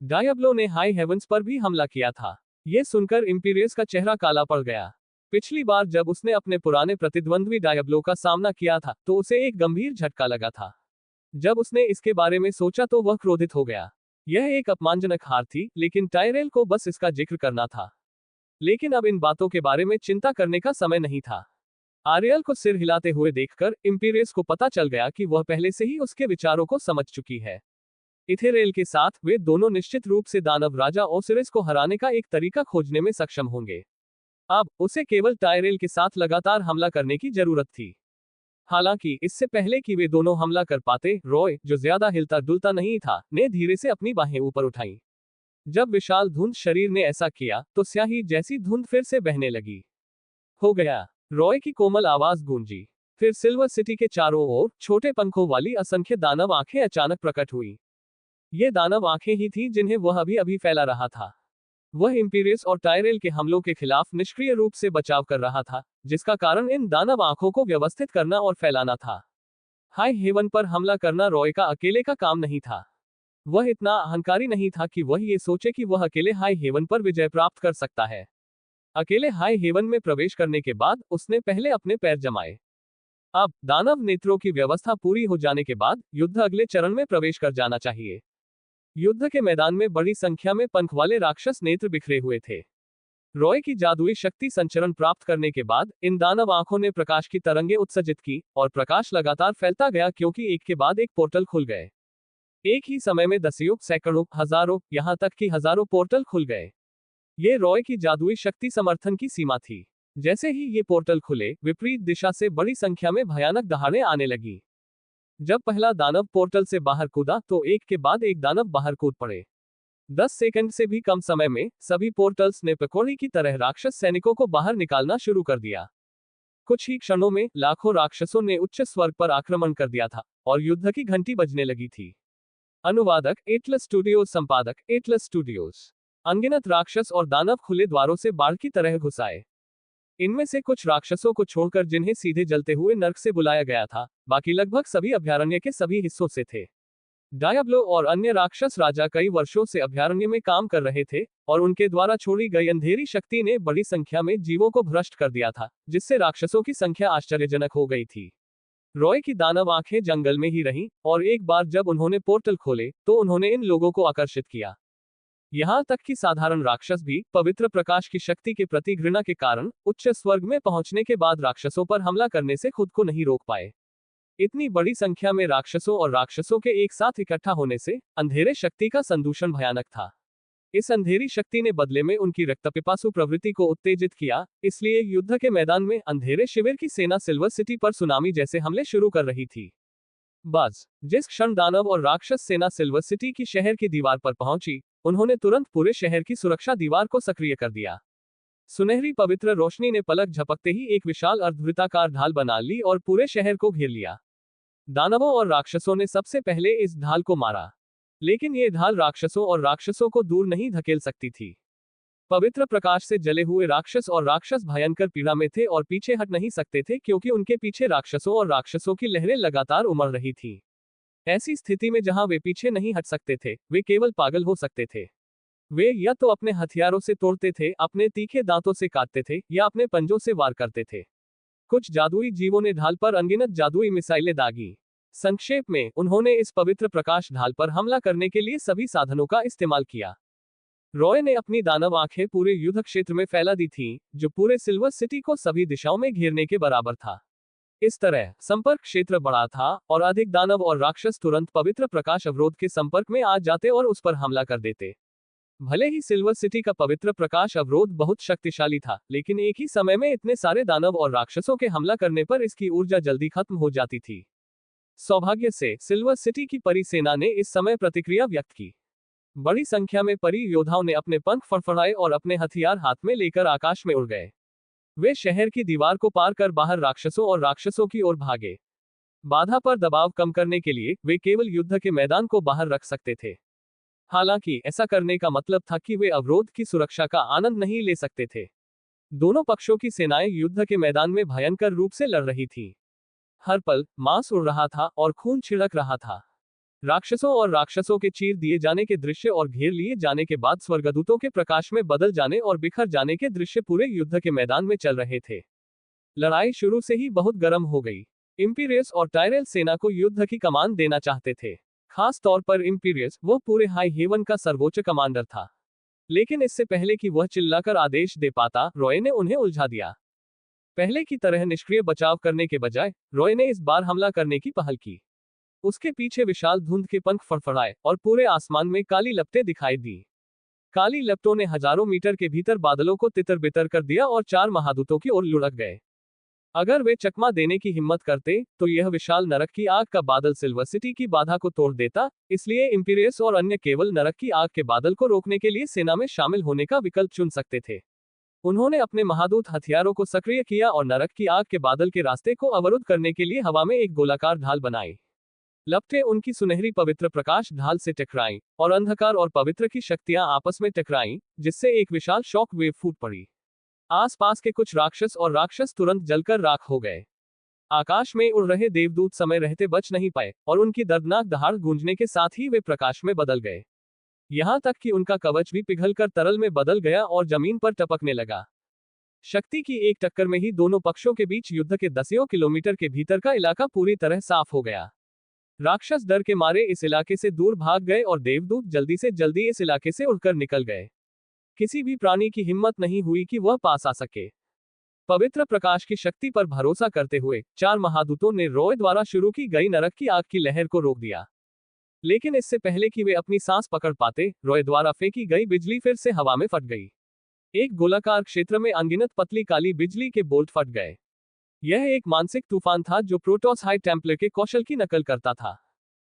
डायब्लो ने हाई हेवंस पर भी हमला किया था। यह सुनकर इंपीरियस का चेहरा काला पड़ गया। पिछली बार जब उसने अपने पुराने प्रतिद्वंद्वी डायब्लो का सामना किया था, तो उसे एक गंभीर झटका लगा था। जब उसने इसके बारे में सोचा तो वह क्रोधित हो गया। यह एक अपमानजनक हार थी, लेकिन टायरेल को बस इसका जिक्र करना था। लेकिन अब इन बातों के बारे में चिंता करने का समय नहीं था। आरियल को सिर हिलाते हुए देखकर इंपीरियस को पता चल गया कि वह पहले से ही उसके विचारों को समझ चुकी है। इथेरेल के साथ वे दोनों निश्चित रूप से दानव राजा ओसिरिस को हराने का एक तरीका खोजने में सक्षम होंगे। अब उसे केवल टायरेल के साथ लगातार हमला करने की जरूरत थी। हालांकि इससे पहले कि वे दोनों हमला कर पाते, रॉय, जो ज्यादा हिलता डुलता नहीं था, ने धीरे से अपनी बाहें ऊपर उठाई। जब विशाल धुंध शरीर ने ऐसा किया, तो स्याही जैसी धुंध फिर से बहने लगी। हो गया, रॉय की कोमल आवाज गूंजी। फिर सिल्वर सिटी के चारों ओर छोटे पंखों वाली असंख्य दानव आंखें अचानक प्रकट हुई। ये दानव आंखें ही थीं जिन्हें वह अभी अभी फैला रहा था। वह इंपीरियस और टायरेल के हमलों के खिलाफ निष्क्रिय रूप से बचाव कर रहा था, जिसका कारण इन दानव आंखों को व्यवस्थित करना और फैलाना था। हाई हेवन पर हमला करना रॉय का अकेले का काम नहीं था। वह इतना अहंकारी नहीं था कि वह ये सोचे कि वह अकेले हाई हेवन पर विजय प्राप्त कर सकता है। अकेले हाई हेवन में प्रवेश करने के बाद उसने पहले अपने पैर जमाए। अब दानव नेत्रों की व्यवस्था पूरी हो जाने के बाद युद्ध अगले चरण में प्रवेश कर जाना चाहिए। युद्ध के मैदान में बड़ी संख्या में पंख वाले राक्षस नेत्र बिखरे हुए थे। रॉय की जादुई शक्ति संचरण प्राप्त करने के बाद इन दानव आंखों ने प्रकाश की तरंगें उत्सर्जित की, और प्रकाश लगातार फैलता गया क्योंकि एक के बाद एक पोर्टल खुल गए। एक ही समय में दसियों, सैकड़ों, हजारों, यहां तक कि हजारों पोर्टल खुल गए। ये रॉय की जादुई शक्ति समर्थन की सीमा थी। जैसे ही ये पोर्टल खुले, विपरीत दिशा से बड़ी संख्या में भयानक दहाड़ें आने लगी। जब पहला दानव पोर्टल से बाहर कूदा, तो एक के बाद एक दानव बाहर कूद पड़े। 10 सेकंड से भी कम समय में सभी पोर्टल्स ने पकौड़ी की तरह राक्षस सैनिकों को बाहर निकालना शुरू कर दिया। कुछ ही क्षणों में लाखों राक्षसों ने उच्च स्वर्ग पर आक्रमण कर दिया था, और युद्ध की घंटी बजने लगी थी। अनुवादक एटलस स्टूडियोज, संपादक एटलस स्टूडियोज। अनगिनत राक्षस और दानव खुले द्वारों से बाढ़ की तरह घुस आए। इनमें से कुछ राक्षसों को छोड़कर जिन्हें सीधे जलते हुए नर्क से बुलाया गया था, बाकी लगभग सभी अभयारण्य के सभी हिस्सों से थे। डायब्लो और अन्य राक्षस राजा कई वर्षों से अभयारण्य में काम कर रहे थे, और उनके द्वारा छोड़ी गई अंधेरी शक्ति ने बड़ी संख्या में जीवों को भ्रष्ट कर दिया था, जिससे राक्षसों की संख्या आश्चर्यजनक हो गई थी। रॉय की दानव आंखें जंगल में ही रहीं, और एक बार जब उन्होंने पोर्टल खोले, तो उन्होंने इन लोगों को आकर्षित किया। यहां तक कि साधारण राक्षस भी पवित्र प्रकाश की शक्ति के प्रति घृणा के कारण उच्च स्वर्ग में पहुंचने के बाद राक्षसों पर हमला करने से खुद को नहीं रोक पाए। इतनी बड़ी संख्या में राक्षसों और राक्षसों के एक साथ इकट्ठा होने से अंधेरे शक्ति का संदूषण भयानक था। इस अंधेरी शक्ति ने बदले में उनकी रक्तपिपासु प्रवृत्ति को उत्तेजित किया, इसलिए युद्ध के मैदान में अंधेरे शिविर की सेना सिल्वर सिटी पर सुनामी जैसे हमले शुरू कर रही थी। बस जिस क्षण दानव और राक्षस सेना सिल्वर सिटी की शहर की दीवार पर पहुंची, उन्होंने तुरंत पूरे शहर की सुरक्षा दीवार को सक्रिय कर दिया। सुनहरी पवित्र रोशनी ने पलक झपकते ही एक विशाल अर्धवृत्ताकार ढाल बना ली और पूरे शहर को घेर लिया। दानवों और राक्षसों ने सबसे पहले इस ढाल को मारा, लेकिन ये ढाल राक्षसों और राक्षसों को दूर नहीं धकेल सकती थी। पवित्र प्रकाश से जले हुए राक्षस और राक्षस भयंकर पीड़ा में थे और पीछे हट नहीं सकते थे, क्योंकि उनके पीछे राक्षसों और राक्षसों की लहरें लगातार उमड़ रही थी। ऐसी स्थिति में जहां वे पीछे नहीं हट सकते थे, वे केवल पागल हो सकते थे। वे या तो अपने हथियारों से तोड़ते थे, अपने तीखे दांतों से काटते थे, या अपने पंजों से वार करते थे। कुछ जादुई जीवों ने ढाल पर अनगिनत जादुई मिसाइलें दागी। संक्षेप में, उन्होंने इस पवित्र प्रकाश ढाल पर हमला करने के लिए सभी साधनों का इस्तेमाल किया। रॉय ने अपनी दानव आंखें पूरे युद्ध क्षेत्र में फैला दी थीं, जो पूरे सिल्वर सिटी को सभी दिशाओं में घेरने के बराबर था। इस तरह संपर्क क्षेत्र बड़ा था, और अधिक दानव और राक्षस तुरंत पवित्र प्रकाश अवरोध के संपर्क में आ जाते और उस पर हमला कर देते। भले ही सिल्वर सिटी का पवित्र प्रकाश अवरोध बहुत शक्तिशाली था, लेकिन एक ही समय में इतने सारे दानव और राक्षसों के हमला करने पर इसकी ऊर्जा जल्दी खत्म हो जाती थी। सौभाग्य से सिल्वर सिटी की परी सेना ने इस समय प्रतिक्रिया व्यक्त की। बड़ी संख्या में परी योद्धाओं ने अपने पंख फड़फड़ाए और अपने हथियार हाथ में लेकर आकाश में उड़ गए। वे शहर की दीवार को पार कर बाहर राक्षसों की ओर भागे। बाधा पर दबाव कम करने के लिए वे केवल युद्ध के मैदान को बाहर रख सकते थे। हालांकि ऐसा करने का मतलब था कि वे अवरोध की सुरक्षा का आनंद नहीं ले सकते थे। दोनों पक्षों की सेनाएं युद्ध के मैदान में भयंकर रूप से लड़ रही थीं। हर पल मांस उड़ रहा था और खून छिड़क रहा था। राक्षसों के चीर दिए जाने के दृश्य और घेर लिए जाने के बाद स्वर्गदूतों के प्रकाश में बदल जाने और बिखर जाने के दृश्य पूरे युद्ध के मैदान में चल रहे थे। लड़ाई शुरू से ही बहुत गर्म हो गई। इम्पीरियस और टायरेल सेना को युद्ध की कमान देना चाहते थे। खास तौर पर इम्पीरियस, वो पूरे हाई हेवन का सर्वोच्च कमांडर था। लेकिन इससे पहले कि वह चिल्लाकर आदेश दे पाता, रॉय ने उन्हें उलझा दिया। पहले की तरह निष्क्रिय बचाव करने के बजाय रॉय ने इस बार हमला करने की पहल की। उसके पीछे विशाल धुंध के पंख फड़फड़ाए और पूरे आसमान में काली लपटें दिखाई दी। काली लपटों ने हजारों मीटर के भीतर बादलों को तितर बितर कर दिया और 4 महादूतों की ओर लुढ़क गए। अगर वे चकमा देने की हिम्मत करते, तो यह विशाल नरक की आग का बादल सिल्वर सिटी की बाधा को तोड़ देता। इसलिए इम्पीरियस और अन्य केवल नरक की आग के बादल को रोकने के लिए सेना में शामिल होने का विकल्प चुन सकते थे। उन्होंने अपने महादूत हथियारों को सक्रिय किया और नरक की आग के बादल के रास्ते को अवरुद्ध करने के लिए हवा में एक गोलाकार ढाल बनाई। लपटें उनकी सुनहरी पवित्र प्रकाश ढाल से टकराईं, और अंधकार और पवित्र की शक्तियां आपस में टकराईं, जिससे एक विशाल शॉक वेव फूट पड़ी। आसपास के कुछ राक्षस तुरंत जलकर राख हो गए। आकाश में उड़ रहे देवदूत समय रहते बच नहीं पाए, और उनकी दर्दनाक दहाड़ गूंजने के साथ ही वे प्रकाश में बदल गए। यहां तक कि उनका कवच भी पिघलकर तरल में बदल गया और जमीन पर टपकने लगा। शक्ति की एक टक्कर में ही दोनों पक्षों के बीच युद्ध के दसियों किलोमीटर के भीतर का इलाका पूरी तरह साफ हो गया। राक्षस डर के मारे इस इलाके से दूर भाग गए और देवदूत जल्दी से जल्दी इस इलाके से उड़कर निकल गए। किसी भी प्राणी की हिम्मत नहीं हुई कि वह पास आ सके। पवित्र प्रकाश की शक्ति पर भरोसा करते हुए 4 महादूतों ने रॉय द्वारा शुरू की गई नरक की आग की लहर को रोक दिया। लेकिन इससे पहले कि वे अपनी सांस पकड़ पाते, रॉय द्वारा फेंकी गई बिजली फिर से हवा में फट गई। एक गोलाकार क्षेत्र में अनगिनत पतली काली बिजली के बोल्ट फट गए। यह एक मानसिक तूफान था जो प्रोटोस हाई टेम्पलर के कौशल की नकल करता था।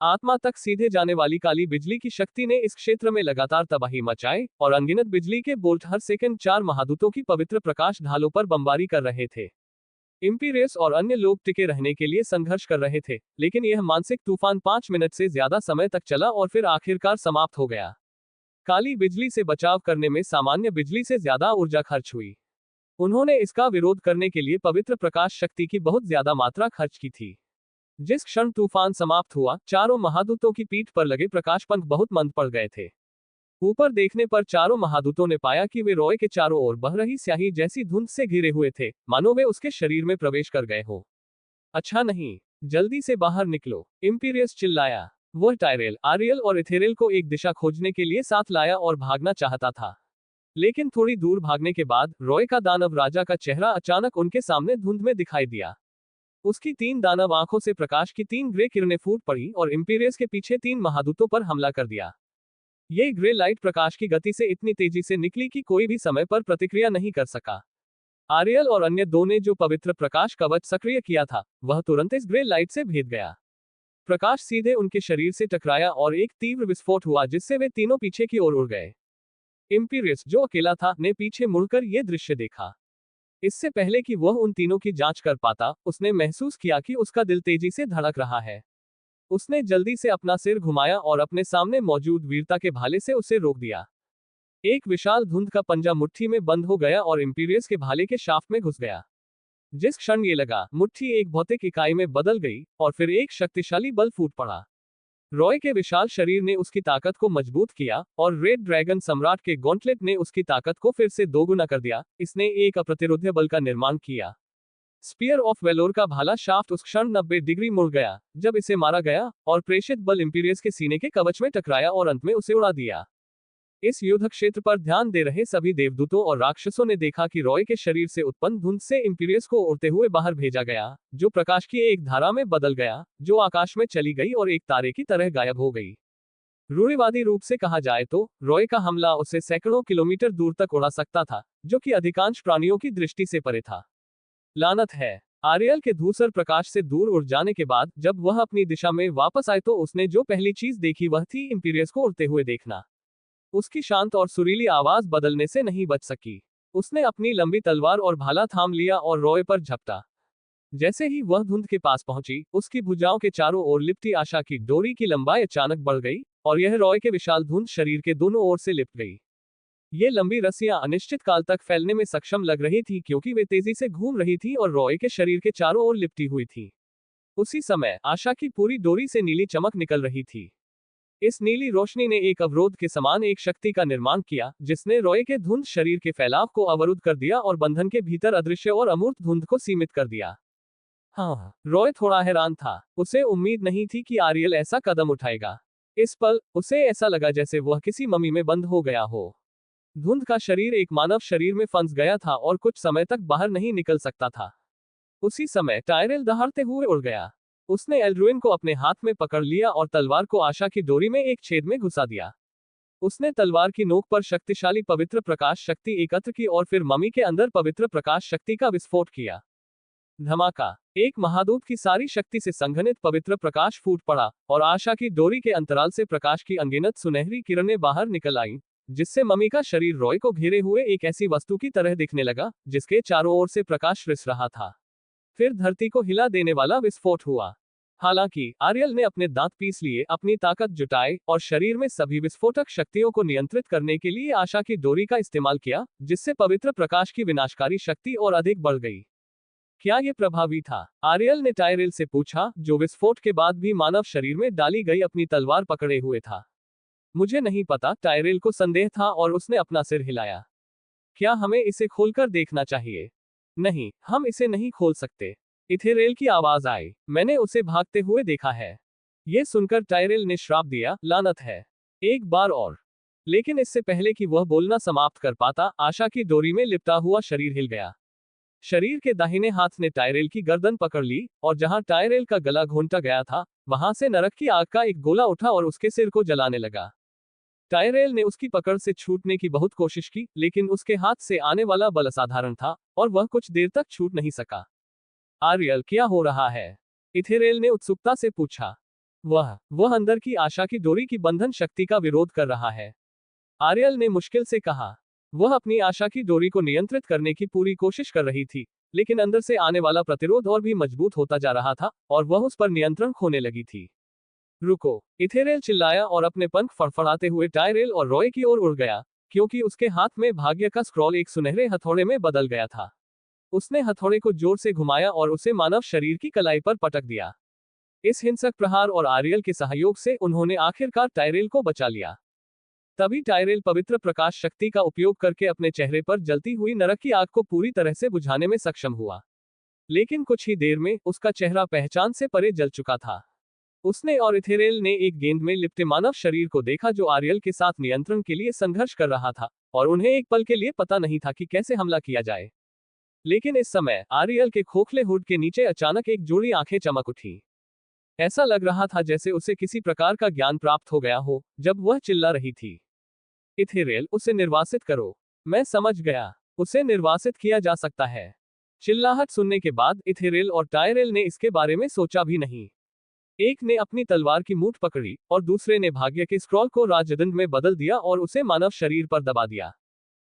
आत्मा तक सीधे जाने वाली काली बिजली की शक्ति ने इस क्षेत्र में लगातार तबाही मचाई, और अनगिनत बिजली के बोल्ट हर सेकंड 4 महादूतों की पवित्र प्रकाश ढालों पर बमबारी कर रहे थे। इम्पीरियस और अन्य लोग टिके रहने के लिए संघर्ष कर रहे थे, लेकिन यह मानसिक तूफान 5 मिनट से ज्यादा समय तक चला और फिर आखिरकार समाप्त हो गया। काली बिजली से बचाव करने में सामान्य बिजली से ज्यादा ऊर्जा खर्च हुई। उन्होंने इसका विरोध करने के लिए पवित्र प्रकाश शक्ति की बहुत ज्यादा मात्रा खर्च की थी। जिस क्षण तूफान समाप्त हुआ, चारों महादूतों की पीठ पर लगे प्रकाश पंख बहुत मंद पड़ गए थे। ऊपर देखने पर चारों महादूतों ने पाया कि वे रॉय के चारों ओर बह रही स्याही जैसी धुंध से घिरे हुए थे, मानो वे उसके शरीर में प्रवेश कर गए हो। अच्छा नहीं, जल्दी से बाहर निकलो, इम्पीरियस चिल्लाया। वह टायरेल, आरियल और इथेरेल को एक दिशा खोजने के लिए साथ लाया और भागना चाहता था। लेकिन थोड़ी दूर भागने के बाद रॉय का दानव राजा का चेहरा अचानक उनके सामने धुंध में दिखाई दिया। उसकी 3 दानव आंखों से प्रकाश की 3 ग्रे किरणें फूट पड़ी और इम्पीरियस के पीछे 3 महादूतों पर हमला कर दिया। ये ग्रे लाइट प्रकाश की गति से इतनी तेजी से निकली कि कोई भी समय पर प्रतिक्रिया नहीं कर सका। आरियल और अन्य 2 ने जो पवित्र प्रकाश कवच सक्रिय किया था, वह तुरंत इस ग्रे लाइट से भेद गया। प्रकाश सीधे उनके शरीर से टकराया और एक तीव्र विस्फोट हुआ, जिससे वे तीनों पीछे की ओर उड़ गए। इम्पीरियस, जो अकेला था, ने पीछे मुड़कर यह दृश्य देखा। इससे पहले कि वह उन तीनों की जांच कर पाता, उसने महसूस किया कि उसका दिल तेजी से धड़क रहा है। उसने जल्दी से अपना सिर घुमाया और अपने सामने मौजूद वीरता के भाले से उसे रोक दिया। एक विशाल धुंध का पंजा मुट्ठी में बंद हो गया और इम्पीरियस के भाले के शाफ्ट में घुस गया। जिस क्षण ये लगा, मुट्ठी एक भौतिक इकाई में बदल गई और फिर एक शक्तिशाली बल फूट पड़ा। रॉय के विशाल शरीर ने उसकी ताकत को मजबूत किया और रेड ड्रैगन सम्राट के गॉन्टलेट ने उसकी ताकत को फिर से दोगुना कर दिया। इसने एक अप्रतिरोध्य बल का निर्माण किया। स्पीयर ऑफ वेलोर का भाला शाफ्ट उस क्षण 90 डिग्री मुड़ गया जब इसे मारा गया और प्रेषित बल इंपीरियस के सीने के कवच में टकराया और अंत में उसे उड़ा दिया। इस युद्ध क्षेत्र पर ध्यान दे रहे सभी देवदूतों और राक्षसों ने देखा कि रॉय के शरीर से उत्पन्न धुंध से इंपीरियस को उड़ते हुए बाहर भेजा गया, जो प्रकाश की एक धारा में बदल गया, जो आकाश में चली गई और एक तारे की तरह गायब हो गई। रूढ़िवादी रूप से कहा जाए तो रॉय का हमला उसे सैकड़ों किलोमीटर दूर तक उड़ा सकता था, जो कि अधिकांश प्राणियों की दृष्टि से परे था। लानत है। आरियल के धूसर प्रकाश से दूर उड़ जाने के बाद जब वह अपनी दिशा में वापस आए तो उसने जो पहली चीज देखी वह थी इंपीरियस को उड़ते हुए देखना। उसकी शांत और सुरीली आवाज बदलने से नहीं बच सकी। उसने अपनी लंबी तलवार और भाला थाम लिया और रॉय पर झपटा। जैसे ही वह धुंध के पास पहुंची, उसकी भुजाओं के चारों ओर लिपटी आशा की डोरी की लंबाई अचानक बढ़ गई और यह रॉय के विशाल धुंध शरीर के दोनों ओर से लिपट गई। ये लंबी रस्सियां अनिश्चित काल तक फैलने में सक्षम लग रही थी क्योंकि वे तेजी से घूम रही थी और रॉय के शरीर के चारों ओर लिपटी हुई थी। उसी समय आशा की पूरी डोरी से नीली चमक निकल रही थी। इस नीली रोशनी ने एक अवरोध के समान एक शक्ति का निर्माण किया, जिसने रॉय के धुंध शरीर के फैलाव को अवरुद्ध कर दिया और बंधन के भीतर अदृश्य और अमूर्त धुंध को सीमित कर दिया। हाँ, रॉय थोड़ा हैरान था। उसे उम्मीद नहीं थी कि आरियल ऐसा कदम उठाएगा। इस पल उसे ऐसा लगा जैसे वह किसी ममी में बंद हो गया हो। धुंध का शरीर एक मानव शरीर में फंस गया था और कुछ समय तक बाहर नहीं निकल सकता था। उसी समय टायरेल दहाड़ते हुए उड़ गया। उसने एल्ड्रुइन को अपने हाथ में पकड़ लिया और तलवार को आशा की डोरी में एक छेद में घुसा दिया। उसने तलवार की नोक पर शक्तिशाली पवित्र प्रकाश शक्ति एकत्र की और फिर ममी के अंदर पवित्र प्रकाश शक्ति का विस्फोट किया। धमाका! एक महादूत की सारी शक्ति से संघनित पवित्र प्रकाश फूट पड़ा और आशा की डोरी के अंतराल से प्रकाश की अनगिनत सुनहरी किरणें बाहर निकल आईं, जिससे ममी का शरीर रॉय को घेरे हुए एक ऐसी वस्तु की तरह दिखने लगा जिसके चारों ओर से प्रकाश रिस रहा था। फिर धरती को हिला देने वाला विस्फोट हुआ। हालांकि आरियल ने अपने दांत पीस लिए, अपनी ताकत जुटाई और शरीर में सभी विस्फोटक शक्तियों को नियंत्रित करने के लिए आशा की डोरी का इस्तेमाल किया, जिससे पवित्र प्रकाश की विनाशकारी शक्ति और अधिक बढ़ गई। क्या ये प्रभावी था? आरियल ने टायरेल से पूछा, जो विस्फोट के बाद भी मानव शरीर में डाली गई अपनी तलवार पकड़े हुए था। मुझे नहीं पता, टायरेल को संदेह था और उसने अपना सिर हिलाया। क्या हमें इसे खोलकर देखना चाहिए? नहीं, हम इसे नहीं खोल सकते। इथेरेल की आवाज आई। मैंने उसे भागते हुए देखा है। यह सुनकर टायरेल ने श्राप दिया, लानत है। एक बार और। लेकिन इससे पहले कि वह बोलना समाप्त कर पाता, आशा की डोरी में लिपटा हुआ शरीर हिल गया। शरीर के दाहिने हाथ ने टायरेल की गर्दन पकड़ ली और जहां टायरेल का गला घोंटा गया था, वहां से नरक की आग का एक गोला उठा और उसके सिर को जलाने लगा। टायरेल ने उसकी पकड़ से छूटने की बहुत कोशिश की, लेकिन उसके हाथ से आने वाला बल असाधारण था और वह कुछ देर तक छूट नहीं सका। आरियल, क्या हो रहा है? इथेरेल ने उत्सुकता से पूछा। वह अंदर की आशा की डोरी की बंधन शक्ति का विरोध कर रहा है, आरियल ने मुश्किल से कहा। वह अपनी आशा की डोरी को नियंत्रित करने की पूरी कोशिश कर रही थी, लेकिन अंदर से आने वाला प्रतिरोध और भी मजबूत होता जा रहा था और वह उस पर नियंत्रण खोने लगी थी। रुको! इथेरेल चिल्लाया और अपने पंख फड़फड़ाते हुए टायरेल और रॉय की ओर उड़ गया, क्योंकि उसके हाथ में भाग्य का स्क्रॉल एक सुनहरे हथौड़े में बदल गया था। उसने हथौड़े को जोर से घुमाया और उसे मानव शरीर की कलाई पर पटक दिया। इस हिंसक प्रहार और आरियल के सहयोग से उन्होंने आखिरकार टायरेल को बचा लिया। तभी टायरेल पवित्र प्रकाश शक्ति का उपयोग करके अपने चेहरे पर जलती हुई नरक की आग को पूरी तरह से बुझाने में सक्षम हुआ। लेकिन कुछ ही देर में उसका चेहरा पहचान से परे जल चुका था। उसने और इथेरेल ने एक गेंद में लिपटे मानव शरीर को देखा जो आरियल के साथ नियंत्रण के लिए संघर्ष कर रहा था, और उन्हें एक पल के लिए पता नहीं था कि कैसे हमला किया जाए। लेकिन इस समय आरियल के खोखले हुड के नीचे अचानक एक जोड़ी आंखें चमक उठी। ऐसा लग रहा था जैसे उसे किसी प्रकार का ज्ञान प्राप्त हो गया हो जब वह चिल्ला रही थी। इथेरेल, उसे निर्वासित करो। मैं समझ गया, उसे निर्वासित किया जा सकता है। चिल्लाहट सुनने के बाद इथेरेल और टायरेल ने इसके बारे में सोचा भी नहीं। एक ने अपनी तलवार की मूठ पकड़ी और दूसरे ने भाग्य के स्क्रॉल को राजदंड में बदल दिया और उसे मानव शरीर पर दबा दिया।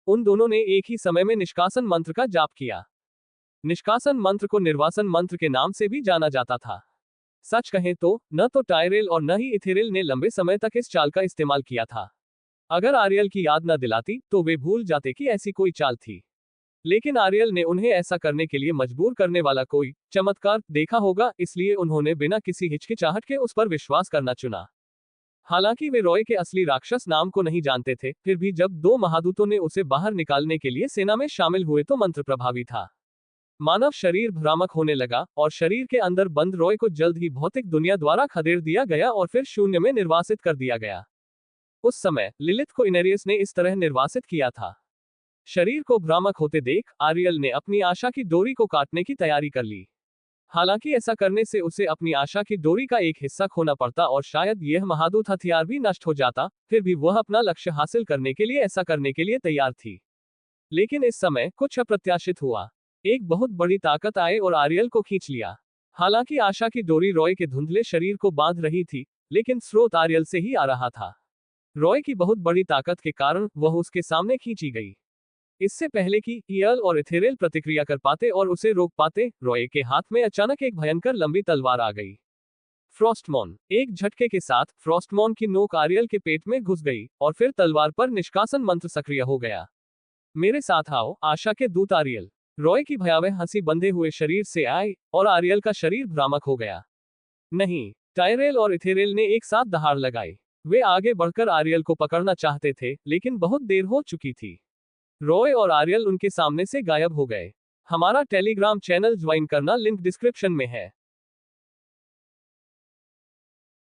उन दोनों ने एक ही समय में निष्कासन मंत्र का जाप किया। निष्कासन मंत्र को निर्वासन मंत्र के नाम से भी जाना जाता था। सच कहें तो न तो टायरेल और न ही इथेरेल ने लंबे समय तक इस चाल का इस्तेमाल किया था। अगर आरियल की याद न दिलाती तो वे भूल जाते कि ऐसी कोई चाल थी। लेकिन आरियल ने उन्हें ऐसा करने के लिए मजबूर करने वाला कोई चमत्कार देखा होगा, इसलिए उन्होंने बिना किसी हिचकिचाहट के उस पर विश्वास करना चुना। हालांकि वे रॉय के असली राक्षस नाम को नहीं जानते थे, फिर भी जब दो महादूतों ने उसे बाहर निकालने के लिए सेना में शामिल हुए तो मंत्र प्रभावी था। मानव शरीर भ्रामक होने लगा और शरीर के अंदर बंद रॉय को जल्द ही भौतिक दुनिया द्वारा खदेड़ दिया गया और फिर शून्य में निर्वासित कर दिया गया। उस समय लिलिथ को इनेरियस ने इस तरह निर्वासित किया था। शरीर को भ्रामक होते देख आरियल ने अपनी आशा की डोरी को काटने की तैयारी कर ली। हालांकि ऐसा करने से उसे अपनी आशा की डोरी का एक हिस्सा खोना पड़ता और शायद यह महादूत हथियार भी नष्ट हो जाता, फिर भी वह अपना लक्ष्य हासिल करने के लिए ऐसा करने के लिए तैयार थी। लेकिन इस समय कुछ अप्रत्याशित हुआ। एक बहुत बड़ी ताकत आए और आरियल को खींच लिया। हालांकि आशा की डोरी रॉय के धुंधले शरीर को बांध रही थी, लेकिन स्रोत आरियल से ही आ रहा था। रॉय की बहुत बड़ी ताकत के कारण वह उसके सामने खींची गई। इससे पहले कि ईयल और इथेरेल प्रतिक्रिया कर पाते और उसे रोक पाते, रॉय के हाथ में अचानक एक भयंकर लंबी तलवार आ गई। फ्रॉस्टमॉन। एक झटके के साथ फ्रॉस्टमॉन की नोक आरियल के पेट में घुस गई और फिर तलवार पर निष्कासन मंत्र सक्रिय हो गया। मेरे साथ आओ, आशा के दूत आरियल। रॉय की भयावह हंसी बंधे हुए शरीर से आई और आरियल का शरीर भ्रामक हो गया। नहीं, टायरेल और इथेरेल ने एक साथ दहाड़ लगाई। वे आगे बढ़कर आरियल को पकड़ना चाहते थे, लेकिन बहुत देर हो चुकी थी। रॉय और आरियल उनके सामने से गायब हो गए। हमारा टेलीग्राम चैनल ज्वाइन करना लिंक डिस्क्रिप्शन में है।